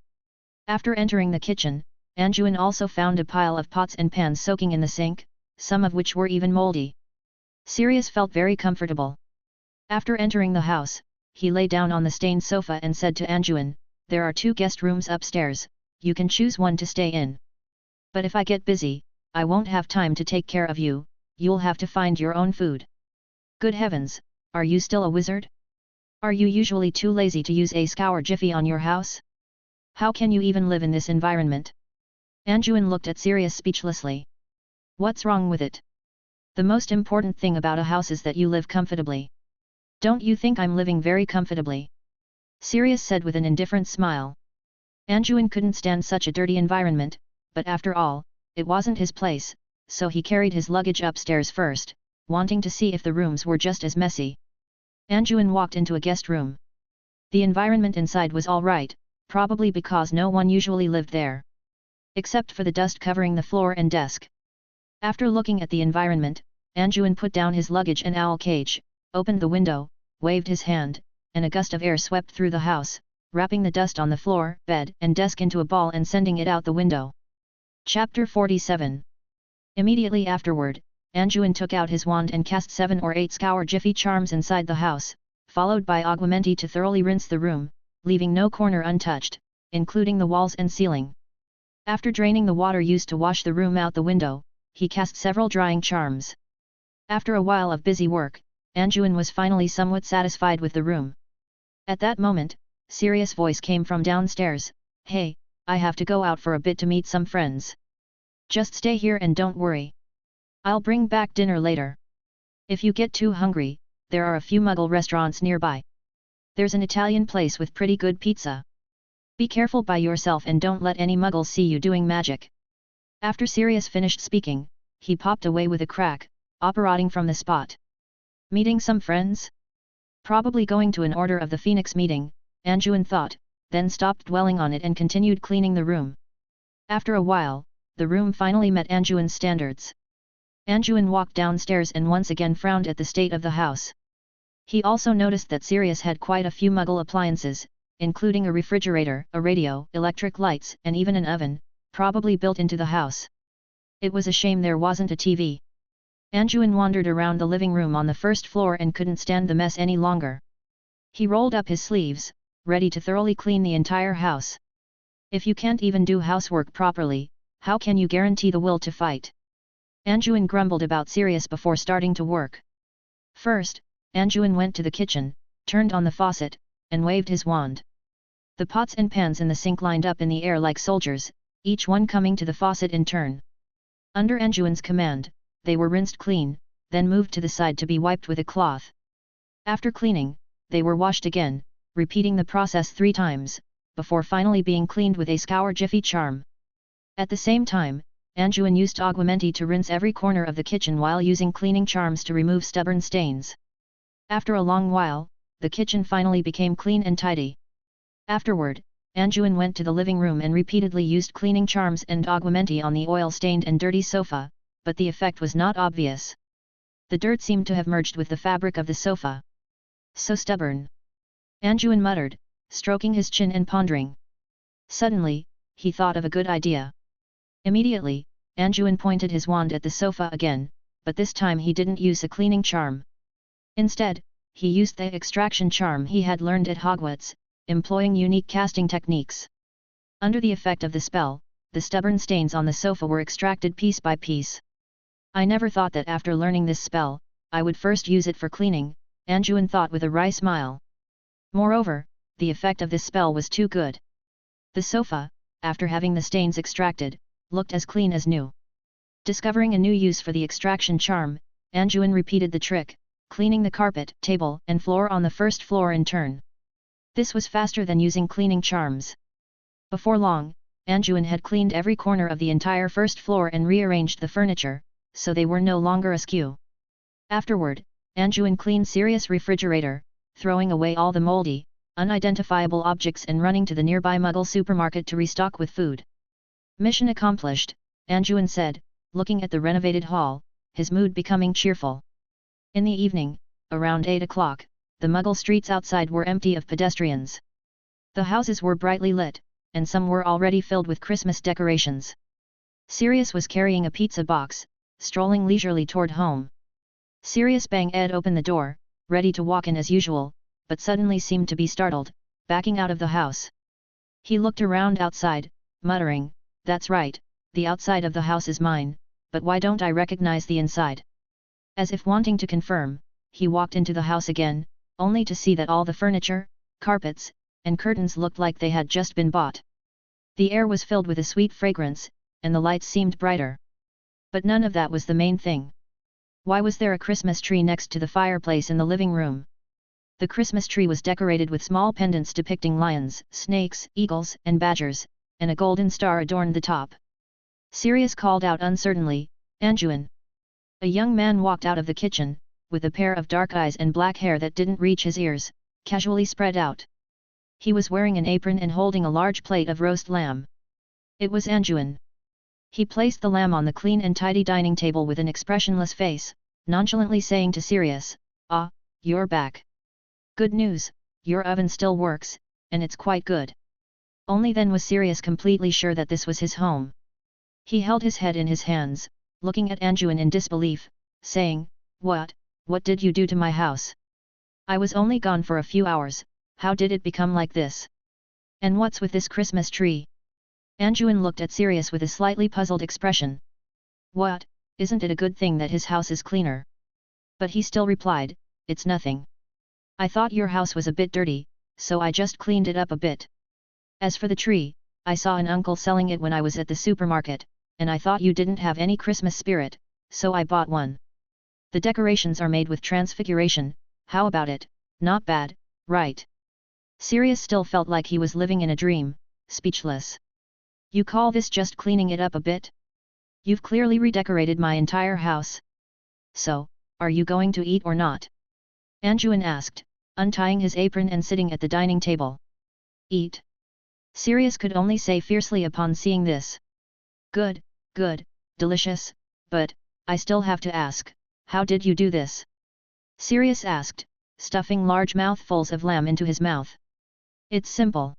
After entering the kitchen, Anjuin also found a pile of pots and pans soaking in the sink, some of which were even moldy. Sirius felt very comfortable. After entering the house, he lay down on the stained sofa and said to Anjuin, "There are 2 guest rooms upstairs, you can choose one to stay in. But if I get busy, I won't have time to take care of you, you'll have to find your own food." Good heavens, are you still a wizard? Are you usually too lazy to use a scour jiffy on your house? How can you even live in this environment? Anjuin looked at Sirius speechlessly. What's wrong with it? The most important thing about a house is that you live comfortably. Don't you think I'm living very comfortably? Sirius said with an indifferent smile. Anjuin couldn't stand such a dirty environment, but after all, it wasn't his place, so he carried his luggage upstairs first, wanting to see if the rooms were just as messy. Anjuin walked into a guest room. The environment inside was all right, probably because no one usually lived there. Except for the dust covering the floor and desk. After looking at the environment, Anjuin put down his luggage and owl cage, opened the window, waved his hand, and a gust of air swept through the house, wrapping the dust on the floor, bed, and desk into a ball and sending it out the window. Chapter 47. Immediately afterward, Anjuin took out his wand and cast 7 or 8 scour jiffy charms inside the house, followed by aguamenti to thoroughly rinse the room, leaving no corner untouched, including the walls and ceiling. After draining the water used to wash the room out the window, he cast several drying charms. After a while of busy work, Anjuin was finally somewhat satisfied with the room. At that moment, Sirius' voice came from downstairs, "Hey, I have to go out for a bit to meet some friends. Just stay here and don't worry. I'll bring back dinner later. If you get too hungry, there are a few Muggle restaurants nearby. There's an Italian place with pretty good pizza. Be careful by yourself and don't let any Muggles see you doing magic." After Sirius finished speaking, he popped away with a crack, operating from the spot. Meeting some friends? Probably going to an Order of the Phoenix meeting, Anjuin thought, then stopped dwelling on it and continued cleaning the room. After a while, the room finally met Anjuin's standards. Anjuin walked downstairs and once again frowned at the state of the house. He also noticed that Sirius had quite a few Muggle appliances, including a refrigerator, a radio, electric lights, and even an oven, probably built into the house. It was a shame there wasn't a TV. Anjuin wandered around the living room on the first floor and couldn't stand the mess any longer. He rolled up his sleeves, ready to thoroughly clean the entire house. If you can't even do housework properly, how can you guarantee the will to fight? Anjuin grumbled about Sirius before starting to work. First, Anjuin went to the kitchen, turned on the faucet, and waved his wand. The pots and pans in the sink lined up in the air like soldiers, each one coming to the faucet in turn. Under Anjuin's command, they were rinsed clean, then moved to the side to be wiped with a cloth. After cleaning, they were washed again, repeating the process 3 times, before finally being cleaned with a scour jiffy charm. At the same time, Anjuin used aguamenti to rinse every corner of the kitchen while using cleaning charms to remove stubborn stains. After a long while, the kitchen finally became clean and tidy. Afterward, Anjuin went to the living room and repeatedly used cleaning charms and aguamenti on the oil-stained and dirty sofa, but the effect was not obvious. The dirt seemed to have merged with the fabric of the sofa. So stubborn. Anjuin muttered, stroking his chin and pondering. Suddenly, he thought of a good idea. Immediately, Anjuin pointed his wand at the sofa again, but this time he didn't use a cleaning charm. Instead, he used the extraction charm he had learned at Hogwarts, employing unique casting techniques. Under the effect of the spell, the stubborn stains on the sofa were extracted piece by piece. I never thought that after learning this spell, I would first use it for cleaning, Anjuin thought with a wry smile. Moreover, the effect of this spell was too good. The sofa, after having the stains extracted, looked as clean as new. Discovering a new use for the extraction charm, Anjuin repeated the trick, cleaning the carpet, table, and floor on the first floor in turn. This was faster than using cleaning charms. Before long, Anjuin had cleaned every corner of the entire first floor and rearranged the furniture, so they were no longer askew. Afterward, Anjuin cleaned Sirius' refrigerator, throwing away all the moldy, unidentifiable objects and running to the nearby Muggle supermarket to restock with food. Mission accomplished, Anjuin said, looking at the renovated hall, his mood becoming cheerful. In the evening, around 8 o'clock, the Muggle streets outside were empty of pedestrians. The houses were brightly lit, and some were already filled with Christmas decorations. Sirius was carrying a pizza box, strolling leisurely toward home. Sirius banged open the door, ready to walk in as usual, but suddenly seemed to be startled, backing out of the house. He looked around outside, muttering, "That's right, the outside of the house is mine, but why don't I recognize the inside?" As if wanting to confirm, he walked into the house again, only to see that all the furniture, carpets, and curtains looked like they had just been bought. The air was filled with a sweet fragrance, and the lights seemed brighter. But none of that was the main thing. Why was there a Christmas tree next to the fireplace in the living room? The Christmas tree was decorated with small pendants depicting lions, snakes, eagles, and badgers, and a golden star adorned the top. Sirius called out uncertainly, "Anjuin!" A young man walked out of the kitchen, with a pair of dark eyes and black hair that didn't reach his ears, casually spread out. He was wearing an apron and holding a large plate of roast lamb. It was Anjuin. He placed the lamb on the clean and tidy dining table with an expressionless face, nonchalantly saying to Sirius, "Ah, you're back. Good news, your oven still works, and it's quite good." Only then was Sirius completely sure that this was his home. He held his head in his hands, looking at Anjuin in disbelief, saying, What did you do to my house? I was only gone for a few hours, how did it become like this? And what's with this Christmas tree?" Anjuin looked at Sirius with a slightly puzzled expression. "What, isn't it a good thing that his house is cleaner?" But he still replied, "It's nothing. I thought your house was a bit dirty, so I just cleaned it up a bit. As for the tree, I saw an uncle selling it when I was at the supermarket, and I thought you didn't have any Christmas spirit, so I bought one. The decorations are made with transfiguration, how about it? Not bad, right?" Sirius still felt like he was living in a dream, speechless. "You call this just cleaning it up a bit? You've clearly redecorated my entire house. So, are you going to eat or not?" Anjuin asked, untying his apron and sitting at the dining table. "Eat?" Sirius could only say fiercely upon seeing this. Good, delicious, but, I still have to ask, how did you do this?" Sirius asked, stuffing large mouthfuls of lamb into his mouth. It's simple.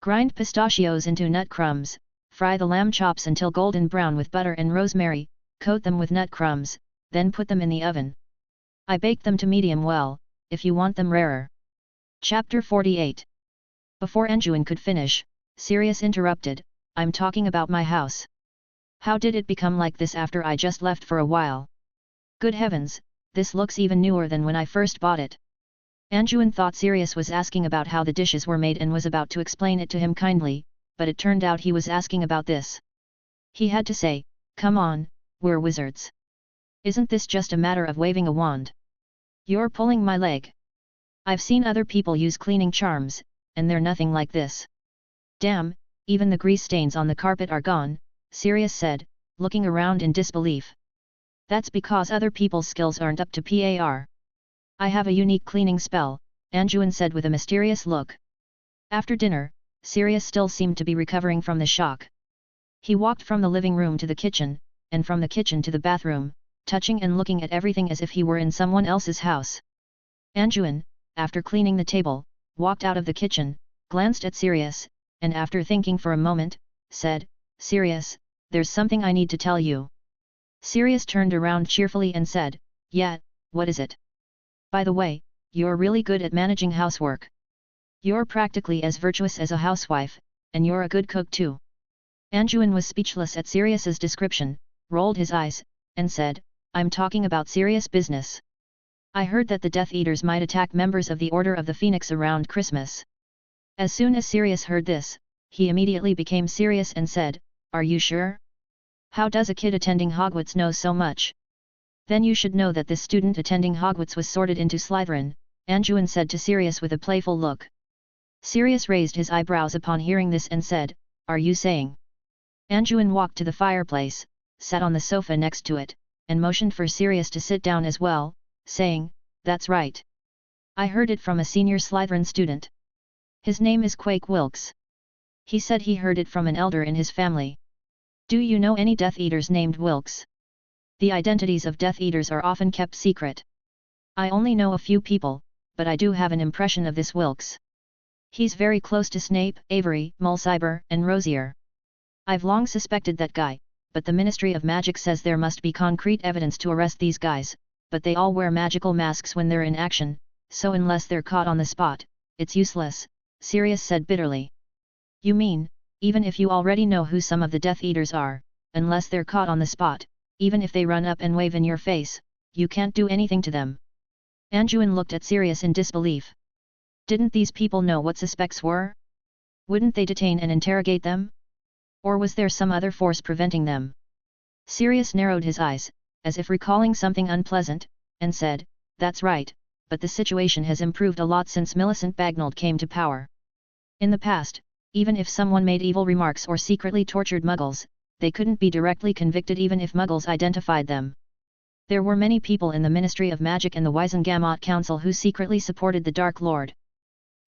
Grind pistachios into nut crumbs, fry the lamb chops until golden brown with butter and rosemary, coat them with nut crumbs, then put them in the oven. I bake them to medium well, if you want them rarer. Chapter 48. Before Anjuin could finish, Sirius interrupted, I'm talking about my house. How did it become like this after I just left for a while? Good heavens, this looks even newer than when I first bought it. Anjuin thought Sirius was asking about how the dishes were made and was about to explain it to him kindly, but it turned out he was asking about this. He had to say, come on, we're wizards. Isn't this just a matter of waving a wand? You're pulling my leg. I've seen other people use cleaning charms, and they're nothing like this. Damn, even the grease stains on the carpet are gone, Sirius said, looking around in disbelief. That's because other people's skills aren't up to par. I have a unique cleaning spell, Anjuin said with a mysterious look. After dinner, Sirius still seemed to be recovering from the shock. He walked from the living room to the kitchen, and from the kitchen to the bathroom, touching and looking at everything as if he were in someone else's house. Anjuin, after cleaning the table, walked out of the kitchen, glanced at Sirius, and after thinking for a moment, said, Sirius, there's something I need to tell you. Sirius turned around cheerfully and said, yeah, what is it? By the way, you're really good at managing housework. You're practically as virtuous as a housewife, and you're a good cook too. Anjuin was speechless at Sirius's description, rolled his eyes, and said, I'm talking about serious business. I heard that the Death Eaters might attack members of the Order of the Phoenix around Christmas. As soon as Sirius heard this, he immediately became serious and said, are you sure? How does a kid attending Hogwarts know so much? Then you should know that this student attending Hogwarts was sorted into Slytherin, Anjuin said to Sirius with a playful look. Sirius raised his eyebrows upon hearing this and said, are you saying? Anjuin walked to the fireplace, sat on the sofa next to it, and motioned for Sirius to sit down as well, saying, that's right. I heard it from a senior Slytherin student. His name is Quake Wilkes. He said he heard it from an elder in his family. Do you know any Death Eaters named Wilkes? The identities of Death Eaters are often kept secret. I only know a few people, but I do have an impression of this Wilkes. He's very close to Snape, Avery, Mulciber, and Rosier. I've long suspected that guy, but the Ministry of Magic says there must be concrete evidence to arrest these guys, but they all wear magical masks when they're in action, so unless they're caught on the spot, it's useless, Sirius said bitterly. You mean, even if you already know who some of the Death Eaters are, unless they're caught on the spot, even if they run up and wave in your face, you can't do anything to them. Anjuin looked at Sirius in disbelief. Didn't these people know what suspects were? Wouldn't they detain and interrogate them? Or was there some other force preventing them? Sirius narrowed his eyes, as if recalling something unpleasant, and said, that's right, but the situation has improved a lot since Millicent Bagnold came to power. In the past, even if someone made evil remarks or secretly tortured Muggles, they couldn't be directly convicted even if Muggles identified them. There were many people in the Ministry of Magic and the Wizengamot Council who secretly supported the Dark Lord.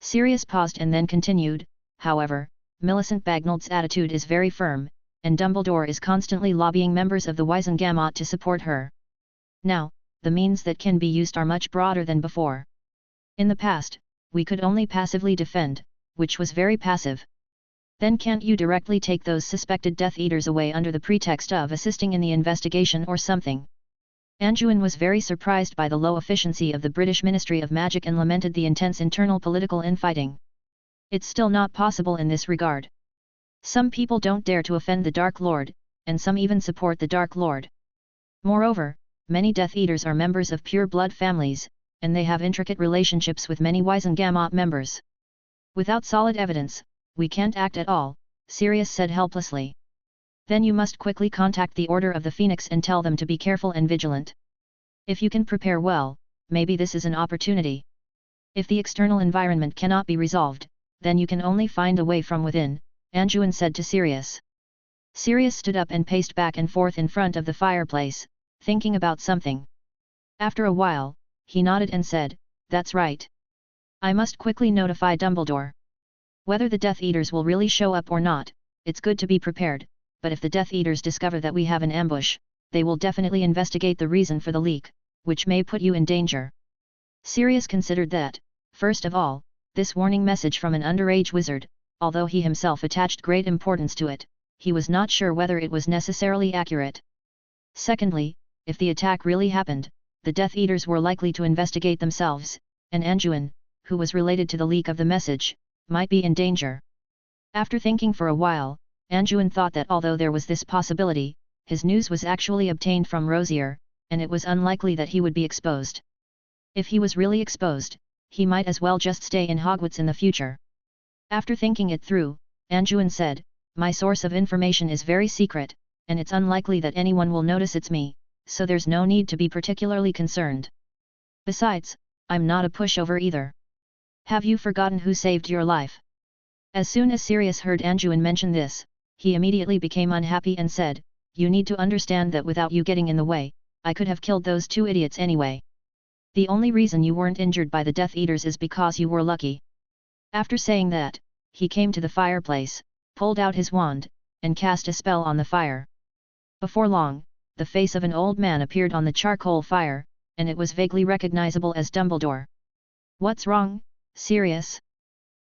Sirius paused and then continued, however, Millicent Bagnold's attitude is very firm, and Dumbledore is constantly lobbying members of the Wizengamot to support her. Now, the means that can be used are much broader than before. In the past, we could only passively defend, which was very passive. Then can't you directly take those suspected Death Eaters away under the pretext of assisting in the investigation or something? Anjuin was very surprised by the low efficiency of the British Ministry of Magic and lamented the intense internal political infighting. It's still not possible in this regard. Some people don't dare to offend the Dark Lord, and some even support the Dark Lord. Moreover, many Death Eaters are members of pure blood families, and they have intricate relationships with many Wizengamot members. Without solid evidence, we can't act at all, Sirius said helplessly. Then you must quickly contact the Order of the Phoenix and tell them to be careful and vigilant. If you can prepare well, maybe this is an opportunity. If the external environment cannot be resolved, then you can only find a way from within, Anjuin said to Sirius. Sirius stood up and paced back and forth in front of the fireplace, thinking about something. After a while, he nodded and said, that's right. I must quickly notify Dumbledore. Whether the Death Eaters will really show up or not, it's good to be prepared, but if the Death Eaters discover that we have an ambush, they will definitely investigate the reason for the leak, which may put you in danger. Sirius considered that, first of all, This warning message from an underage wizard, although he himself attached great importance to it, he was not sure whether it was necessarily accurate. Secondly, if the attack really happened, the Death Eaters were likely to investigate themselves, and Anjuin, who was related to the leak of the message, might be in danger. After thinking for a while, Anjuin thought that although there was this possibility, his news was actually obtained from Rosier, and it was unlikely that he would be exposed. If he was really exposed, he might as well just stay in Hogwarts in the future. After thinking it through, Anjuin said, "My source of information is very secret, and it's unlikely that anyone will notice it's me, so there's no need to be particularly concerned. Besides, I'm not a pushover either. Have you forgotten who saved your life?" As soon as Sirius heard Anjuin mention this, he immediately became unhappy and said, "You need to understand that without you getting in the way, I could have killed those two idiots anyway. The only reason you weren't injured by the Death Eaters is because you were lucky." After saying that, he came to the fireplace, pulled out his wand, and cast a spell on the fire. Before long, the face of an old man appeared on the charcoal fire, and it was vaguely recognizable as Dumbledore. "What's wrong, Sirius?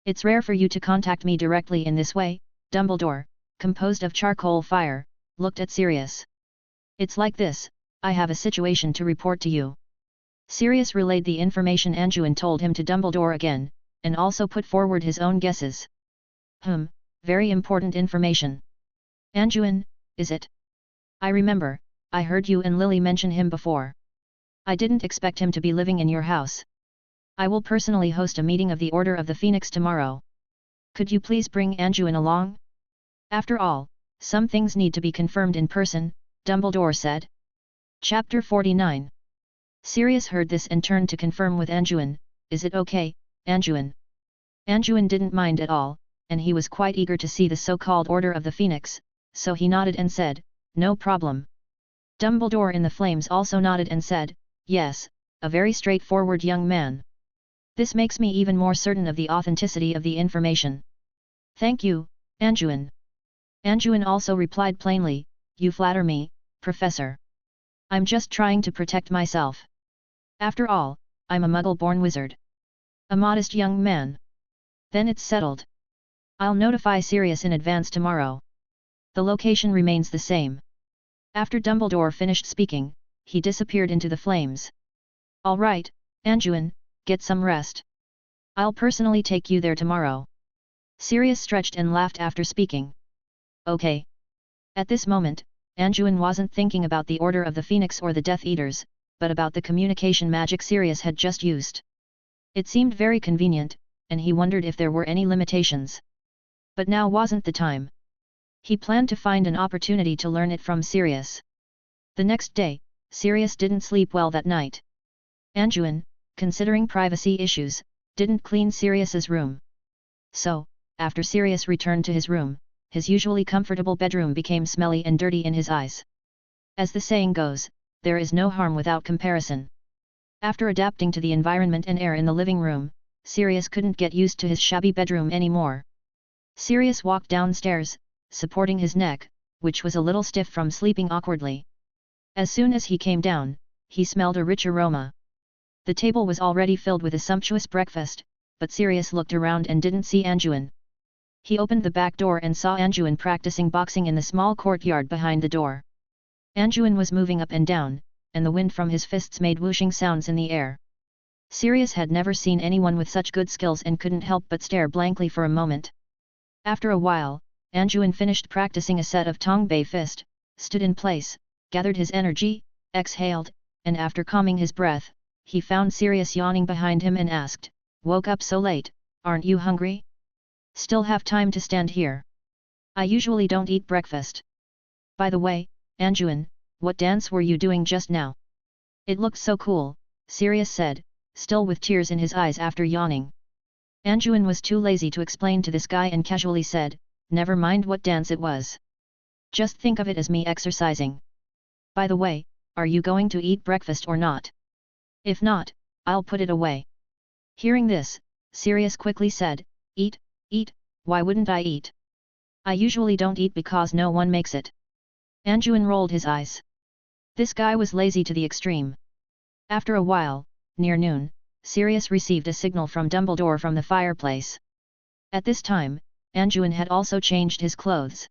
It's rare for you to contact me directly in this way." Dumbledore, composed of charcoal fire, looked at Sirius. "It's like this, I have a situation to report to you." Sirius relayed the information Anjuin told him to Dumbledore again, and also put forward his own guesses. Very important information. Anjuin, is it? I remember, I heard you and Lily mention him before. I didn't expect him to be living in your house. I will personally host a meeting of the Order of the Phoenix tomorrow. Could you please bring Anjuin along? After all, some things need to be confirmed in person, Dumbledore said. Chapter 49. Sirius heard this and turned to confirm with Anjuin, "Is it okay, Anjuin?" Anjuin didn't mind at all, and he was quite eager to see the so-called Order of the Phoenix, so he nodded and said, "No problem." Dumbledore in the Flames also nodded and said, "Yes, a very straightforward young man. This makes me even more certain of the authenticity of the information." "Thank you, Anjuin." Anjuin also replied plainly, "You flatter me, Professor. I'm just trying to protect myself. After all, I'm a Muggle-born wizard. A modest young man. Then it's settled. I'll notify Sirius in advance tomorrow. The location remains the same." After Dumbledore finished speaking, he disappeared into the flames. "All right, Anjuin, get some rest. I'll personally take you there tomorrow." Sirius stretched and laughed after speaking. "Okay." At this moment, Anjuin wasn't thinking about the Order of the Phoenix or the Death Eaters, but about the communication magic Sirius had just used. It seemed very convenient, and he wondered if there were any limitations. But now wasn't the time. He planned to find an opportunity to learn it from Sirius. The next day, Sirius didn't sleep well that night. Anjuin, considering privacy issues, didn't clean Sirius's room. So, after Sirius returned to his room, his usually comfortable bedroom became smelly and dirty in his eyes. As the saying goes, there is no harm without comparison. After adapting to the environment and air in the living room, Sirius couldn't get used to his shabby bedroom anymore. Sirius walked downstairs, supporting his neck, which was a little stiff from sleeping awkwardly. As soon as he came down, he smelled a rich aroma. The table was already filled with a sumptuous breakfast, but Sirius looked around and didn't see Anjuin. He opened the back door and saw Anjuin practicing boxing in the small courtyard behind the door. Anjuin was moving up and down, and the wind from his fists made whooshing sounds in the air. Sirius had never seen anyone with such good skills and couldn't help but stare blankly for a moment. After a while, Anjuin finished practicing a set of Tongbei fist, stood in place, gathered his energy, exhaled, and after calming his breath, he found Sirius yawning behind him and asked, "Woke up so late, aren't you hungry? Still have time to stand here? I usually don't eat breakfast. By the way, Anjuin, what dance were you doing just now? It looked so cool," Sirius said, still with tears in his eyes after yawning. Anjuin was too lazy to explain to this guy and casually said, "Never mind what dance it was. Just think of it as me exercising. By the way, are you going to eat breakfast or not? If not, I'll put it away." Hearing this, Sirius quickly said, Eat, why wouldn't I eat? I usually don't eat because no one makes it." Anjuin rolled his eyes. This guy was lazy to the extreme. After a while, near noon, Sirius received a signal from Dumbledore from the fireplace. At this time, Anjuin had also changed his clothes.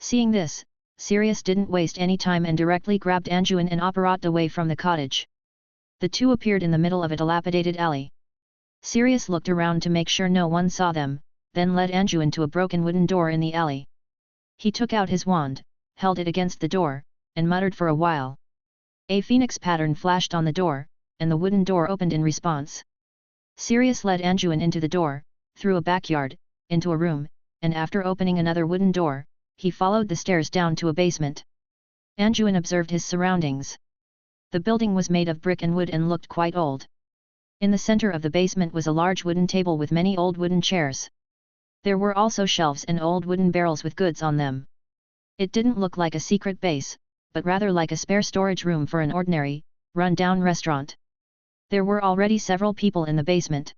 Seeing this, Sirius didn't waste any time and directly grabbed Anjuin and apparat away from the cottage. The two appeared in the middle of a dilapidated alley. Sirius looked around to make sure no one saw them, then led Anjuin to a broken wooden door in the alley. He took out his wand, held it against the door, and muttered for a while. A phoenix pattern flashed on the door, and the wooden door opened in response. Sirius led Anjuin into the door, through a backyard, into a room, and after opening another wooden door, he followed the stairs down to a basement. Anjuin observed his surroundings. The building was made of brick and wood and looked quite old. In the center of the basement was a large wooden table with many old wooden chairs. There were also shelves and old wooden barrels with goods on them. It didn't look like a secret base, but rather like a spare storage room for an ordinary, run-down restaurant. There were already several people in the basement.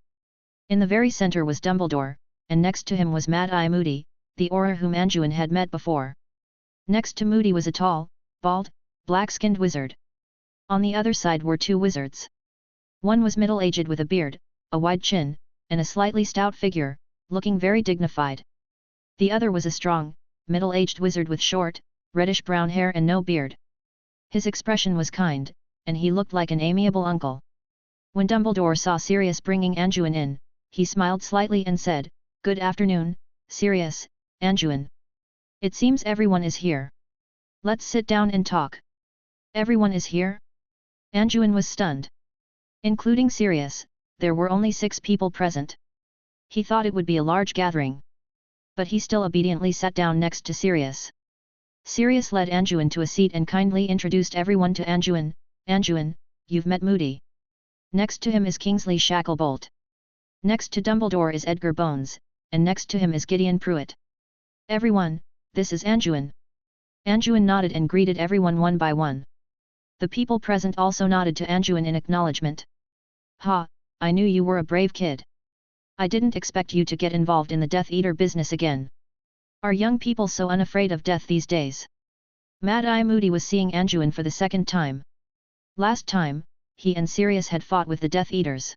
In the very center was Dumbledore, and next to him was Mad-Eye Moody, the Auror whom Anjuin had met before. Next to Moody was a tall, bald, black-skinned wizard. On the other side were two wizards. One was middle-aged with a beard, a wide chin, and a slightly stout figure, looking very dignified. The other was a strong, middle-aged wizard with short, reddish-brown hair and no beard. His expression was kind, and he looked like an amiable uncle. When Dumbledore saw Sirius bringing Anjuin in, he smiled slightly and said, "Good afternoon, Sirius, Anjuin. It seems everyone is here. Let's sit down and talk." "Everyone is here?" Anjuin was stunned. Including Sirius, there were only 6 people present. He thought it would be a large gathering. But he still obediently sat down next to Sirius. Sirius led Anjuin to a seat and kindly introduced everyone to Anjuin. "Anjuin, you've met Moody. Next to him is Kingsley Shacklebolt. Next to Dumbledore is Edgar Bones, and next to him is Gideon Pruitt. Everyone, this is Anjuin." Anjuin nodded and greeted everyone one by one. The people present also nodded to Anjuin in acknowledgement. "Ha, I knew you were a brave kid. I didn't expect you to get involved in the Death Eater business again. Are young people so unafraid of death these days?" Mad-Eye Moody was seeing Anjuin for the second time. Last time, he and Sirius had fought with the Death Eaters.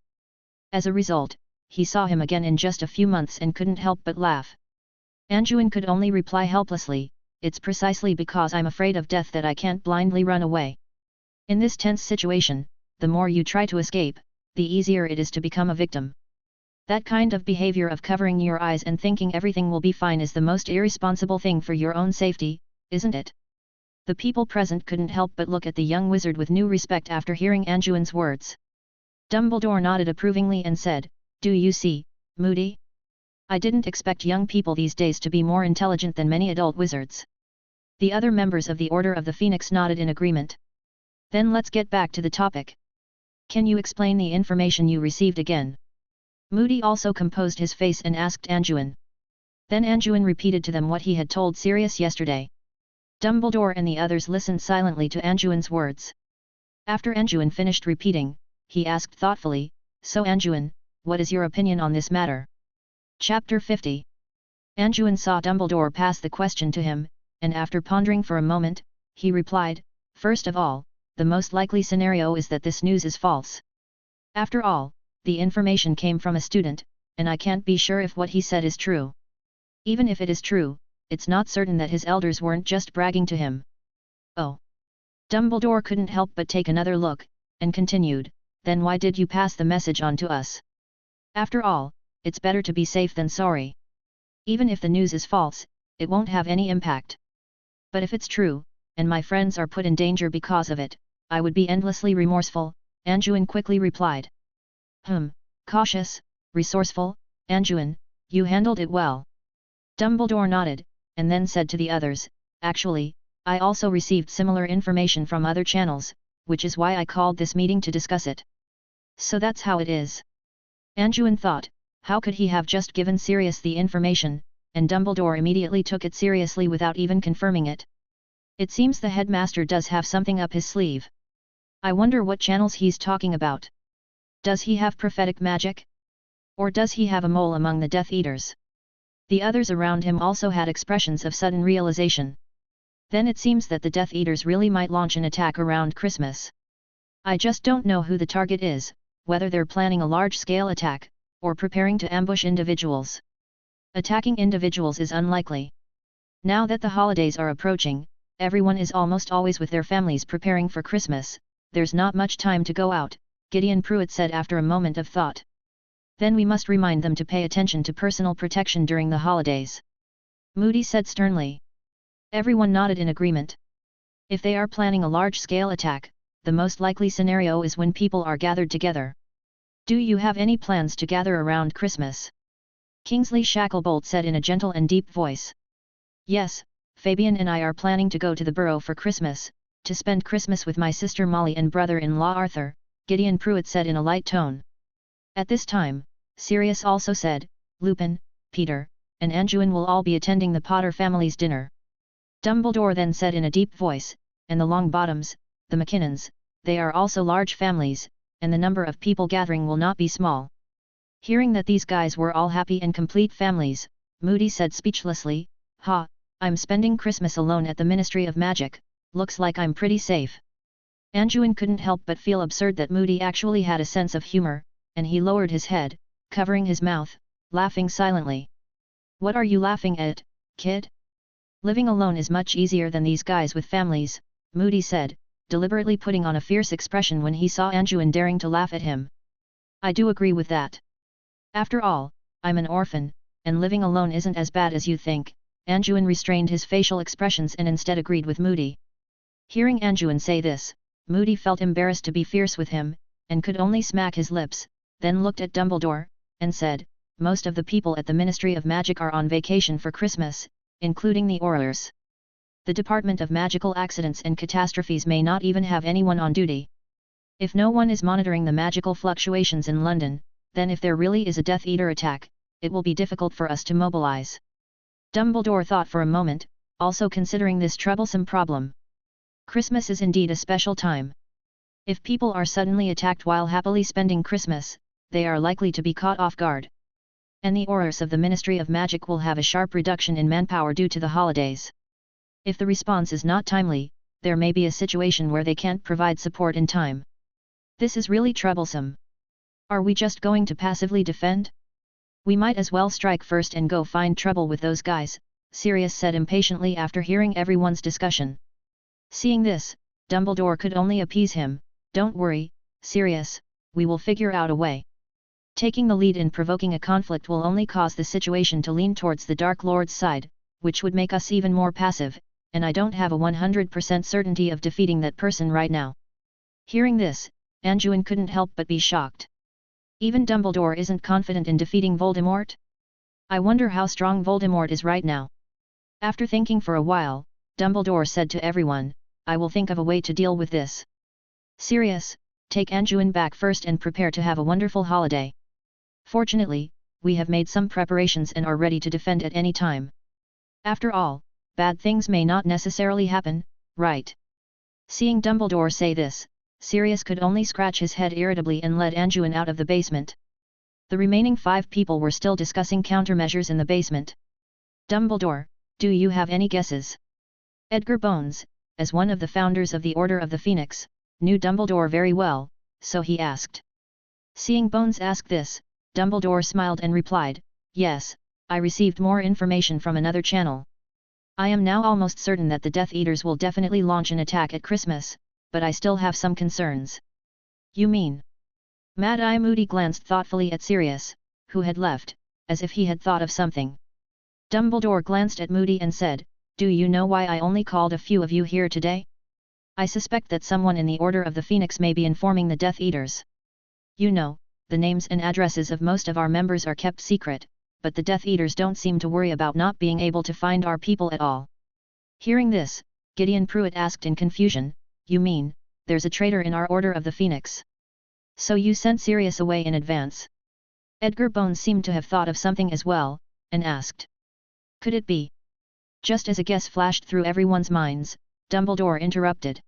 As a result, he saw him again in just a few months and couldn't help but laugh. Anjuin could only reply helplessly, "It's precisely because I'm afraid of death that I can't blindly run away. In this tense situation, the more you try to escape, the easier it is to become a victim. That kind of behavior of covering your eyes and thinking everything will be fine is the most irresponsible thing for your own safety, isn't it?" The people present couldn't help but look at the young wizard with new respect after hearing Anjuin's words. Dumbledore nodded approvingly and said, "Do you see, Moody? I didn't expect young people these days to be more intelligent than many adult wizards." The other members of the Order of the Phoenix nodded in agreement. "Then let's get back to the topic. Can you explain the information you received again?" Moody also composed his face and asked Anjuin. Then Anjuin repeated to them what he had told Sirius yesterday. Dumbledore and the others listened silently to Anjuin's words. After Anjuin finished repeating, he asked thoughtfully, "So Anjuin, what is your opinion on this matter?" Chapter 50. Anjuin saw Dumbledore pass the question to him, and after pondering for a moment, he replied, "First of all, the most likely scenario is that this news is false. After all, the information came from a student, and I can't be sure if what he said is true. Even if it is true, it's not certain that his elders weren't just bragging to him." "Oh." Dumbledore couldn't help but take another look, and continued, "Then why did you pass the message on to us? After all, it's better to be safe than sorry. Even if the news is false, it won't have any impact. But if it's true, and my friends are put in danger because of it, I would be endlessly remorseful," Anjuin quickly replied. Cautious, resourceful, Anjuin, you handled it well." Dumbledore nodded, and then said to the others, "Actually, I also received similar information from other channels, which is why I called this meeting to discuss it." "So that's how it is." Anjuin thought, how could he have just given Sirius the information, and Dumbledore immediately took it seriously without even confirming it. It seems the headmaster does have something up his sleeve. I wonder what channels he's talking about. Does he have prophetic magic? Or does he have a mole among the Death Eaters? The others around him also had expressions of sudden realization. Then it seems that the Death Eaters really might launch an attack around Christmas. I just don't know who the target is, whether they're planning a large-scale attack, or preparing to ambush individuals. Attacking individuals is unlikely. Now that the holidays are approaching, everyone is almost always with their families preparing for Christmas. There's not much time to go out, Gideon Pruitt said after a moment of thought. Then we must remind them to pay attention to personal protection during the holidays. Moody said sternly. Everyone nodded in agreement. If they are planning a large-scale attack, the most likely scenario is when people are gathered together. Do you have any plans to gather around Christmas? Kingsley Shacklebolt said in a gentle and deep voice. Yes, Fabian and I are planning to go to the Burrow for Christmas, to spend Christmas with my sister Molly and brother-in-law Arthur, Gideon Pruitt said in a light tone. At this time, Sirius also said, Lupin, Peter, and Anjuin will all be attending the Potter family's dinner. Dumbledore then said in a deep voice, and the Longbottoms, the McKinnons, they are also large families, and the number of people gathering will not be small. Hearing that these guys were all happy and complete families, Moody said speechlessly, I'm spending Christmas alone at the Ministry of Magic, looks like I'm pretty safe. Anjuin couldn't help but feel absurd that Moody actually had a sense of humor, and he lowered his head, covering his mouth, laughing silently. What are you laughing at, kid? Living alone is much easier than these guys with families, Moody said, deliberately putting on a fierce expression when he saw Anjuin daring to laugh at him. I do agree with that. After all, I'm an orphan, and living alone isn't as bad as you think. Anjuin restrained his facial expressions and instead agreed with Moody. Hearing Anjuin say this, Moody felt embarrassed to be fierce with him, and could only smack his lips, then looked at Dumbledore, and said, most of the people at the Ministry of Magic are on vacation for Christmas, including the Aurors. The Department of Magical Accidents and Catastrophes may not even have anyone on duty. If no one is monitoring the magical fluctuations in London, then if there really is a Death Eater attack, it will be difficult for us to mobilize. Dumbledore thought for a moment, also considering this troublesome problem. Christmas is indeed a special time. If people are suddenly attacked while happily spending Christmas, they are likely to be caught off guard. And the Aurors of the Ministry of Magic will have a sharp reduction in manpower due to the holidays. If the response is not timely, there may be a situation where they can't provide support in time. This is really troublesome. Are we just going to passively defend? We might as well strike first and go find trouble with those guys, Sirius said impatiently after hearing everyone's discussion. Seeing this, Dumbledore could only appease him. Don't worry, Sirius, we will figure out a way. Taking the lead in provoking a conflict will only cause the situation to lean towards the Dark Lord's side, which would make us even more passive, and I don't have a 100% certainty of defeating that person right now. Hearing this, Anjuin couldn't help but be shocked. Even Dumbledore isn't confident in defeating Voldemort? I wonder how strong Voldemort is right now. After thinking for a while, Dumbledore said to everyone, I will think of a way to deal with this. Sirius, take Anjuin back first and prepare to have a wonderful holiday. Fortunately, we have made some preparations and are ready to defend at any time. After all, bad things may not necessarily happen, right? Seeing Dumbledore say this, Sirius could only scratch his head irritably and led Anjuin out of the basement. The remaining 5 people were still discussing countermeasures in the basement. Dumbledore, do you have any guesses? Edgar Bones, as one of the founders of the Order of the Phoenix, knew Dumbledore very well, so he asked. Seeing Bones ask this, Dumbledore smiled and replied, yes, I received more information from another channel. I am now almost certain that the Death Eaters will definitely launch an attack at Christmas, but I still have some concerns. You mean? Mad-Eye Moody glanced thoughtfully at Sirius, who had left, as if he had thought of something. Dumbledore glanced at Moody and said, do you know why I only called a few of you here today? I suspect that someone in the Order of the Phoenix may be informing the Death Eaters. You know, the names and addresses of most of our members are kept secret, but the Death Eaters don't seem to worry about not being able to find our people at all. Hearing this, Gideon Pruitt asked in confusion, you mean, there's a traitor in our Order of the Phoenix? So you sent Sirius away in advance? Edgar Bones seemed to have thought of something as well, and asked. Could it be? Just as a guess flashed through everyone's minds, Dumbledore interrupted.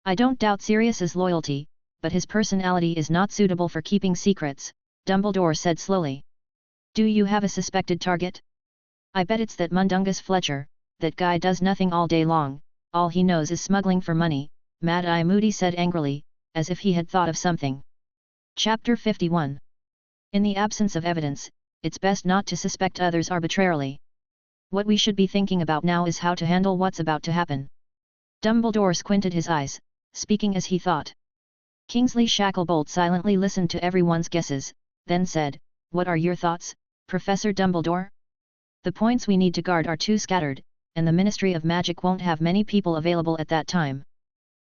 I don't doubt Sirius's loyalty, but his personality is not suitable for keeping secrets, Dumbledore said slowly. Do you have a suspected target? I bet it's that Mundungus Fletcher. That guy does nothing all day long, all he knows is smuggling for money, Mad-Eye Moody said angrily, as if he had thought of something. Chapter 51. In the absence of evidence, it's best not to suspect others arbitrarily. What we should be thinking about now is how to handle what's about to happen. Dumbledore squinted his eyes, speaking as he thought. Kingsley Shacklebolt silently listened to everyone's guesses, then said, "What are your thoughts, Professor Dumbledore? The points we need to guard are too scattered, and the Ministry of Magic won't have many people available at that time."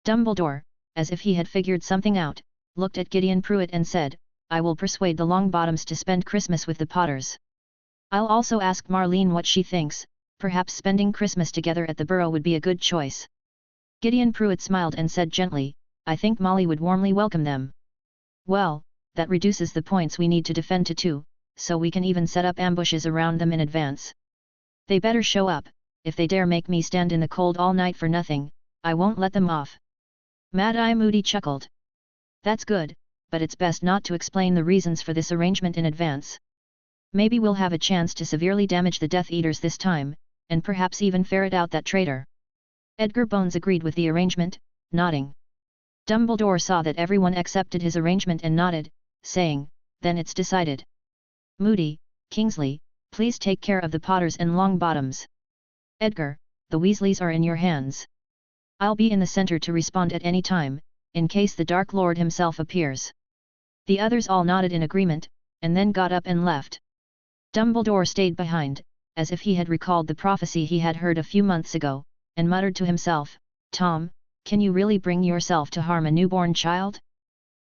Dumbledore, as if he had figured something out, looked at Gideon Pruitt and said, "I will persuade the Longbottoms to spend Christmas with the Potters. I'll also ask Marlene what she thinks, perhaps spending Christmas together at the Burrow would be a good choice." Gideon Pruitt smiled and said gently, "I think Molly would warmly welcome them." "Well, that reduces the points we need to defend to 2, so we can even set up ambushes around them in advance. They better show up. If they dare make me stand in the cold all night for nothing, I won't let them off." Mad-Eye Moody chuckled. "That's good, but it's best not to explain the reasons for this arrangement in advance. Maybe we'll have a chance to severely damage the Death Eaters this time, and perhaps even ferret out that traitor." Edgar Bones agreed with the arrangement, nodding. Dumbledore saw that everyone accepted his arrangement and nodded, saying, "Then it's decided. Moody, Kingsley, please take care of the Potters and Longbottoms. Edgar, the Weasleys are in your hands. I'll be in the center to respond at any time, in case the Dark Lord himself appears." The others all nodded in agreement, and then got up and left. Dumbledore stayed behind, as if he had recalled the prophecy he had heard a few months ago, and muttered to himself, "Tom, can you really bring yourself to harm a newborn child?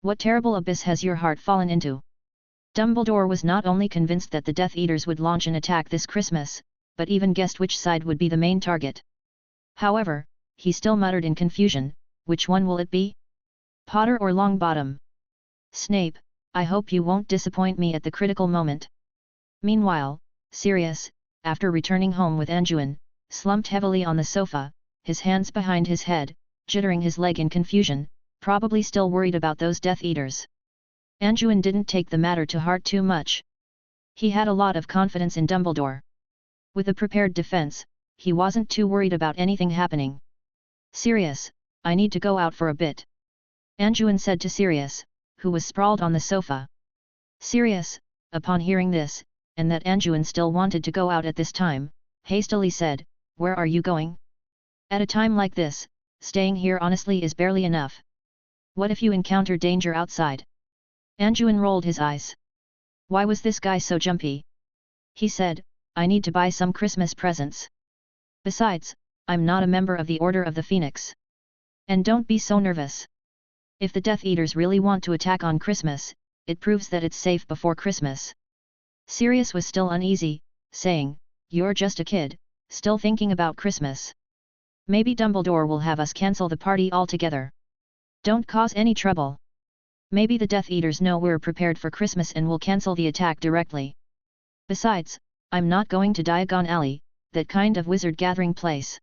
What terrible abyss has your heart fallen into?" Dumbledore was not only convinced that the Death Eaters would launch an attack this Christmas, but even guessed which side would be the main target. However, he still muttered in confusion, "Which one will it be? Potter or Longbottom? Snape, I hope you won't disappoint me at the critical moment." Meanwhile, Sirius, after returning home with Anjuin, slumped heavily on the sofa, his hands behind his head, jittering his leg in confusion, probably still worried about those Death Eaters. Anjuin didn't take the matter to heart too much. He had a lot of confidence in Dumbledore. With a prepared defense, he wasn't too worried about anything happening. "Sirius, I need to go out for a bit," Anjuin said to Sirius, who was sprawled on the sofa. Sirius, upon hearing this, and that Anjuin still wanted to go out at this time, hastily said, "Where are you going? At a time like this, staying here honestly is barely enough. What if you encounter danger outside?" Anjuin rolled his eyes. Why was this guy so jumpy? He said, "I need to buy some Christmas presents. Besides, I'm not a member of the Order of the Phoenix. And don't be so nervous. If the Death Eaters really want to attack on Christmas, it proves that it's safe before Christmas." Sirius was still uneasy, saying, "You're just a kid, still thinking about Christmas. Maybe Dumbledore will have us cancel the party altogether. Don't cause any trouble. Maybe the Death Eaters know we're prepared for Christmas and will cancel the attack directly. Besides, I'm not going to Diagon Alley, that kind of wizard gathering place.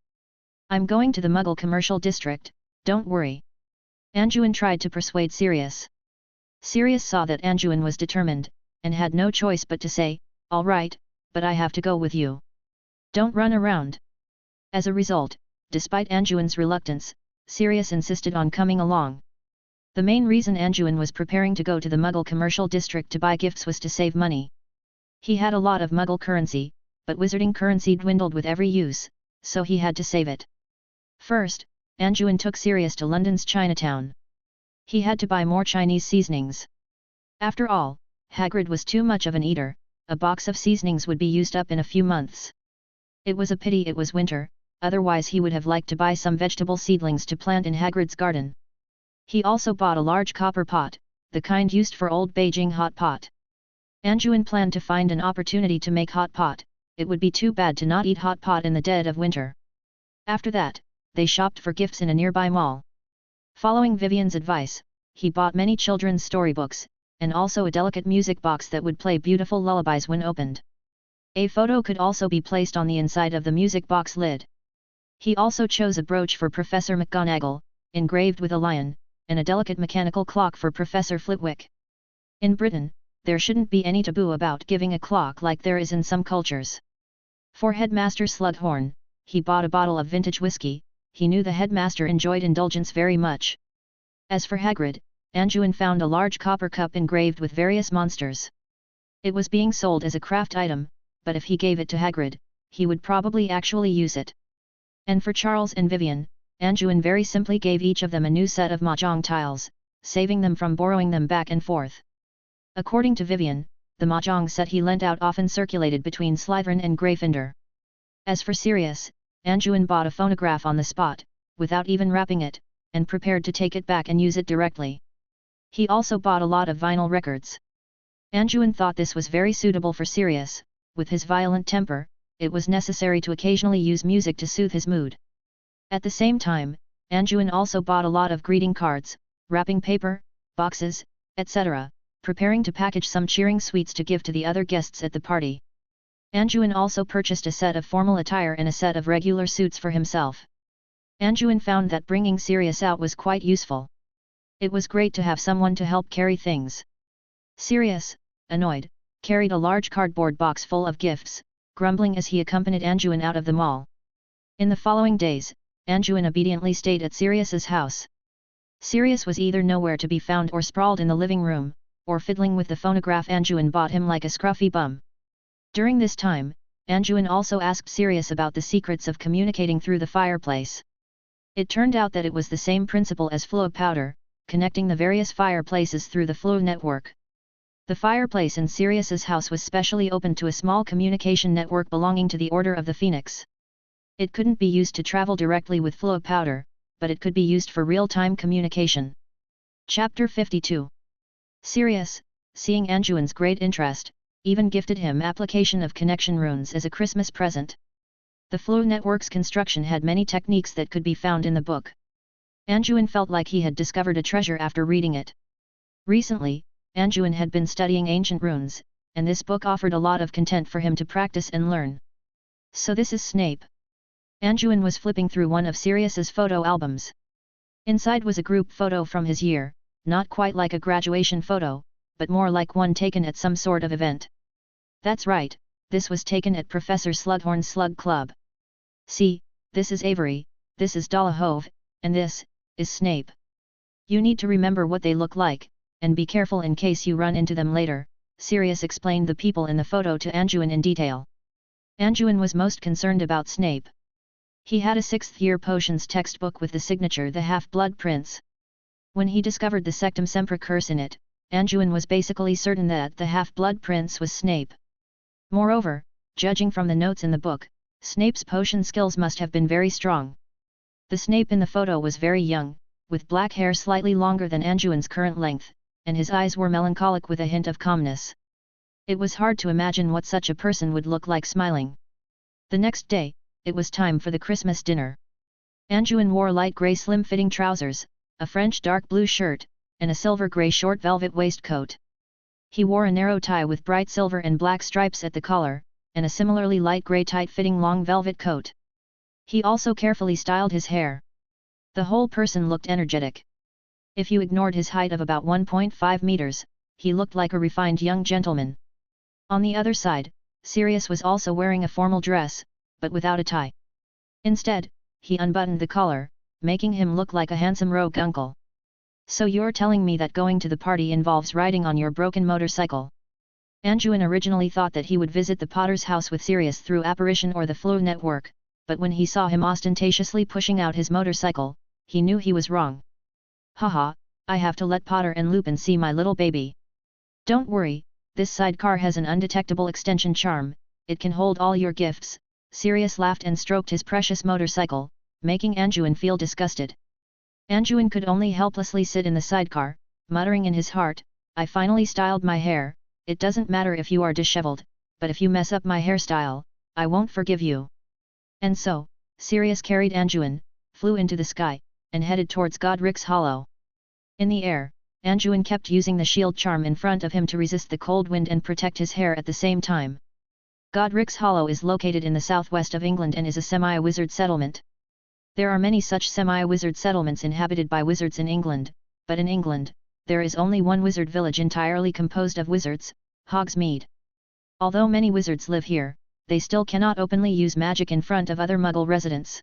I'm going to the Muggle Commercial District, don't worry." Anjuin tried to persuade Sirius. Sirius saw that Anjuin was determined, and had no choice but to say, "All right, but I have to go with you. Don't run around." As a result, despite Anjuin's reluctance, Sirius insisted on coming along. The main reason Anjuin was preparing to go to the Muggle Commercial District to buy gifts was to save money. He had a lot of Muggle currency, but wizarding currency dwindled with every use, so he had to save it. First, Anjuin took Sirius to London's Chinatown. He had to buy more Chinese seasonings. After all, Hagrid was too much of an eater, a box of seasonings would be used up in a few months. It was a pity it was winter, otherwise he would have liked to buy some vegetable seedlings to plant in Hagrid's garden. He also bought a large copper pot, the kind used for old Beijing hot pot. Anjuin planned to find an opportunity to make hot pot, it would be too bad to not eat hot pot in the dead of winter. After that, they shopped for gifts in a nearby mall. Following Vivian's advice, he bought many children's storybooks, and also a delicate music box that would play beautiful lullabies when opened. A photo could also be placed on the inside of the music box lid. He also chose a brooch for Professor McGonagall, engraved with a lion, and a delicate mechanical clock for Professor Flitwick. In Britain, there shouldn't be any taboo about giving a clock like there is in some cultures. For Headmaster Slughorn, he bought a bottle of vintage whiskey. He knew the headmaster enjoyed indulgence very much. As for Hagrid, Anduin found a large copper cup engraved with various monsters. It was being sold as a craft item, but if he gave it to Hagrid, he would probably actually use it. And for Charles and Vivian, Anduin very simply gave each of them a new set of mahjong tiles, saving them from borrowing them back and forth. According to Vivian, the mahjong set he lent out often circulated between Slytherin and Gryffindor. As for Sirius, Anduin bought a phonograph on the spot, without even wrapping it, and prepared to take it back and use it directly. He also bought a lot of vinyl records. Anduin thought this was very suitable for Sirius. With his violent temper, it was necessary to occasionally use music to soothe his mood. At the same time, Anduin also bought a lot of greeting cards, wrapping paper, boxes, etc., preparing to package some cheering sweets to give to the other guests at the party. Anduin also purchased a set of formal attire and a set of regular suits for himself. Anduin found that bringing Sirius out was quite useful. It was great to have someone to help carry things. Sirius, annoyed, carried a large cardboard box full of gifts, grumbling as he accompanied Anduin out of the mall. In the following days, Anduin obediently stayed at Sirius's house. Sirius was either nowhere to be found or sprawled in the living room, or fiddling with the phonograph Anduin bought him like a scruffy bum. During this time, Anduin also asked Sirius about the secrets of communicating through the fireplace. It turned out that it was the same principle as flow powder, connecting the various fireplaces through the flow network. The fireplace in Sirius's house was specially opened to a small communication network belonging to the Order of the Phoenix. It couldn't be used to travel directly with flow powder, but it could be used for real-time communication. Chapter 52. Sirius, seeing Anduin's great interest, even gifted him application of connection runes as a Christmas present. The flow network's construction had many techniques that could be found in the book. Anduin felt like he had discovered a treasure after reading it. Recently, Anduin had been studying ancient runes, and this book offered a lot of content for him to practice and learn. So this is Snape. Anduin was flipping through one of Sirius's photo albums. Inside was a group photo from his year, not quite like a graduation photo, but more like one taken at some sort of event. That's right, this was taken at Professor Slughorn's Slug Club. See, this is Avery, this is Dolohov, and this is Snape. You need to remember what they look like, and be careful in case you run into them later, Sirius explained the people in the photo to Anduin in detail. Anduin was most concerned about Snape. He had a 6th-year potions textbook with the signature The Half-Blood Prince. When he discovered the Sectum Sempra curse in it, Anduin was basically certain that the Half-Blood Prince was Snape. Moreover, judging from the notes in the book, Snape's potion skills must have been very strong. The Snape in the photo was very young, with black hair slightly longer than Anduin's current length, and his eyes were melancholic with a hint of calmness. It was hard to imagine what such a person would look like smiling. The next day, it was time for the Christmas dinner. Anduin wore light grey slim-fitting trousers, a French dark blue shirt, and a silver grey short velvet waistcoat. He wore a narrow tie with bright silver and black stripes at the collar, and a similarly light grey tight-fitting long velvet coat. He also carefully styled his hair. The whole person looked energetic. If you ignored his height of about 1.5 meters, he looked like a refined young gentleman. On the other side, Sirius was also wearing a formal dress, but without a tie. Instead, he unbuttoned the collar, making him look like a handsome rogue uncle. So you're telling me that going to the party involves riding on your broken motorcycle? Anduin originally thought that he would visit the Potter's house with Sirius through apparition or the Flow network, but when he saw him ostentatiously pushing out his motorcycle, he knew he was wrong. Haha, I have to let Potter and Lupin see my little baby. Don't worry, this sidecar has an undetectable extension charm, it can hold all your gifts. Sirius laughed and stroked his precious motorcycle, making Anduin feel disgusted. Anduin could only helplessly sit in the sidecar, muttering in his heart, I finally styled my hair, it doesn't matter if you are disheveled, but if you mess up my hairstyle, I won't forgive you. And so, Sirius carried Anduin, flew into the sky, and headed towards Godric's Hollow. In the air, Anduin kept using the shield charm in front of him to resist the cold wind and protect his hair at the same time. Godric's Hollow is located in the southwest of England and is a semi-wizard settlement. There are many such semi-wizard settlements inhabited by wizards in England, but in England, there is only one wizard village entirely composed of wizards, Hogsmeade. Although many wizards live here, they still cannot openly use magic in front of other Muggle residents.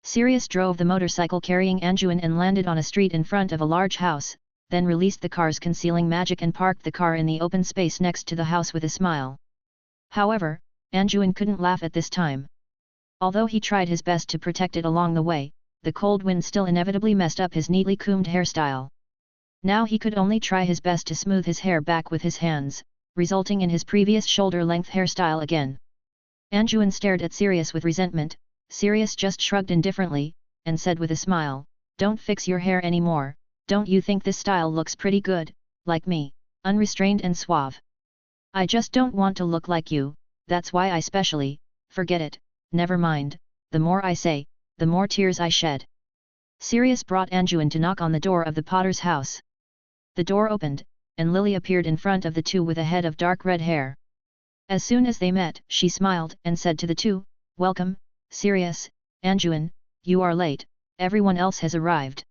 Sirius drove the motorcycle carrying Anduin and landed on a street in front of a large house, then released the car's concealing magic and parked the car in the open space next to the house with a smile. However, Anjuin couldn't laugh at this time. Although he tried his best to protect it along the way, the cold wind still inevitably messed up his neatly combed hairstyle. Now he could only try his best to smooth his hair back with his hands, resulting in his previous shoulder-length hairstyle again. Anjuin stared at Sirius with resentment. Sirius just shrugged indifferently, and said with a smile, "Don't fix your hair anymore, don't you think this style looks pretty good, like me, unrestrained and suave? I just don't want to look like you, that's why I specially, forget it, never mind, the more I say, the more tears I shed." Sirius brought Anjuin to knock on the door of the Potter's house. The door opened, and Lily appeared in front of the two with a head of dark red hair. As soon as they met, she smiled and said to the two, "Welcome, Sirius, Anjuin, you are late, everyone else has arrived."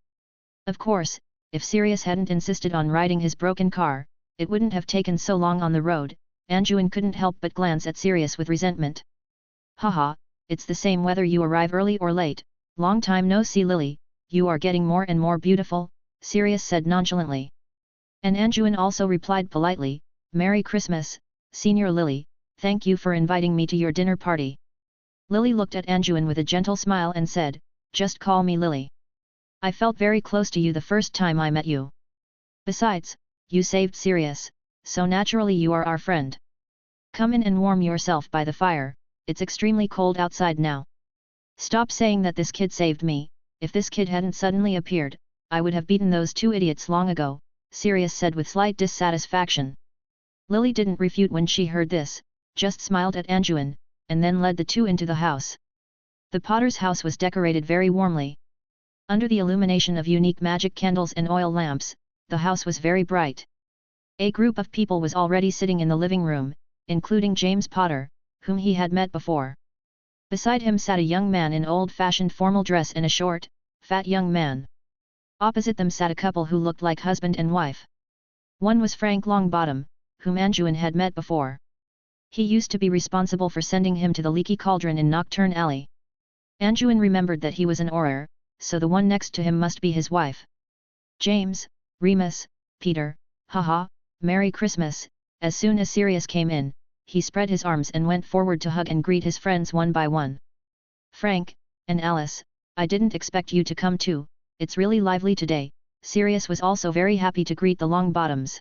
Of course, if Sirius hadn't insisted on riding his broken car, it wouldn't have taken so long on the road. Anjuin couldn't help but glance at Sirius with resentment. "Haha, it's the same whether you arrive early or late, long time no see Lily, you are getting more and more beautiful," Sirius said nonchalantly. And Anjuin also replied politely, "Merry Christmas, Senior Lily, thank you for inviting me to your dinner party." Lily looked at Anjuin with a gentle smile and said, "Just call me Lily. I felt very close to you the first time I met you. Besides, you saved Sirius, so naturally you are our friend. Come in and warm yourself by the fire, it's extremely cold outside now." "Stop saying that this kid saved me, if this kid hadn't suddenly appeared, I would have beaten those two idiots long ago," Sirius said with slight dissatisfaction. Lily didn't refute when she heard this, just smiled at Anjuin, and then led the two into the house. The Potter's house was decorated very warmly. Under the illumination of unique magic candles and oil lamps, the house was very bright. A group of people was already sitting in the living room, including James Potter, whom he had met before. Beside him sat a young man in old-fashioned formal dress and a short, fat young man. Opposite them sat a couple who looked like husband and wife. One was Frank Longbottom, whom Anjuin had met before. He used to be responsible for sending him to the leaky cauldron in Nocturne Alley. Anjuin remembered that he was an Auror, so the one next to him must be his wife. "James, Remus, Peter, haha, Merry Christmas." As soon as Sirius came in, he spread his arms and went forward to hug and greet his friends one by one. "Frank, and Alice, I didn't expect you to come too, it's really lively today." Sirius was also very happy to greet the Longbottoms.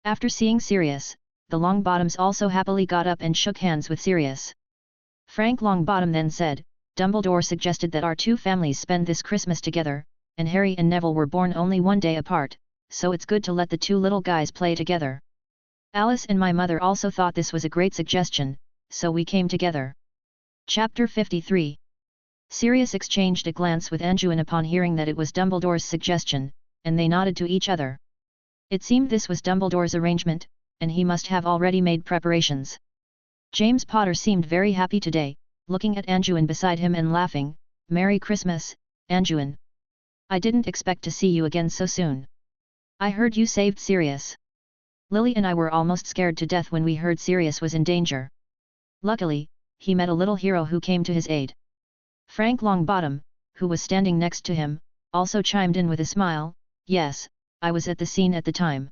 After seeing Sirius, the Longbottoms also happily got up and shook hands with Sirius. Frank Longbottom then said, "Dumbledore suggested that our two families spend this Christmas together, and Harry and Neville were born only one day apart, so it's good to let the two little guys play together. Alice and my mother also thought this was a great suggestion, so we came together." Chapter 53. Sirius exchanged a glance with Anjuin upon hearing that it was Dumbledore's suggestion, and they nodded to each other. It seemed this was Dumbledore's arrangement, and he must have already made preparations. James Potter seemed very happy today, looking at Anjuin beside him and laughing, "Merry Christmas, Anjuin. I didn't expect to see you again so soon. I heard you saved Sirius. Lily and I were almost scared to death when we heard Sirius was in danger. Luckily, he met a little hero who came to his aid." Frank Longbottom, who was standing next to him, also chimed in with a smile, "Yes, I was at the scene at the time.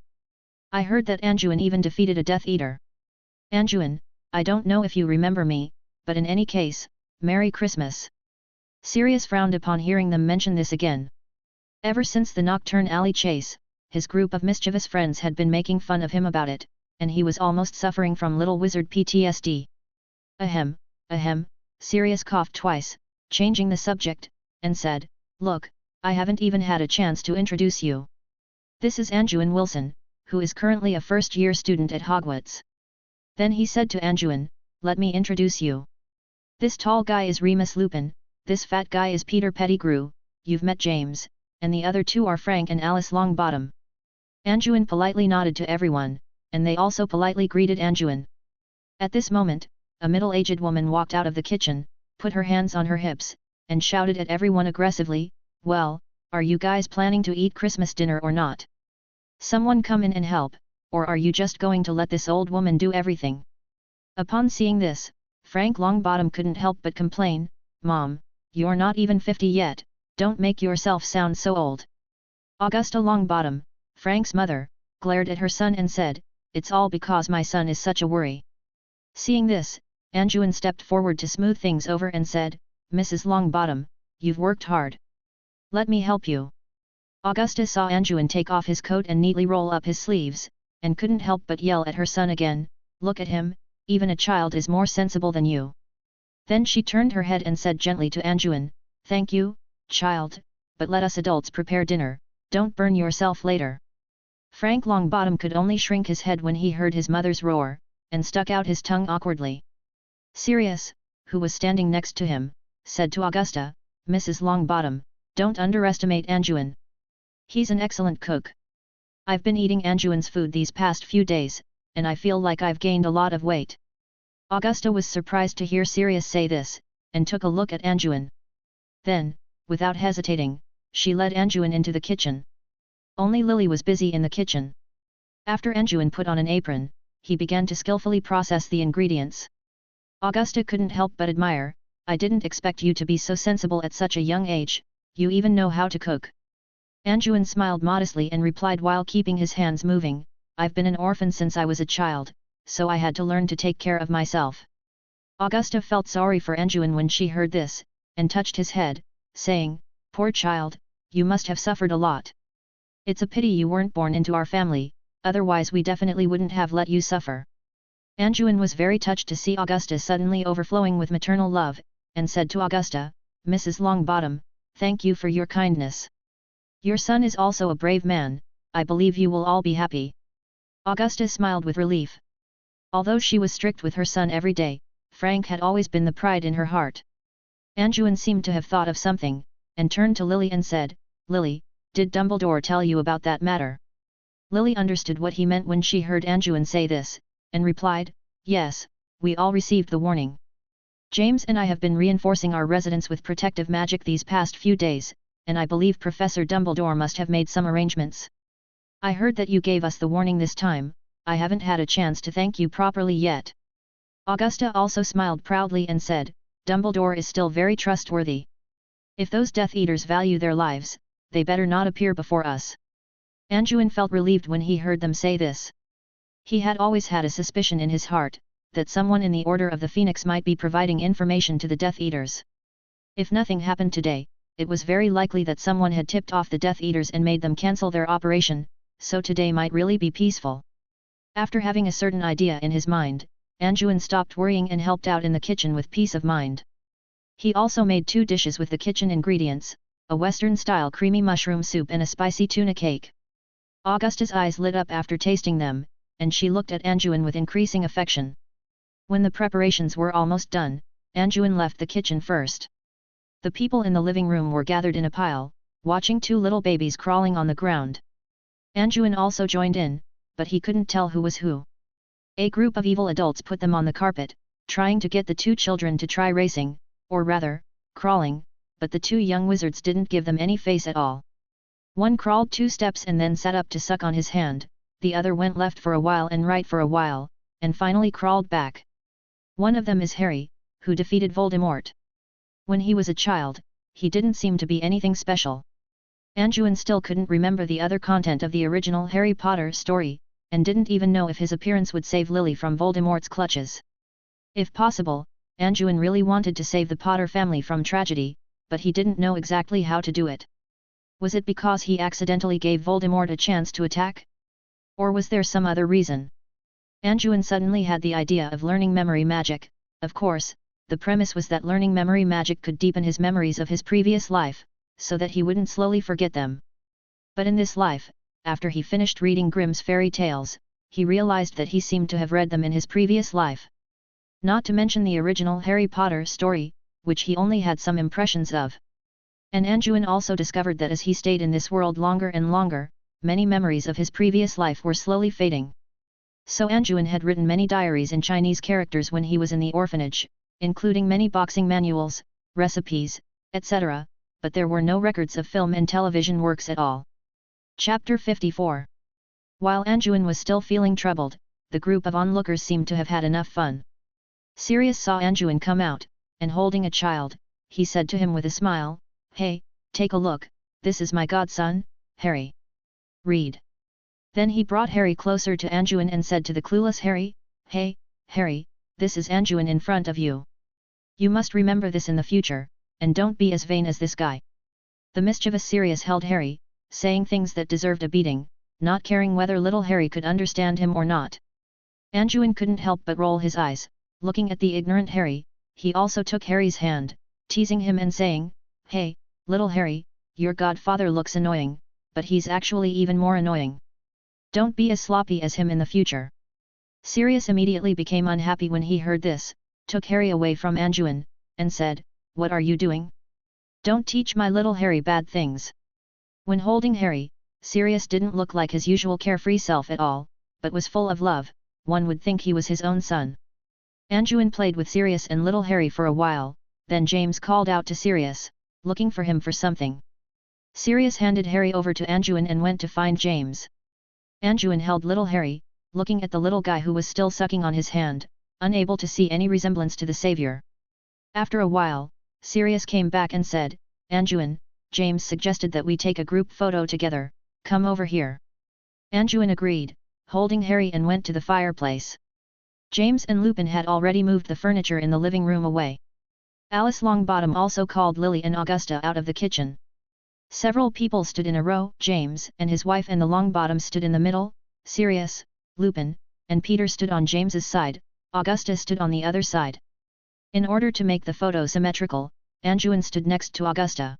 I heard that Anjuin even defeated a Death Eater. Anjuin, I don't know if you remember me, but in any case, Merry Christmas." Sirius frowned upon hearing them mention this again. Ever since the Nocturne Alley chase, his group of mischievous friends had been making fun of him about it, and he was almost suffering from little wizard PTSD. Ahem, Sirius coughed twice, changing the subject, and said, "Look, I haven't even had a chance to introduce you. This is Anjuin Wilson, who is currently a first-year student at Hogwarts." Then he said to Anjuin, "Let me introduce you. This tall guy is Remus Lupin, this fat guy is Peter Pettigrew, you've met James, and the other two are Frank and Alice Longbottom." Anjuin politely nodded to everyone, and they also politely greeted Anjuin. At this moment, a middle-aged woman walked out of the kitchen, put her hands on her hips, and shouted at everyone aggressively, "Well, are you guys planning to eat Christmas dinner or not? Someone come in and help, or are you just going to let this old woman do everything?" Upon seeing this, Frank Longbottom couldn't help but complain, "Mom, you're not even 50 yet, don't make yourself sound so old." Augusta Longbottom, Frank's mother, glared at her son and said, "It's all because my son is such a worry." Seeing this, Anjuin stepped forward to smooth things over and said, "Mrs. Longbottom, you've worked hard. Let me help you." Augusta saw Anjuin take off his coat and neatly roll up his sleeves, and couldn't help but yell at her son again, "Look at him, even a child is more sensible than you." Then she turned her head and said gently to Anjuin, "Thank you, child, but let us adults prepare dinner, don't burn yourself later." Frank Longbottom could only shrink his head when he heard his mother's roar, and stuck out his tongue awkwardly. Sirius, who was standing next to him, said to Augusta, "Mrs. Longbottom, don't underestimate Anjuin. He's an excellent cook. I've been eating Anjuin's food these past few days, and I feel like I've gained a lot of weight." Augusta was surprised to hear Sirius say this, and took a look at Anjuin. Then, without hesitating, she led Anjuin into the kitchen. Only Lily was busy in the kitchen. After Anjuin put on an apron, he began to skillfully process the ingredients. Augusta couldn't help but admire, "I didn't expect you to be so sensible at such a young age, you even know how to cook." Anjuin smiled modestly and replied while keeping his hands moving, "I've been an orphan since I was a child, so I had to learn to take care of myself." Augusta felt sorry for Anjuin when she heard this, and touched his head, saying, "Poor child, you must have suffered a lot. It's a pity you weren't born into our family, otherwise we definitely wouldn't have let you suffer." Anjuin was very touched to see Augusta suddenly overflowing with maternal love, and said to Augusta, "Mrs. Longbottom, thank you for your kindness. Your son is also a brave man, I believe you will all be happy." Augusta smiled with relief. Although she was strict with her son every day, Frank had always been the pride in her heart. Anjuin seemed to have thought of something, and turned to Lily and said, "Lily, did Dumbledore tell you about that matter?" Lily understood what he meant when she heard Anjuin say this, and replied, "Yes, we all received the warning. James and I have been reinforcing our residence with protective magic these past few days, and I believe Professor Dumbledore must have made some arrangements. I heard that you gave us the warning this time, I haven't had a chance to thank you properly yet." Augusta also smiled proudly and said, "Dumbledore is still very trustworthy. If those Death Eaters value their lives, they better not appear before us." Anjuin felt relieved when he heard them say this. He had always had a suspicion in his heart, that someone in the Order of the Phoenix might be providing information to the Death Eaters. If nothing happened today, it was very likely that someone had tipped off the Death Eaters and made them cancel their operation, so today might really be peaceful. After having a certain idea in his mind, Anjuin stopped worrying and helped out in the kitchen with peace of mind. He also made 2 dishes with the kitchen ingredients, a Western-style creamy mushroom soup and a spicy tuna cake. Augusta's eyes lit up after tasting them, and she looked at Anjuin with increasing affection. When the preparations were almost done, Anjuin left the kitchen first. The people in the living room were gathered in a pile, watching 2 little babies crawling on the ground. Anjuin also joined in, but he couldn't tell who was who. A group of evil adults put them on the carpet, trying to get the 2 children to try racing, or rather, crawling, but the 2 young wizards didn't give them any face at all. One crawled 2 steps and then sat up to suck on his hand, the other went left for a while and right for a while, and finally crawled back. One of them is Harry, who defeated Voldemort. When he was a child, he didn't seem to be anything special. Anjuin still couldn't remember the other content of the original Harry Potter story, and didn't even know if his appearance would save Lily from Voldemort's clutches. If possible, Anjuin really wanted to save the Potter family from tragedy, but he didn't know exactly how to do it. Was it because he accidentally gave Voldemort a chance to attack? Or was there some other reason? Anjuin suddenly had the idea of learning memory magic. Of course, the premise was that learning memory magic could deepen his memories of his previous life, so that he wouldn't slowly forget them. But in this life, after he finished reading Grimm's fairy tales, he realized that he seemed to have read them in his previous life. Not to mention the original Harry Potter story, which he only had some impressions of. And Anjuin also discovered that as he stayed in this world longer and longer, many memories of his previous life were slowly fading. So Anjuin had written many diaries in Chinese characters when he was in the orphanage, including many boxing manuals, recipes, etc., but there were no records of film and television works at all. Chapter 54. While Anjuin was still feeling troubled, the group of onlookers seemed to have had enough fun. Sirius saw Anjuin come out, and holding a child, he said to him with a smile, "Hey, take a look, this is my godson, Harry. Read." Then he brought Harry closer to Anjuin and said to the clueless Harry, "Hey, Harry, this is Anjuin in front of you. You must remember this in the future, and don't be as vain as this guy." The mischievous Sirius held Harry, saying things that deserved a beating, not caring whether little Harry could understand him or not. Anjuin couldn't help but roll his eyes, looking at the ignorant Harry. He also took Harry's hand, teasing him and saying, "Hey, little Harry, your godfather looks annoying, but he's actually even more annoying. Don't be as sloppy as him in the future." Sirius immediately became unhappy when he heard this, took Harry away from Anjuin, and said, "What are you doing? Don't teach my little Harry bad things." When holding Harry, Sirius didn't look like his usual carefree self at all, but was full of love. One would think he was his own son. Anjuin played with Sirius and little Harry for a while, then James called out to Sirius, looking for him for something. Sirius handed Harry over to Anjuin and went to find James. Anjuin held little Harry, looking at the little guy who was still sucking on his hand, unable to see any resemblance to the savior. After a while, Sirius came back and said, "Anjuin, James suggested that we take a group photo together, come over here." Anjuin agreed, holding Harry and went to the fireplace. James and Lupin had already moved the furniture in the living room away. Alice Longbottom also called Lily and Augusta out of the kitchen. Several people stood in a row. James and his wife and the Longbottoms stood in the middle. Sirius, Lupin, and Peter stood on James's side. Augusta stood on the other side. In order to make the photo symmetrical, Anjuin stood next to Augusta.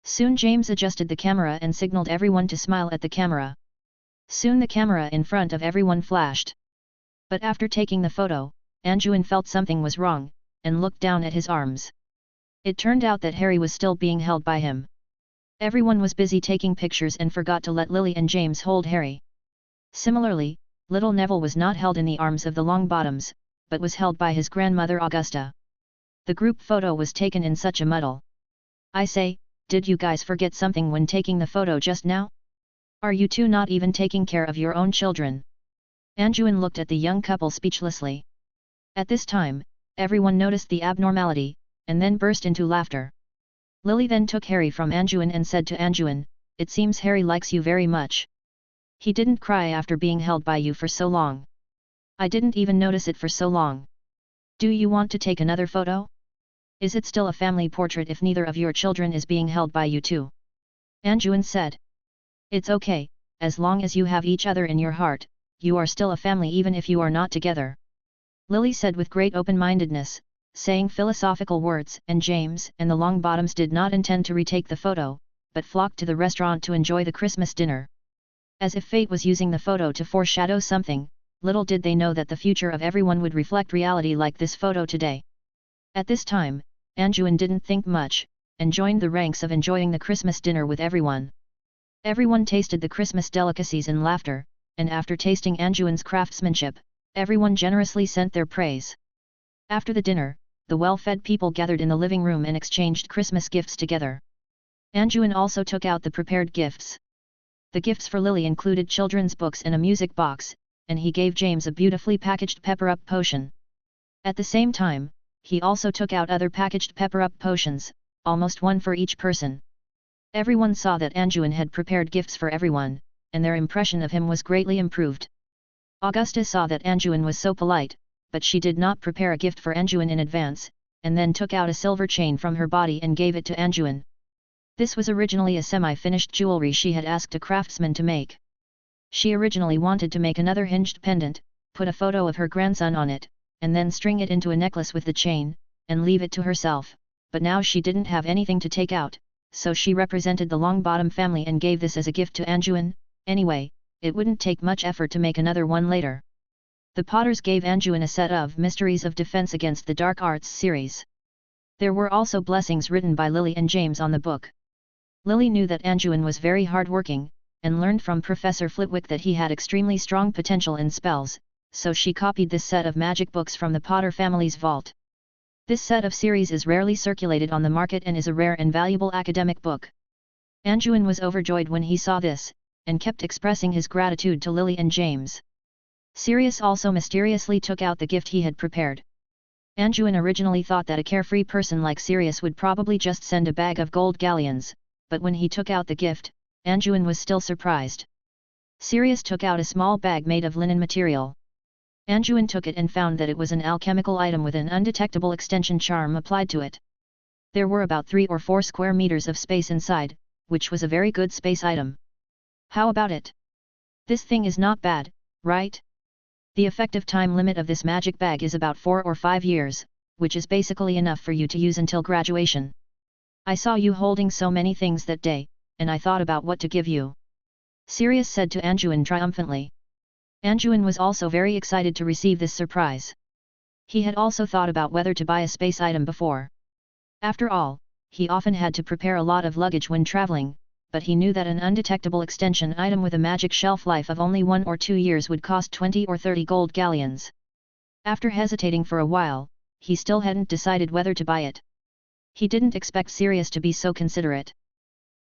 Soon James adjusted the camera and signaled everyone to smile at the camera. Soon the camera in front of everyone flashed. But after taking the photo, Anjuin felt something was wrong, and looked down at his arms. It turned out that Harry was still being held by him. Everyone was busy taking pictures and forgot to let Lily and James hold Harry. Similarly, little Neville was not held in the arms of the Longbottoms, but was held by his grandmother Augusta. The group photo was taken in such a muddle. "I say, did you guys forget something when taking the photo just now? Are you two not even taking care of your own children?" Anjuin looked at the young couple speechlessly. At this time, everyone noticed the abnormality, and then burst into laughter. Lily then took Harry from Anjuin and said to Anjuin, "It seems Harry likes you very much. He didn't cry after being held by you for so long. I didn't even notice it for so long. Do you want to take another photo? Is it still a family portrait if neither of your children is being held by you too?" Anjuin said. "It's okay, as long as you have each other in your heart, you are still a family even if you are not together." Lily said with great open-mindedness, saying philosophical words, and James and the Longbottoms did not intend to retake the photo, but flocked to the restaurant to enjoy the Christmas dinner. As if fate was using the photo to foreshadow something, little did they know that the future of everyone would reflect reality like this photo today. At this time, Anjuin didn't think much, and joined the ranks of enjoying the Christmas dinner with everyone. Everyone tasted the Christmas delicacies in laughter, and after tasting Anjuin's craftsmanship, everyone generously sent their praise. After the dinner, the well-fed people gathered in the living room and exchanged Christmas gifts together. Anjuin also took out the prepared gifts. The gifts for Lily included children's books and a music box, and he gave James a beautifully packaged pepper-up potion. At the same time, he also took out other packaged pepper-up potions, almost one for each person. Everyone saw that Anjuin had prepared gifts for everyone, and their impression of him was greatly improved. Augusta saw that Anjuin was so polite, but she did not prepare a gift for Anjuin in advance, and then took out a silver chain from her body and gave it to Anjuin. This was originally a semi-finished jewelry she had asked a craftsman to make. She originally wanted to make another hinged pendant, put a photo of her grandson on it, and then string it into a necklace with the chain, and leave it to herself, but now she didn't have anything to take out, so she represented the Longbottom family and gave this as a gift to Anjuin. Anyway, it wouldn't take much effort to make another one later. The Potters gave Anjuin a set of Mysteries of Defense Against the Dark Arts series. There were also blessings written by Lily and James on the book. Lily knew that Anjuin was very hard-working, and learned from Professor Flitwick that he had extremely strong potential in spells, so she copied this set of magic books from the Potter family's vault. This set of series is rarely circulated on the market and is a rare and valuable academic book. Anjuin was overjoyed when he saw this, and kept expressing his gratitude to Lily and James. Sirius also mysteriously took out the gift he had prepared. Anjuin originally thought that a carefree person like Sirius would probably just send a bag of gold galleons, but when he took out the gift, Anjuin was still surprised. Sirius took out a small bag made of linen material. Anjuin took it and found that it was an alchemical item with an undetectable extension charm applied to it. There were about 3 or 4 square meters of space inside, which was a very good space item. How about it? This thing is not bad, right? The effective time limit of this magic bag is about 4 or 5 years, which is basically enough for you to use until graduation. I saw you holding so many things that day, and I thought about what to give you. Sirius said to Anjuin triumphantly. Anjuin was also very excited to receive this surprise. He had also thought about whether to buy a space item before. After all, he often had to prepare a lot of luggage when traveling, but he knew that an undetectable extension item with a magic shelf life of only 1 or 2 years would cost 20 or 30 gold galleons. After hesitating for a while, he still hadn't decided whether to buy it. He didn't expect Sirius to be so considerate.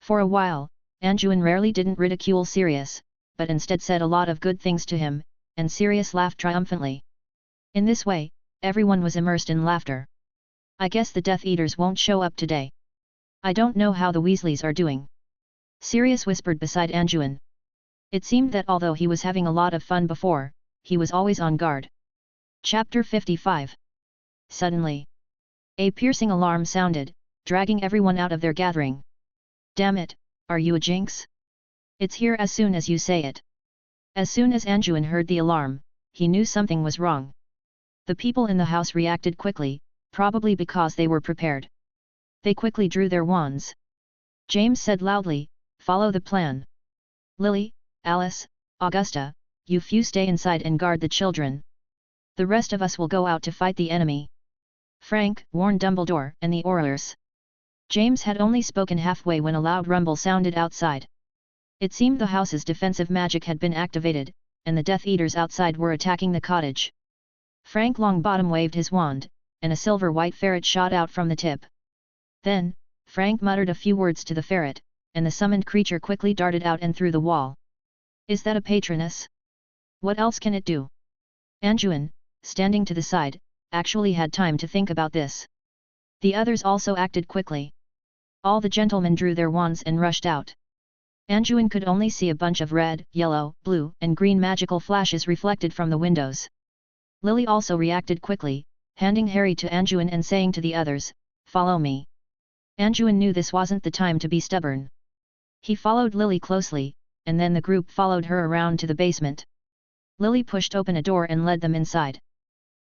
For a while, Anjuin rarely didn't ridicule Sirius, but instead said a lot of good things to him, and Sirius laughed triumphantly. In this way, everyone was immersed in laughter. I guess the Death Eaters won't show up today. I don't know how the Weasleys are doing. Sirius whispered beside Anjuin. It seemed that although he was having a lot of fun before, he was always on guard. Chapter 55. Suddenly, a piercing alarm sounded, dragging everyone out of their gathering. Damn it, are you a jinx? It's here as soon as you say it. As soon as Anjuin heard the alarm, he knew something was wrong. The people in the house reacted quickly, probably because they were prepared. They quickly drew their wands. James said loudly, "Follow the plan. Lily, Alice, Augusta, you few stay inside and guard the children. The rest of us will go out to fight the enemy." Frank warned Dumbledore and the Aurors. James had only spoken halfway when a loud rumble sounded outside. It seemed the house's defensive magic had been activated, and the Death Eaters outside were attacking the cottage. Frank Longbottom waved his wand, and a silver-white ferret shot out from the tip. Then, Frank muttered a few words to the ferret, and the summoned creature quickly darted out and through the wall. Is that a patroness? What else can it do? Anjuin, standing to the side, actually had time to think about this. The others also acted quickly. All the gentlemen drew their wands and rushed out. Anjuin could only see a bunch of red, yellow, blue, and green magical flashes reflected from the windows. Lily also reacted quickly, handing Harry to Anjuin and saying to the others, "Follow me." Anjuin knew this wasn't the time to be stubborn. He followed Lily closely, and then the group followed her around to the basement. Lily pushed open a door and led them inside.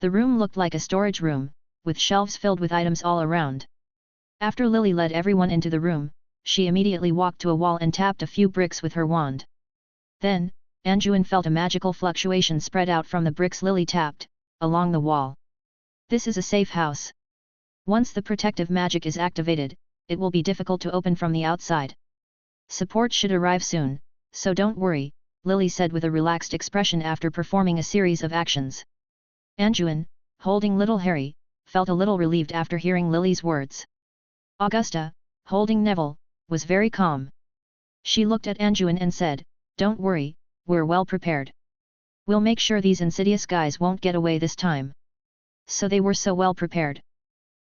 The room looked like a storage room, with shelves filled with items all around. After Lily led everyone into the room, she immediately walked to a wall and tapped a few bricks with her wand. Then, Anjuin felt a magical fluctuation spread out from the bricks Lily tapped, along the wall. This is a safe house. Once the protective magic is activated, it will be difficult to open from the outside. Support should arrive soon, so don't worry, Lily said with a relaxed expression after performing a series of actions. Anjuin, holding little Harry, felt a little relieved after hearing Lily's words. Augusta, holding Neville, was very calm. She looked at Anjuin and said, "Don't worry, we're well prepared. We'll make sure these insidious guys won't get away this time." So they were so well prepared.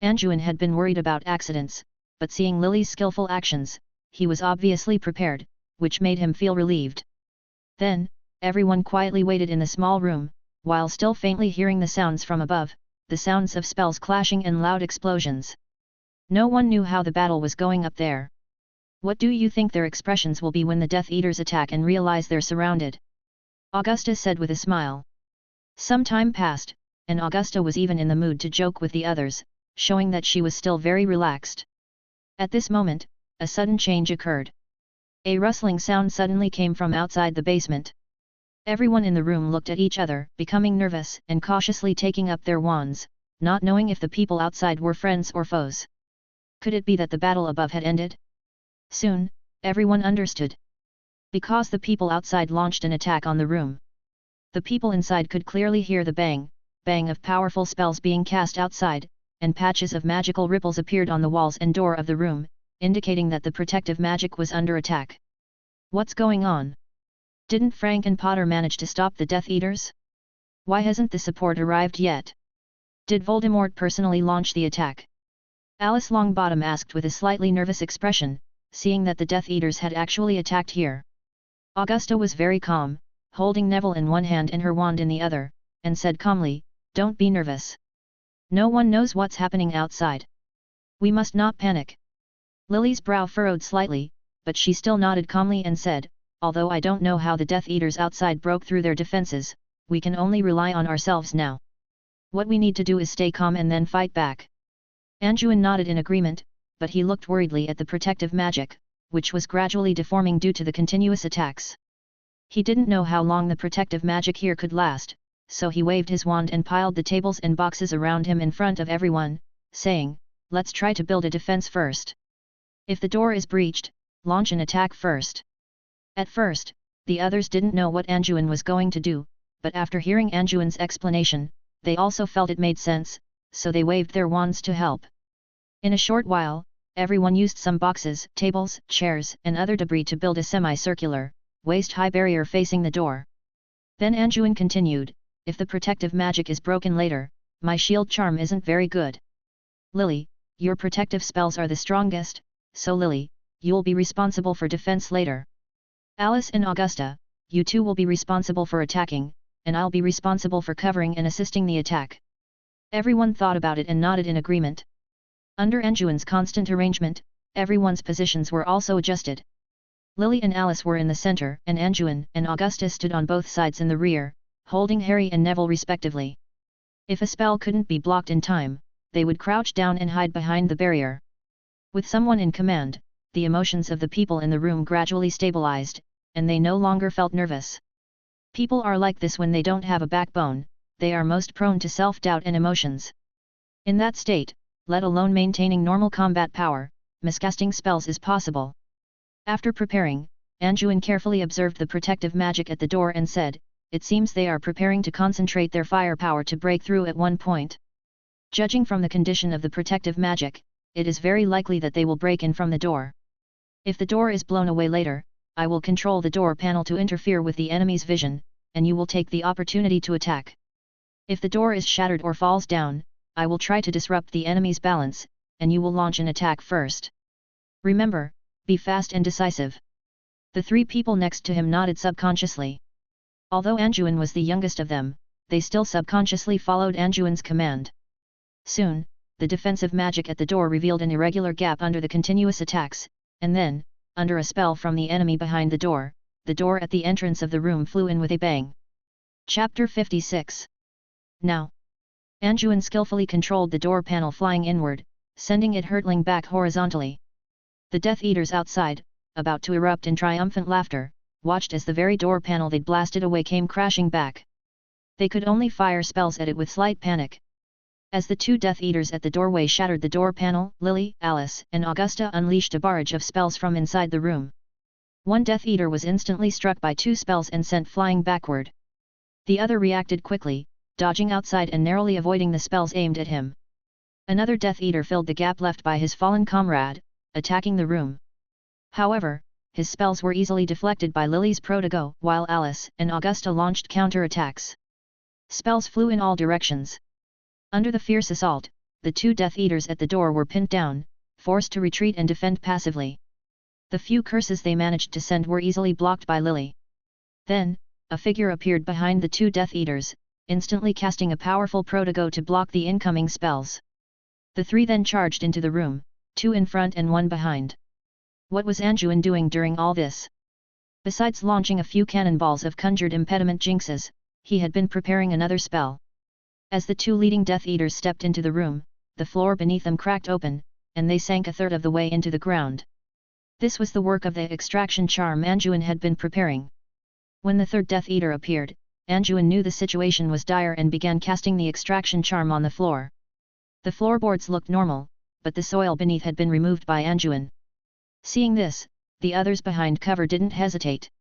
Anjuin had been worried about accidents, but seeing Lily's skillful actions, he was obviously prepared, which made him feel relieved. Then, everyone quietly waited in the small room, while still faintly hearing the sounds from above, the sounds of spells clashing and loud explosions. No one knew how the battle was going up there. What do you think their expressions will be when the Death Eaters attack and realize they're surrounded? Augusta said with a smile. Some time passed, and Augusta was even in the mood to joke with the others, showing that she was still very relaxed. At this moment, a sudden change occurred. A rustling sound suddenly came from outside the basement. Everyone in the room looked at each other, becoming nervous and cautiously taking up their wands, not knowing if the people outside were friends or foes. Could it be that the battle above had ended? Soon, everyone understood. Because the people outside launched an attack on the room. The people inside could clearly hear the bang, bang of powerful spells being cast outside, and patches of magical ripples appeared on the walls and door of the room, indicating that the protective magic was under attack. What's going on? Didn't Frank and Potter manage to stop the Death Eaters? Why hasn't the support arrived yet? Did Voldemort personally launch the attack? Alice Longbottom asked with a slightly nervous expression, seeing that the Death Eaters had actually attacked here. Augusta was very calm, holding Neville in one hand and her wand in the other, and said calmly, "Don't be nervous. No one knows what's happening outside. We must not panic." Lily's brow furrowed slightly, but she still nodded calmly and said, "Although I don't know how the Death Eaters outside broke through their defenses, we can only rely on ourselves now. What we need to do is stay calm and then fight back." Anjuin nodded in agreement, but he looked worriedly at the protective magic, which was gradually deforming due to the continuous attacks. He didn't know how long the protective magic here could last, so he waved his wand and piled the tables and boxes around him in front of everyone, saying, "Let's try to build a defense first. If the door is breached, launch an attack first." At first, the others didn't know what Anjuin was going to do, but after hearing Anjuin's explanation, they also felt it made sense, so they waved their wands to help. In a short while, everyone used some boxes, tables, chairs, and other debris to build a semi-circular, waist-high barrier facing the door. Then Anjuin continued, "If the protective magic is broken later, my shield charm isn't very good. Lily, your protective spells are the strongest, so Lily, you'll be responsible for defense later. Alice and Augusta, you two will be responsible for attacking, and I'll be responsible for covering and assisting the attack." Everyone thought about it and nodded in agreement. Under Anjuin's constant arrangement, everyone's positions were also adjusted. Lily and Alice were in the center, and Anjuin and Augusta stood on both sides in the rear, holding Harry and Neville respectively. If a spell couldn't be blocked in time, they would crouch down and hide behind the barrier. With someone in command, the emotions of the people in the room gradually stabilized, and they no longer felt nervous. People are like this when they don't have a backbone, they are most prone to self-doubt and emotions. In that state, let alone maintaining normal combat power, miscasting spells is possible. After preparing, Anjuin carefully observed the protective magic at the door and said, "It seems they are preparing to concentrate their firepower to break through at one point. Judging from the condition of the protective magic, it is very likely that they will break in from the door. If the door is blown away later, I will control the door panel to interfere with the enemy's vision, and you will take the opportunity to attack. If the door is shattered or falls down, I will try to disrupt the enemy's balance, and you will launch an attack first. Remember, be fast and decisive." The three people next to him nodded subconsciously. Although Anjuin was the youngest of them, they still subconsciously followed Anjuin's command. Soon, the defensive magic at the door revealed an irregular gap under the continuous attacks, and then, under a spell from the enemy behind the door at the entrance of the room flew in with a bang. Chapter 56. Now. Anjuin skillfully controlled the door panel flying inward, sending it hurtling back horizontally. The Death Eaters outside, about to erupt in triumphant laughter, watched as the very door panel they'd blasted away came crashing back. They could only fire spells at it with slight panic. As the two Death Eaters at the doorway shattered the door panel, Lily, Alice, and Augusta unleashed a barrage of spells from inside the room. One Death Eater was instantly struck by two spells and sent flying backward. The other reacted quickly, dodging outside and narrowly avoiding the spells aimed at him. Another Death Eater filled the gap left by his fallen comrade, attacking the room. However, his spells were easily deflected by Lily's protego, while Alice and Augusta launched counter-attacks. Spells flew in all directions. Under the fierce assault, the two Death Eaters at the door were pinned down, forced to retreat and defend passively. The few curses they managed to send were easily blocked by Lily. Then, a figure appeared behind the two Death Eaters, instantly casting a powerful protego to block the incoming spells. The three then charged into the room, two in front and one behind. What was Anjuin doing during all this? Besides launching a few cannonballs of conjured impediment jinxes, he had been preparing another spell. As the two leading Death Eaters stepped into the room, the floor beneath them cracked open, and they sank a third of the way into the ground. This was the work of the extraction charm Anjuin had been preparing. When the third Death Eater appeared, Anjuin knew the situation was dire and began casting the extraction charm on the floor. The floorboards looked normal, but the soil beneath had been removed by Anjuin. Seeing this, the others behind cover didn't hesitate.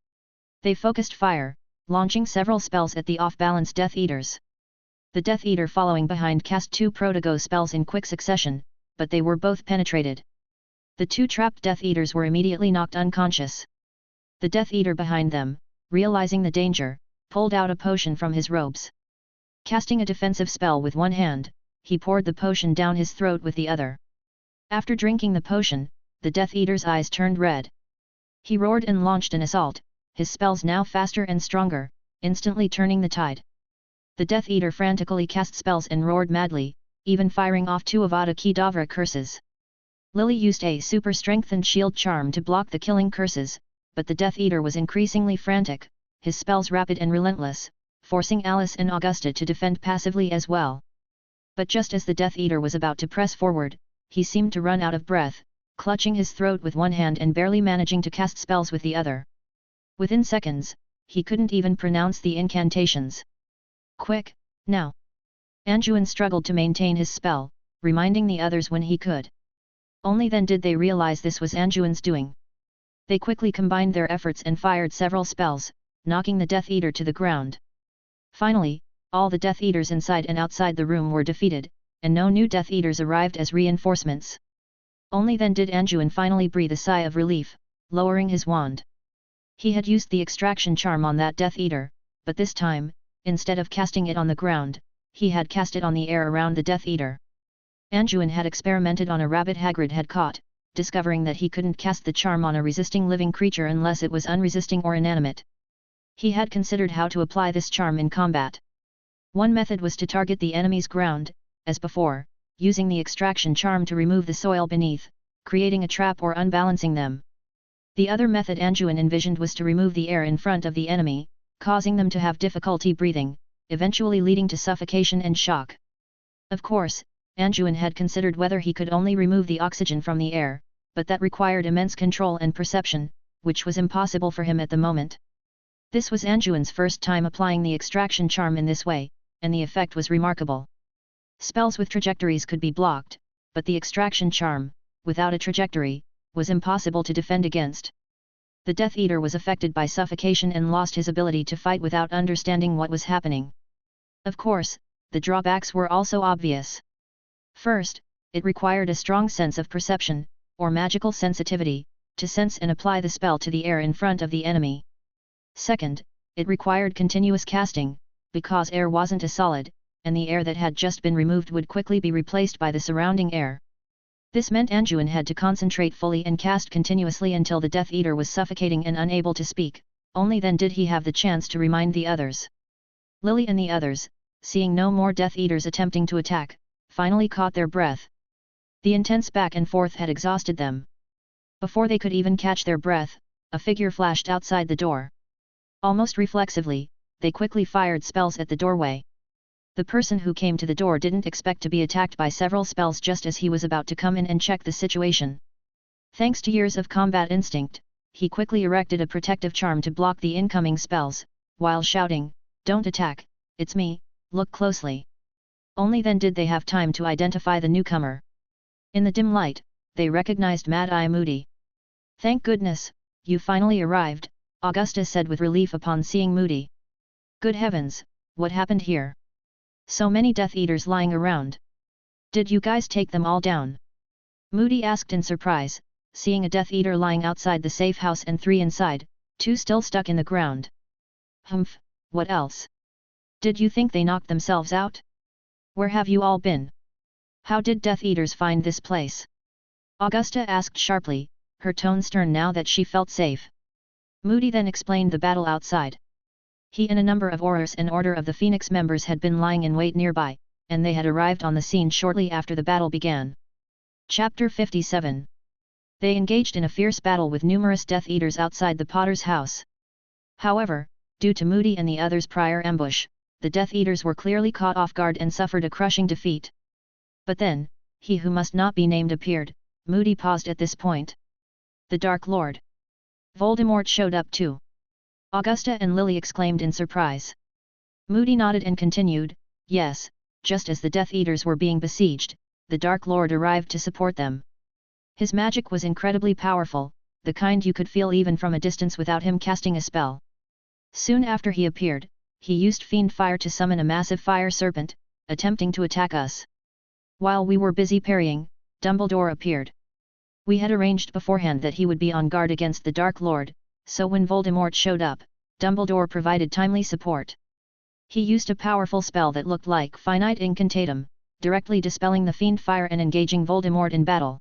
They focused fire, launching several spells at the off-balance Death Eaters. The Death Eater following behind cast two protego spells in quick succession, but they were both penetrated. The two trapped Death Eaters were immediately knocked unconscious. The Death Eater behind them, realizing the danger, pulled out a potion from his robes. Casting a defensive spell with one hand, he poured the potion down his throat with the other. After drinking the potion, the Death Eater's eyes turned red. He roared and launched an assault, his spells now faster and stronger, instantly turning the tide. The Death Eater frantically cast spells and roared madly, even firing off 2 Avada Kedavra curses. Lily used a super strengthened shield charm to block the killing curses, but the Death Eater was increasingly frantic, his spells rapid and relentless, forcing Alice and Augusta to defend passively as well. But just as the Death Eater was about to press forward, he seemed to run out of breath, clutching his throat with one hand and barely managing to cast spells with the other. Within seconds, he couldn't even pronounce the incantations. Quick, now! Anjuin struggled to maintain his spell, reminding the others when he could. Only then did they realize this was Anjuin's doing. They quickly combined their efforts and fired several spells, knocking the Death Eater to the ground. Finally, all the Death Eaters inside and outside the room were defeated, and no new Death Eaters arrived as reinforcements. Only then did Anjuin finally breathe a sigh of relief, lowering his wand. He had used the extraction charm on that Death Eater, but this time, instead of casting it on the ground, he had cast it on the air around the Death Eater. Anjuin had experimented on a rabbit Hagrid had caught, discovering that he couldn't cast the charm on a resisting living creature unless it was unresisting or inanimate. He had considered how to apply this charm in combat. One method was to target the enemy's ground, as before, using the extraction charm to remove the soil beneath, creating a trap or unbalancing them. The other method Anjuin envisioned was to remove the air in front of the enemy, causing them to have difficulty breathing, eventually leading to suffocation and shock. Of course, Anjuin had considered whether he could only remove the oxygen from the air, but that required immense control and perception, which was impossible for him at the moment. This was Anjuin's first time applying the extraction charm in this way, and the effect was remarkable. Spells with trajectories could be blocked, but the extraction charm, without a trajectory, was impossible to defend against. The Death Eater was affected by suffocation and lost his ability to fight without understanding what was happening. Of course, the drawbacks were also obvious. First, it required a strong sense of perception, or magical sensitivity, to sense and apply the spell to the air in front of the enemy. Second, it required continuous casting, because air wasn't a solid, and the air that had just been removed would quickly be replaced by the surrounding air. This meant Anjuin had to concentrate fully and cast continuously until the Death Eater was suffocating and unable to speak, only then did he have the chance to remind the others. Lily and the others, seeing no more Death Eaters attempting to attack, finally caught their breath. The intense back and forth had exhausted them. Before they could even catch their breath, a figure flashed outside the door. Almost reflexively, they quickly fired spells at the doorway. The person who came to the door didn't expect to be attacked by several spells just as he was about to come in and check the situation. Thanks to years of combat instinct, he quickly erected a protective charm to block the incoming spells, while shouting, "Don't attack, it's me, look closely." Only then did they have time to identify the newcomer. In the dim light, they recognized Mad Eye Moody. "Thank goodness, you finally arrived," Augusta said with relief upon seeing Moody. "Good heavens, what happened here? So many Death Eaters lying around. Did you guys take them all down?" Moody asked in surprise, seeing a Death Eater lying outside the safe house and 3 inside, 2 still stuck in the ground. "Humph, what else? Did you think they knocked themselves out? Where have you all been? How did Death Eaters find this place?" Augusta asked sharply, her tone stern now that she felt safe. Moody then explained the battle outside. He and a number of Aurors and Order of the Phoenix members had been lying in wait nearby, and they had arrived on the scene shortly after the battle began. Chapter 57. They engaged in a fierce battle with numerous Death Eaters outside the Potter's house. However, due to Moody and the others' prior ambush, the Death Eaters were clearly caught off guard and suffered a crushing defeat. But then, he who must not be named appeared. Moody paused at this point. The Dark Lord. Voldemort showed up too. Augusta and Lily exclaimed in surprise. Moody nodded and continued, "Yes, just as the Death Eaters were being besieged, the Dark Lord arrived to support them. His magic was incredibly powerful, the kind you could feel even from a distance without him casting a spell. Soon after he appeared, he used fiend fire to summon a massive fire serpent, attempting to attack us. While we were busy parrying, Dumbledore appeared. We had arranged beforehand that he would be on guard against the Dark Lord, so when Voldemort showed up, Dumbledore provided timely support. He used a powerful spell that looked like finite incantatum, directly dispelling the fiend fire and engaging Voldemort in battle.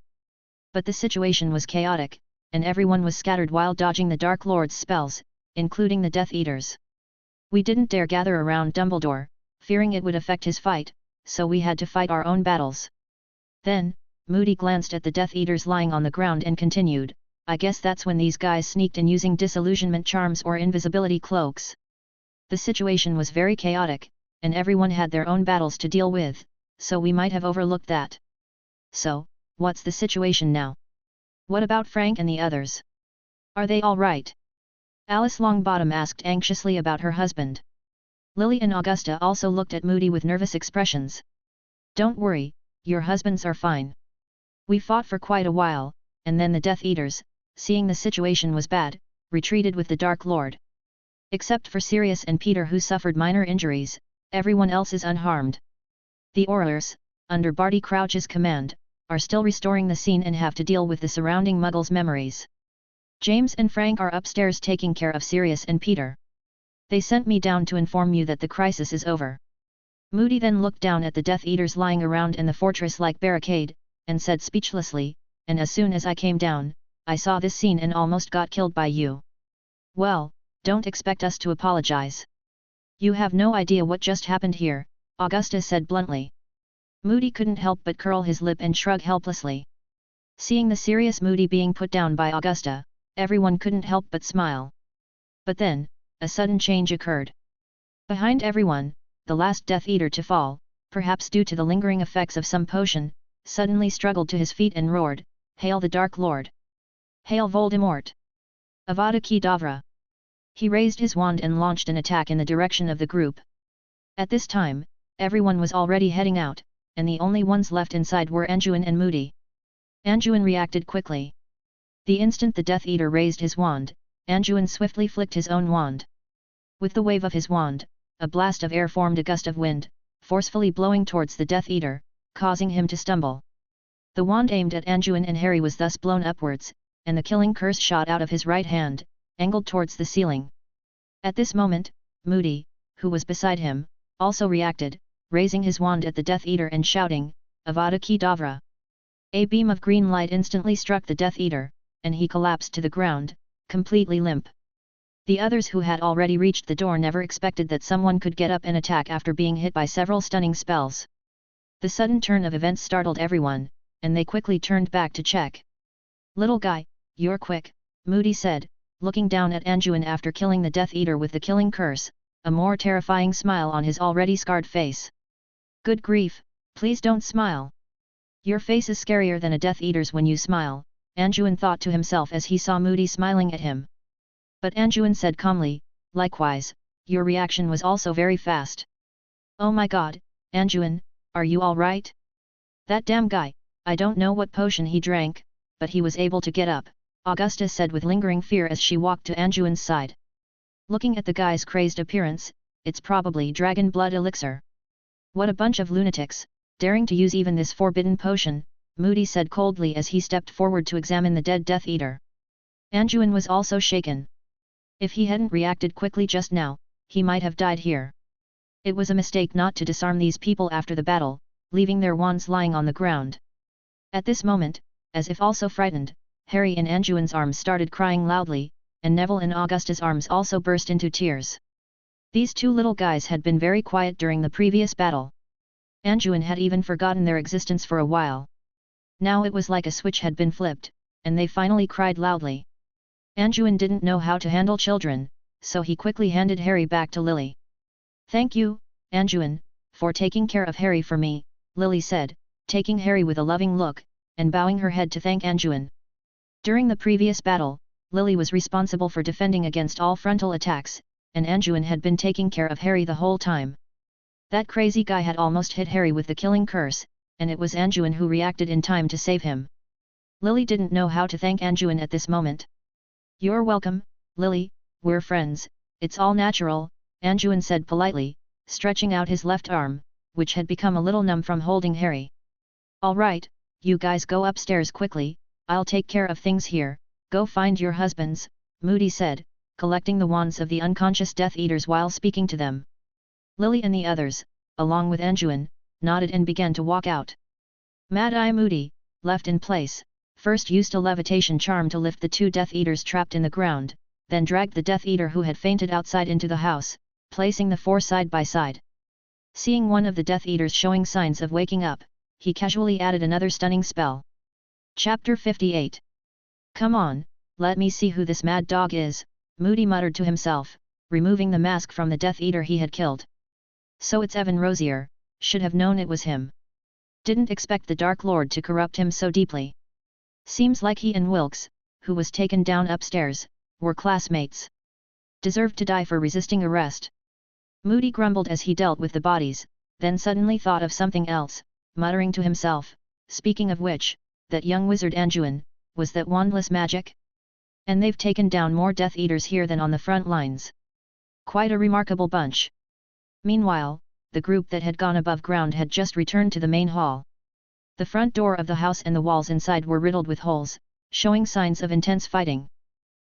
But the situation was chaotic, and everyone was scattered while dodging the Dark Lord's spells, including the Death Eaters. We didn't dare gather around Dumbledore, fearing it would affect his fight, so we had to fight our own battles. Then, Moody glanced at the Death Eaters lying on the ground and continued, I guess that's when these guys sneaked in using disillusionment charms or invisibility cloaks. The situation was very chaotic, and everyone had their own battles to deal with, so we might have overlooked that. So, what's the situation now? What about Frank and the others? Are they all right? Alice Longbottom asked anxiously about her husband. Lily and Augusta also looked at Moody with nervous expressions. Don't worry, your husbands are fine. We fought for quite a while, and then the Death Eaters, seeing the situation was bad, retreated with the Dark Lord. Except for Sirius and Peter who suffered minor injuries, everyone else is unharmed. The Aurors, under Barty Crouch's command, are still restoring the scene and have to deal with the surrounding Muggles' memories. James and Frank are upstairs taking care of Sirius and Peter. They sent me down to inform you that the crisis is over. Moody then looked down at the Death Eaters lying around in the fortress-like barricade, and said speechlessly, and as soon as I came down, I saw this scene and almost got killed by you. Well, don't expect us to apologize. You have no idea what just happened here, Augusta said bluntly. Moody couldn't help but curl his lip and shrug helplessly. Seeing the serious Moody being put down by Augusta, everyone couldn't help but smile. But then, a sudden change occurred. Behind everyone, the last Death Eater to fall, perhaps due to the lingering effects of some potion, suddenly struggled to his feet and roared, Hail the Dark Lord! Hail Voldemort! Avada Kedavra! He raised his wand and launched an attack in the direction of the group. At this time, everyone was already heading out, and the only ones left inside were Anduin and Moody. Anduin reacted quickly. The instant the Death Eater raised his wand, Anduin swiftly flicked his own wand. With the wave of his wand, a blast of air formed a gust of wind, forcefully blowing towards the Death Eater, causing him to stumble. The wand aimed at Anduin and Harry was thus blown upwards, and the killing curse shot out of his right hand, angled towards the ceiling. At this moment, Moody, who was beside him, also reacted, raising his wand at the Death Eater and shouting, Avada Kedavra! A beam of green light instantly struck the Death Eater, and he collapsed to the ground, completely limp. The others who had already reached the door never expected that someone could get up and attack after being hit by several stunning spells. The sudden turn of events startled everyone, and they quickly turned back to check. Little guy, you're quick, Moody said, looking down at Anduin after killing the Death Eater with the killing curse, a more terrifying smile on his already scarred face. Good grief, please don't smile. Your face is scarier than a Death Eater's when you smile, Anduin thought to himself as he saw Moody smiling at him. But Anduin said calmly, likewise, your reaction was also very fast. Oh my god, Anduin, are you all right? That damn guy, I don't know what potion he drank, but he was able to get up, Augusta said with lingering fear as she walked to Anduin's side. Looking at the guy's crazed appearance, it's probably dragon blood elixir. What a bunch of lunatics, daring to use even this forbidden potion, Moody said coldly as he stepped forward to examine the dead Death Eater. Anduin was also shaken. If he hadn't reacted quickly just now, he might have died here. It was a mistake not to disarm these people after the battle, leaving their wands lying on the ground. At this moment, as if also frightened, Harry in Anduin's arms started crying loudly, and Neville in Augusta's arms also burst into tears. These two little guys had been very quiet during the previous battle. Anduin had even forgotten their existence for a while. Now it was like a switch had been flipped, and they finally cried loudly. Anduin didn't know how to handle children, so he quickly handed Harry back to Lily. Thank you, Anduin, for taking care of Harry for me, Lily said, taking Harry with a loving look, and bowing her head to thank Anduin. During the previous battle, Lily was responsible for defending against all frontal attacks, and Anduin had been taking care of Harry the whole time. That crazy guy had almost hit Harry with the killing curse, and it was Anduin who reacted in time to save him. Lily didn't know how to thank Anduin at this moment. You're welcome, Lily, we're friends, it's all natural, Anduin said politely, stretching out his left arm, which had become a little numb from holding Harry. All right, you guys go upstairs quickly, I'll take care of things here, go find your husbands, Moody said, collecting the wands of the unconscious Death Eaters while speaking to them. Lily and the others, along with Anduin, nodded and began to walk out. Mad-Eye Moody, left in place, first used a levitation charm to lift the two Death Eaters trapped in the ground, then dragged the Death Eater who had fainted outside into the house, placing the four side by side. Seeing one of the Death Eaters showing signs of waking up, he casually added another stunning spell. Chapter 58. Come on, let me see who this mad dog is, Moody muttered to himself, removing the mask from the Death Eater he had killed. So it's Evan Rosier, should have known it was him. Didn't expect the Dark Lord to corrupt him so deeply. Seems like he and Wilkes, who was taken down upstairs, were classmates. Deserved to die for resisting arrest. Moody grumbled as he dealt with the bodies, then suddenly thought of something else, muttering to himself, speaking of which, that young wizard Anjuin, was that wandless magic? And they've taken down more Death Eaters here than on the front lines. Quite a remarkable bunch. Meanwhile, the group that had gone above ground had just returned to the main hall. The front door of the house and the walls inside were riddled with holes, showing signs of intense fighting.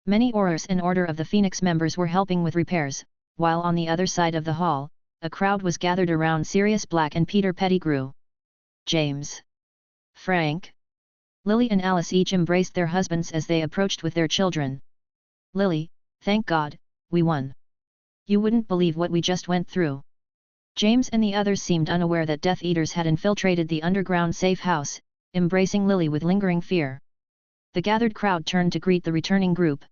Many Aurors and Order of the Phoenix members were helping with repairs, while on the other side of the hall, a crowd was gathered around Sirius Black and Peter Pettigrew. James. Frank. Lily and Alice each embraced their husbands as they approached with their children. Lily, thank God, we won. You wouldn't believe what we just went through. James and the others seemed unaware that Death Eaters had infiltrated the underground safe house, embracing Lily with lingering fear. The gathered crowd turned to greet the returning group.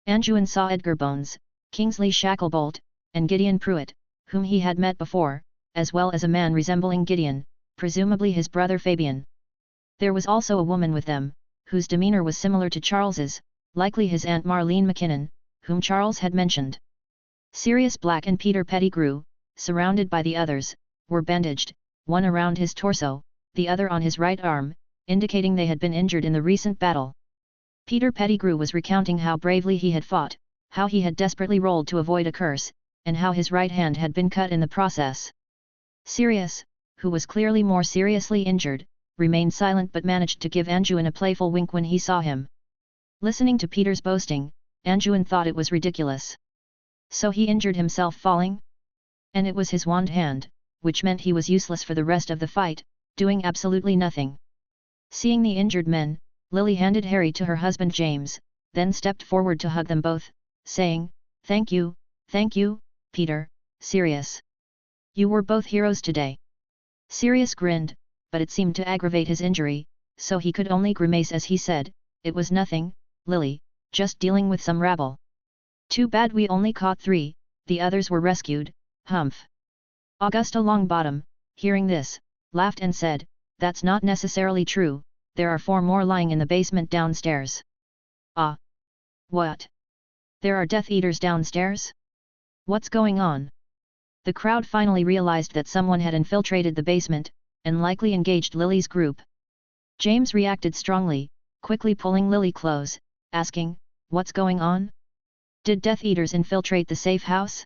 Anjuin saw Edgar Bones, Kingsley Shacklebolt, and Gideon Pruitt, whom he had met before, as well as a man resembling Gideon, presumably his brother Fabian. There was also a woman with them, whose demeanor was similar to Charles's, likely his Aunt Marlene McKinnon, whom Charles had mentioned. Sirius Black and Peter Pettigrew, surrounded by the others, were bandaged, one around his torso, the other on his right arm, indicating they had been injured in the recent battle. Peter Pettigrew was recounting how bravely he had fought, how he had desperately rolled to avoid a curse, and how his right hand had been cut in the process. Sirius, who was clearly more seriously injured, remained silent but managed to give Anjuin a playful wink when he saw him. Listening to Peter's boasting, Anjuin thought it was ridiculous. So he injured himself falling? And it was his wand hand, which meant he was useless for the rest of the fight, doing absolutely nothing. Seeing the injured men, Lily handed Harry to her husband James, then stepped forward to hug them both, saying, thank you, Peter, Sirius. You were both heroes today. Sirius grinned, but it seemed to aggravate his injury, so he could only grimace as he said, it was nothing, Lily, just dealing with some rabble. Too bad we only caught 3, the others were rescued, humph. Augusta Longbottom, hearing this, laughed and said, that's not necessarily true, there are 4 more lying in the basement downstairs. Ah! What? There are Death Eaters downstairs? What's going on? The crowd finally realized that someone had infiltrated the basement, and likely engaged Lily's group. James reacted strongly, quickly pulling Lily close, asking, what's going on? Did Death Eaters infiltrate the safe house?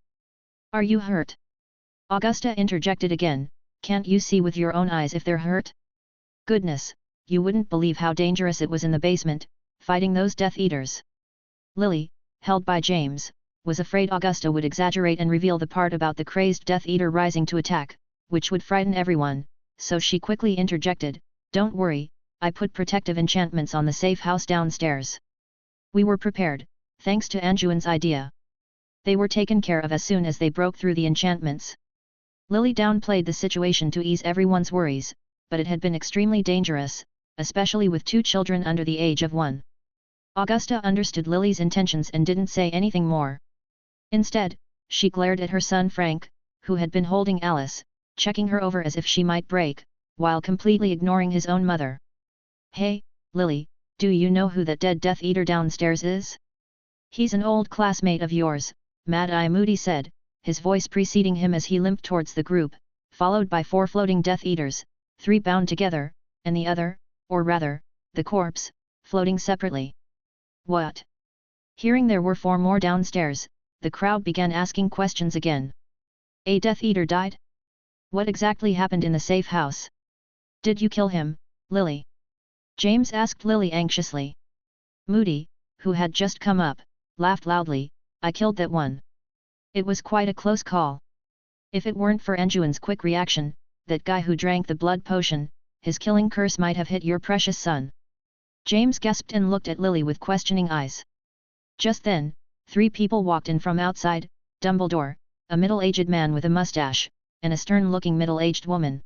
Are you hurt? Augusta interjected again, can't you see with your own eyes if they're hurt? Goodness, you wouldn't believe how dangerous it was in the basement, fighting those Death Eaters. Lily, held by James, was afraid Augusta would exaggerate and reveal the part about the crazed Death Eater rising to attack, which would frighten everyone, so she quickly interjected, don't worry, I put protective enchantments on the safe house downstairs. We were prepared, thanks to Anjuin's idea. They were taken care of as soon as they broke through the enchantments. Lily downplayed the situation to ease everyone's worries, but it had been extremely dangerous, especially with 2 children under the age of 1. Augusta understood Lily's intentions and didn't say anything more. Instead, she glared at her son Frank, who had been holding Alice, checking her over as if she might break, while completely ignoring his own mother. Hey, Lily, do you know who that dead Death Eater downstairs is? He's an old classmate of yours, Mad Eye Moody said, his voice preceding him as he limped towards the group, followed by 4 floating Death Eaters, 3 bound together, and the other, or rather, the corpse, floating separately. What? Hearing there were 4 more downstairs, the crowd began asking questions again. A Death Eater died? What exactly happened in the safe house? Did you kill him, Lily? James asked Lily anxiously. Moody, who had just come up, laughed loudly, I killed that one. It was quite a close call. If it weren't for Anjuin's quick reaction, that guy who drank the blood potion, his killing curse might have hit your precious son. James gasped and looked at Lily with questioning eyes. Just then, 3 people walked in from outside: Dumbledore, a middle-aged man with a mustache, and a stern-looking middle-aged woman.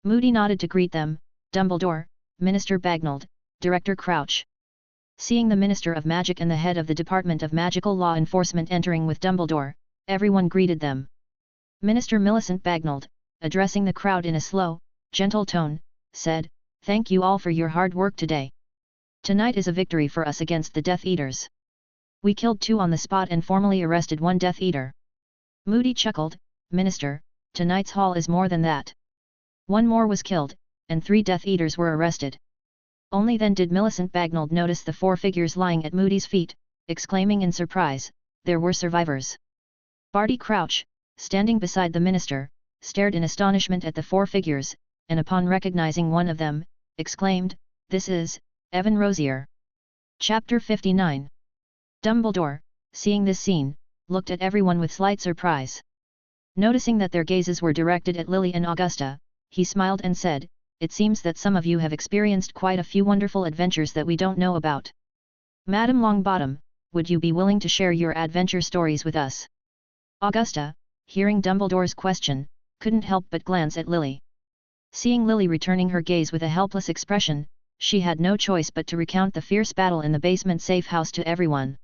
Moody nodded to greet them: Dumbledore, Minister Bagnold, Director Crouch. Seeing the Minister of Magic and the head of the Department of Magical Law Enforcement entering with Dumbledore, everyone greeted them. Minister Millicent Bagnold, addressing the crowd in a slow, gentle tone, said, "Thank you all for your hard work today. Tonight is a victory for us against the Death Eaters. We killed 2 on the spot and formally arrested 1 Death Eater." Moody chuckled: "Minister, tonight's haul is more than that. 1 more was killed, and 3 Death Eaters were arrested." Only then did Millicent Bagnold notice the 4 figures lying at Moody's feet, exclaiming in surprise, "There were survivors." Barty Crouch, standing beside the minister, stared in astonishment at the 4 figures, and upon recognizing one of them, exclaimed, "This is Evan Rosier." Chapter 59. Dumbledore, seeing this scene, looked at everyone with slight surprise. Noticing that their gazes were directed at Lily and Augusta, he smiled and said, "It seems that some of you have experienced quite a few wonderful adventures that we don't know about. Madam Longbottom, would you be willing to share your adventure stories with us?" Augusta, hearing Dumbledore's question, couldn't help but glance at Lily. Seeing Lily returning her gaze with a helpless expression, she had no choice but to recount the fierce battle in the basement safe house to everyone.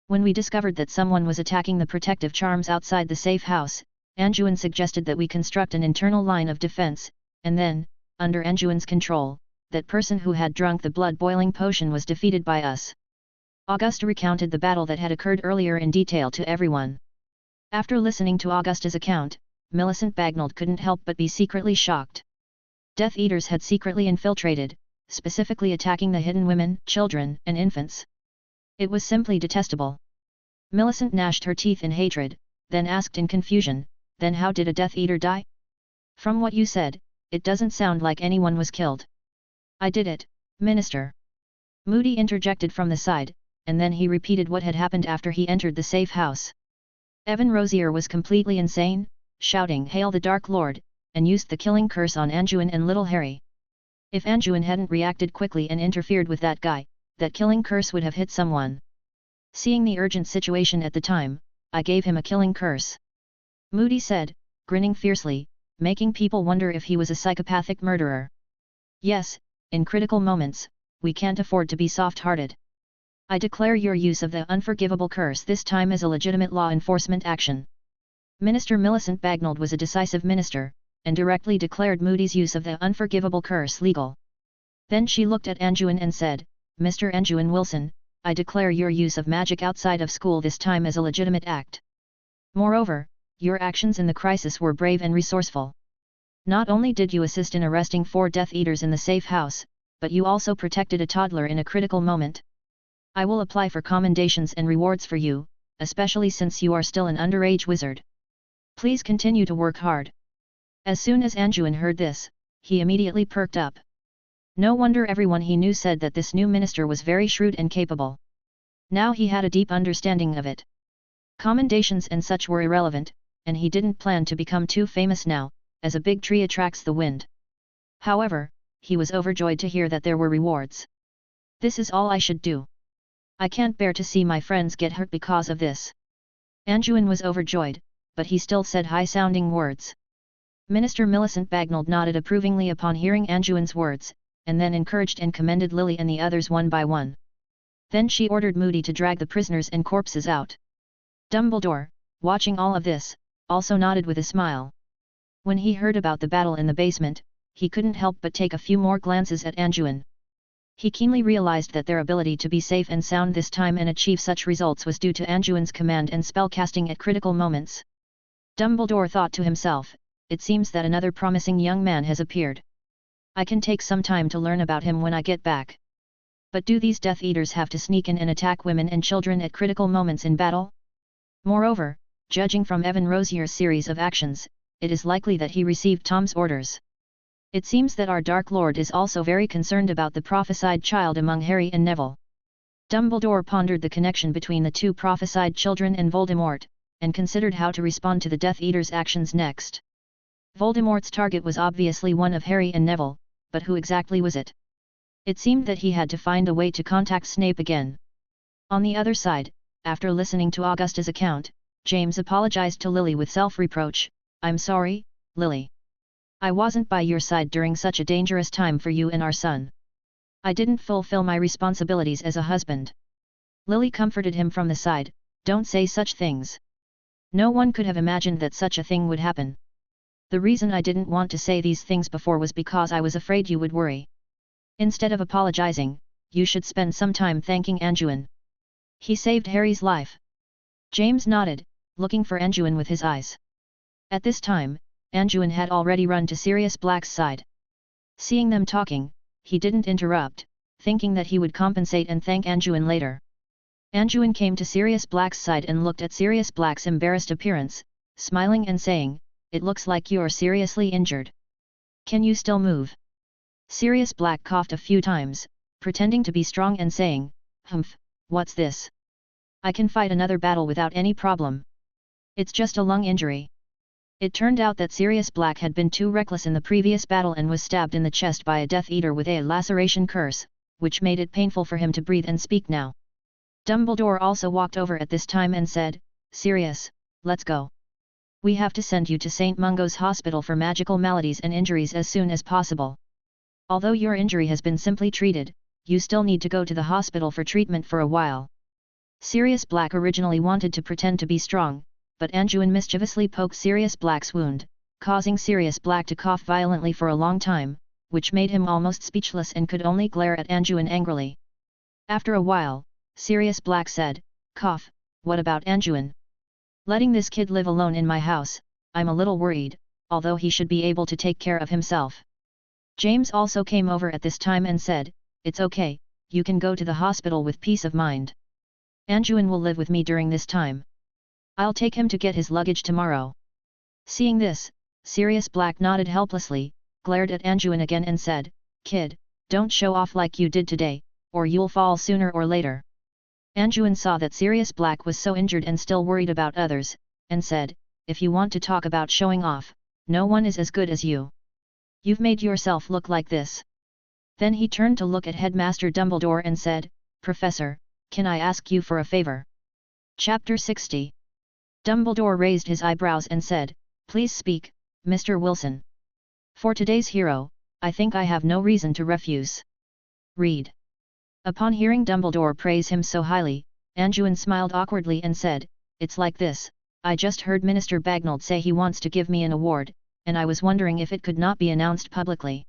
"When we discovered that someone was attacking the protective charms outside the safe house, Anjuin suggested that we construct an internal line of defense, and then, under Anjuin's control, that person who had drunk the blood-boiling potion was defeated by us." Augusta recounted the battle that had occurred earlier in detail to everyone. After listening to Augusta's account, Millicent Bagnold couldn't help but be secretly shocked. Death Eaters had secretly infiltrated, specifically attacking the hidden women, children, and infants. It was simply detestable. Millicent gnashed her teeth in hatred, then asked in confusion, "Then how did a Death Eater die? From what you said, it doesn't sound like anyone was killed." "I did it, Minister." Moody interjected from the side, and then he repeated what had happened after he entered the safe house. Evan Rosier was completely insane, shouting "Hail the Dark Lord," and used the killing curse on Anjuin and little Harry. If Anjuin hadn't reacted quickly and interfered with that guy, that killing curse would have hit someone. Seeing the urgent situation at the time, I gave him a killing curse. Moody said, grinning fiercely, making people wonder if he was a psychopathic murderer. "Yes, in critical moments, we can't afford to be soft-hearted. I declare your use of the unforgivable curse this time as a legitimate law enforcement action." Minister Millicent Bagnold was a decisive minister, and directly declared Moody's use of the unforgivable curse legal. Then she looked at Anjuin and said, "Mr. Anjuin Wilson, I declare your use of magic outside of school this time as a legitimate act. Moreover, your actions in the crisis were brave and resourceful. Not only did you assist in arresting 4 Death Eaters in the safe house, but you also protected a toddler in a critical moment. I will apply for commendations and rewards for you, especially since you are still an underage wizard. Please continue to work hard." As soon as Anjuin heard this, he immediately perked up. No wonder everyone he knew said that this new minister was very shrewd and capable. Now he had a deep understanding of it. Commendations and such were irrelevant, and he didn't plan to become too famous now, as a big tree attracts the wind. However, he was overjoyed to hear that there were rewards. "This is all I should do. I can't bear to see my friends get hurt because of this." Anjuin was overjoyed, but he still said high-sounding words. Minister Millicent Bagnold nodded approvingly upon hearing Anjuin's words, and then encouraged and commended Lily and the others one by one. Then she ordered Moody to drag the prisoners and corpses out. Dumbledore, watching all of this, also nodded with a smile. When he heard about the battle in the basement, he couldn't help but take a few more glances at Anjuin. He keenly realized that their ability to be safe and sound this time and achieve such results was due to Anjuin's command and spell casting at critical moments. Dumbledore thought to himself, "It seems that another promising young man has appeared. I can take some time to learn about him when I get back. But do these Death Eaters have to sneak in and attack women and children at critical moments in battle?" Moreover, judging from Evan Rosier's series of actions, it is likely that he received Tom's orders. It seems that our Dark Lord is also very concerned about the prophesied child among Harry and Neville. Dumbledore pondered the connection between the 2 prophesied children and Voldemort, and considered how to respond to the Death Eater's actions next. Voldemort's target was obviously one of Harry and Neville, but who exactly was it? It seemed that he had to find a way to contact Snape again. On the other side, after listening to Augusta's account, James apologized to Lily with self-reproach. "I'm sorry, Lily. I wasn't by your side during such a dangerous time for you and our son. I didn't fulfill my responsibilities as a husband." Lily comforted him from the side. "Don't say such things. No one could have imagined that such a thing would happen. The reason I didn't want to say these things before was because I was afraid you would worry. Instead of apologizing, you should spend some time thanking Anjuin. He saved Harry's life." James nodded, looking for Anjuin with his eyes. At this time, Anjuin had already run to Sirius Black's side. Seeing them talking, he didn't interrupt, thinking that he would compensate and thank Anjuin later. Anjuin came to Sirius Black's side and looked at Sirius Black's embarrassed appearance, smiling and saying, "It looks like you're seriously injured. Can you still move?" Sirius Black coughed a few times, pretending to be strong and saying, "Humph, what's this? I can fight another battle without any problem. It's just a lung injury." It turned out that Sirius Black had been too reckless in the previous battle and was stabbed in the chest by a Death Eater with a laceration curse, which made it painful for him to breathe and speak now. Dumbledore also walked over at this time and said, "Sirius, let's go. We have to send you to St. Mungo's Hospital for magical maladies and injuries as soon as possible. Although your injury has been simply treated, you still need to go to the hospital for treatment for a while." Sirius Black originally wanted to pretend to be strong, but Anjuin mischievously poked Sirius Black's wound, causing Sirius Black to cough violently for a long time, which made him almost speechless and could only glare at Anjuin angrily. After a while, Sirius Black said, "Cough, what about Anjuin? Letting this kid live alone in my house, I'm a little worried, although he should be able to take care of himself." James also came over at this time and said, "It's okay, you can go to the hospital with peace of mind. Anjuin will live with me during this time. I'll take him to get his luggage tomorrow." Seeing this, Sirius Black nodded helplessly, glared at Anjuin again and said, "Kid, don't show off like you did today, or you'll fall sooner or later." Anjuin saw that Sirius Black was so injured and still worried about others, and said, "If you want to talk about showing off, no one is as good as you. You've made yourself look like this." Then he turned to look at Headmaster Dumbledore and said, "Professor, can I ask you for a favor?" Chapter 60. Dumbledore raised his eyebrows and said, "Please speak, Mr. Wilson. For today's hero, I think I have no reason to refuse. Read." Upon hearing Dumbledore praise him so highly, Anjuin smiled awkwardly and said, "It's like this, I just heard Minister Bagnold say he wants to give me an award, and I was wondering if it could not be announced publicly.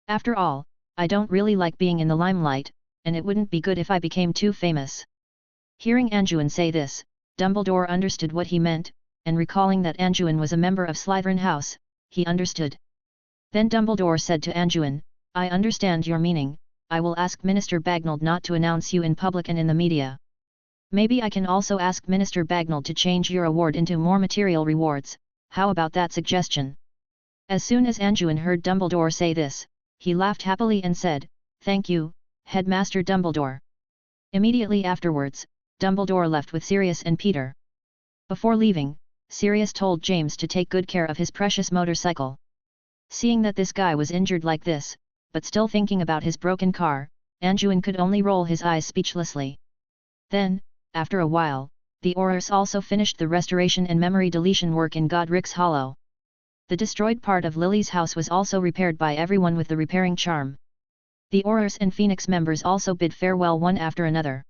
After all, I don't really like being in the limelight, and it wouldn't be good if I became too famous." Hearing Anjuin say this, Dumbledore understood what he meant, and recalling that Anjuin was a member of Slytherin House, he understood. Then Dumbledore said to Anjuin, "I understand your meaning, I will ask Minister Bagnold not to announce you in public and in the media. Maybe I can also ask Minister Bagnold to change your award into more material rewards, how about that suggestion?" As soon as Anjuin heard Dumbledore say this, he laughed happily and said, "Thank you, Headmaster Dumbledore." Immediately afterwards, Dumbledore left with Sirius and Peter. Before leaving, Sirius told James to take good care of his precious motorcycle. Seeing that this guy was injured like this, but still thinking about his broken car, Anjuin could only roll his eyes speechlessly. Then, after a while, the Aurors also finished the restoration and memory deletion work in Godric's Hollow. The destroyed part of Lily's house was also repaired by everyone with the repairing charm. The Aurors and Phoenix members also bid farewell one after another.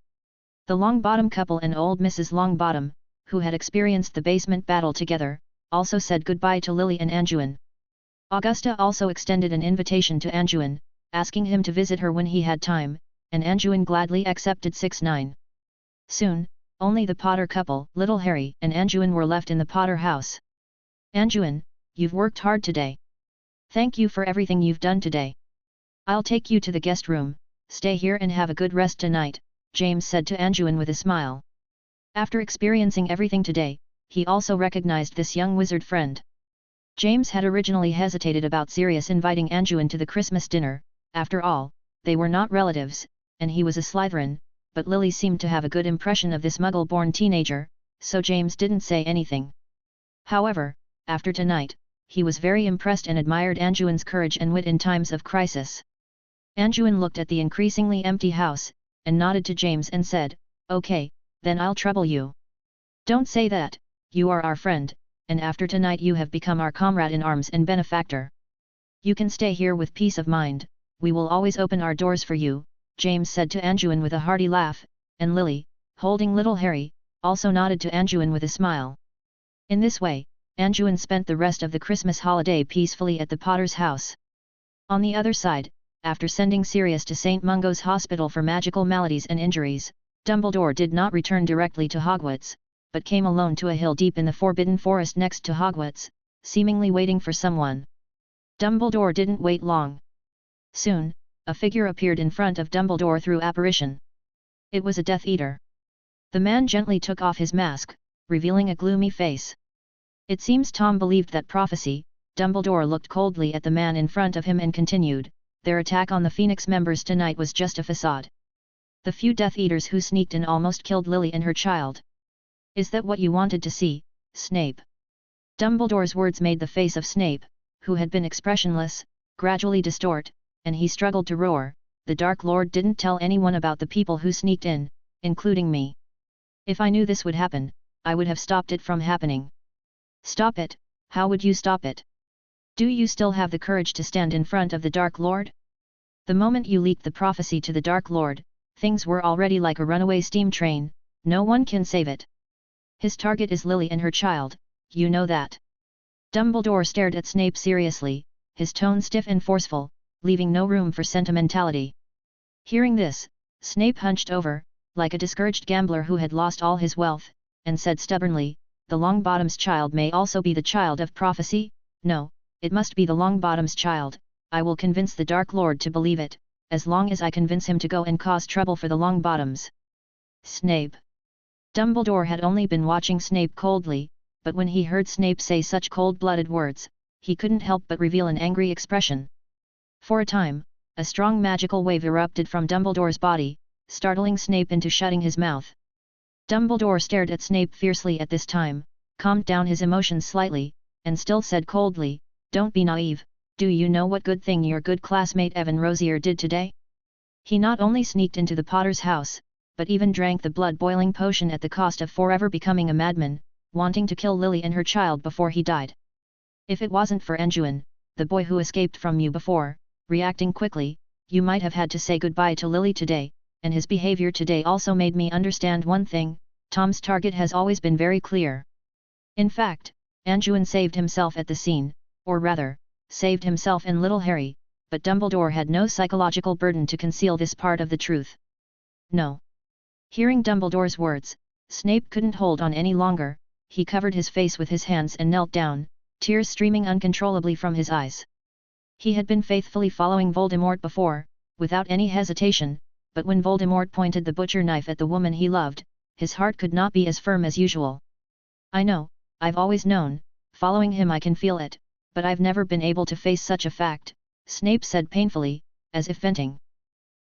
The Longbottom couple and old Mrs. Longbottom, who had experienced the basement battle together, also said goodbye to Lily and Anjuin. Augusta also extended an invitation to Anjuin, asking him to visit her when he had time, and Anjuin gladly accepted 6-9. Soon, only the Potter couple, little Harry and Anjuin were left in the Potter house. "Anjuin, you've worked hard today. Thank you for everything you've done today. I'll take you to the guest room, stay here and have a good rest tonight," James said to Anjuin with a smile. After experiencing everything today, he also recognized this young wizard friend. James had originally hesitated about Sirius inviting Anjuin to the Christmas dinner, after all, they were not relatives, and he was a Slytherin, but Lily seemed to have a good impression of this muggle-born teenager, so James didn't say anything. However, after tonight, he was very impressed and admired Anjuin's courage and wit in times of crisis. Anjuin looked at the increasingly empty house, and nodded to James and said, "Okay, Then I'll trouble you. Don't say that, you are our friend, and after tonight you have become our comrade in arms and benefactor. You can stay here with peace of mind, we will always open our doors for you, James said to Anjuin with a hearty laugh, and Lily, holding little Harry, also nodded to Anjuin with a smile. In this way, Anjuin spent the rest of the Christmas holiday peacefully at the Potter's house. On the other side, after sending Sirius to St. Mungo's Hospital for magical maladies and injuries, Dumbledore did not return directly to Hogwarts, but came alone to a hill deep in the Forbidden Forest next to Hogwarts, seemingly waiting for someone. Dumbledore didn't wait long. Soon, a figure appeared in front of Dumbledore through apparition. It was a Death Eater. The man gently took off his mask, revealing a gloomy face. It seems Tom believed that prophecy. Dumbledore looked coldly at the man in front of him and continued, their attack on the Phoenix members tonight was just a facade. The few Death Eaters who sneaked in almost killed Lily and her child. Is that what you wanted to see, Snape? Dumbledore's words made the face of Snape, who had been expressionless, gradually distort, and he struggled to roar, the Dark Lord didn't tell anyone about the people who sneaked in, including me. If I knew this would happen, I would have stopped it from happening. Stop it? How would you stop it? Do you still have the courage to stand in front of the Dark Lord? The moment you leaked the prophecy to the Dark Lord, things were already like a runaway steam train, no one can save it. His target is Lily and her child, you know that. Dumbledore stared at Snape seriously, his tone stiff and forceful, leaving no room for sentimentality. Hearing this, Snape hunched over, like a discouraged gambler who had lost all his wealth, and said stubbornly, the Longbottom's child may also be the child of prophecy? No, it must be the Longbottom's child, I will convince the Dark Lord to believe it, as long as I convince him to go and cause trouble for the Longbottoms. Snape. Dumbledore had only been watching Snape coldly, but when he heard Snape say such cold-blooded words, he couldn't help but reveal an angry expression. For a time, a strong magical wave erupted from Dumbledore's body, startling Snape into shutting his mouth. Dumbledore stared at Snape fiercely at this time, calmed down his emotions slightly, and still said coldly, don't be naive, do you know what good thing your good classmate Evan Rosier did today? He not only sneaked into the Potter's house, but even drank the blood-boiling potion at the cost of forever becoming a madman, wanting to kill Lily and her child before he died. If it wasn't for Anjuin, the boy who escaped from you before, reacting quickly, you might have had to say goodbye to Lily today, and his behavior today also made me understand one thing, Tom's target has always been very clear. In fact, Anjuin saved himself at the scene, or rather, saved himself and little Harry, but Dumbledore had no psychological burden to conceal this part of the truth. No. Hearing Dumbledore's words, Snape couldn't hold on any longer, he covered his face with his hands and knelt down, tears streaming uncontrollably from his eyes. He had been faithfully following Voldemort before, without any hesitation, but when Voldemort pointed the butcher knife at the woman he loved, his heart could not be as firm as usual. I know, I've always known, following him I can feel it, but I've never been able to face such a fact, Snape said painfully, as if venting.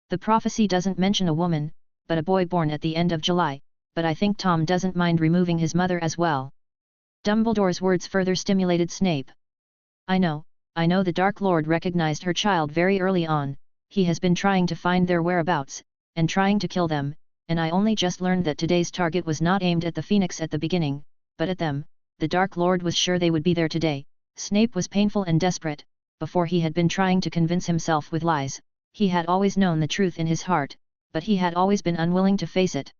The prophecy doesn't mention a woman, but a boy born at the end of July, but I think Tom doesn't mind removing his mother as well. Dumbledore's words further stimulated Snape. I know the Dark Lord recognized her child very early on, he has been trying to find their whereabouts, and trying to kill them, and I only just learned that today's target was not aimed at the Phoenix at the beginning, but at them, the Dark Lord was sure they would be there today. Snape was painful and desperate, before he had been trying to convince himself with lies, he had always known the truth in his heart, but he had always been unwilling to face it.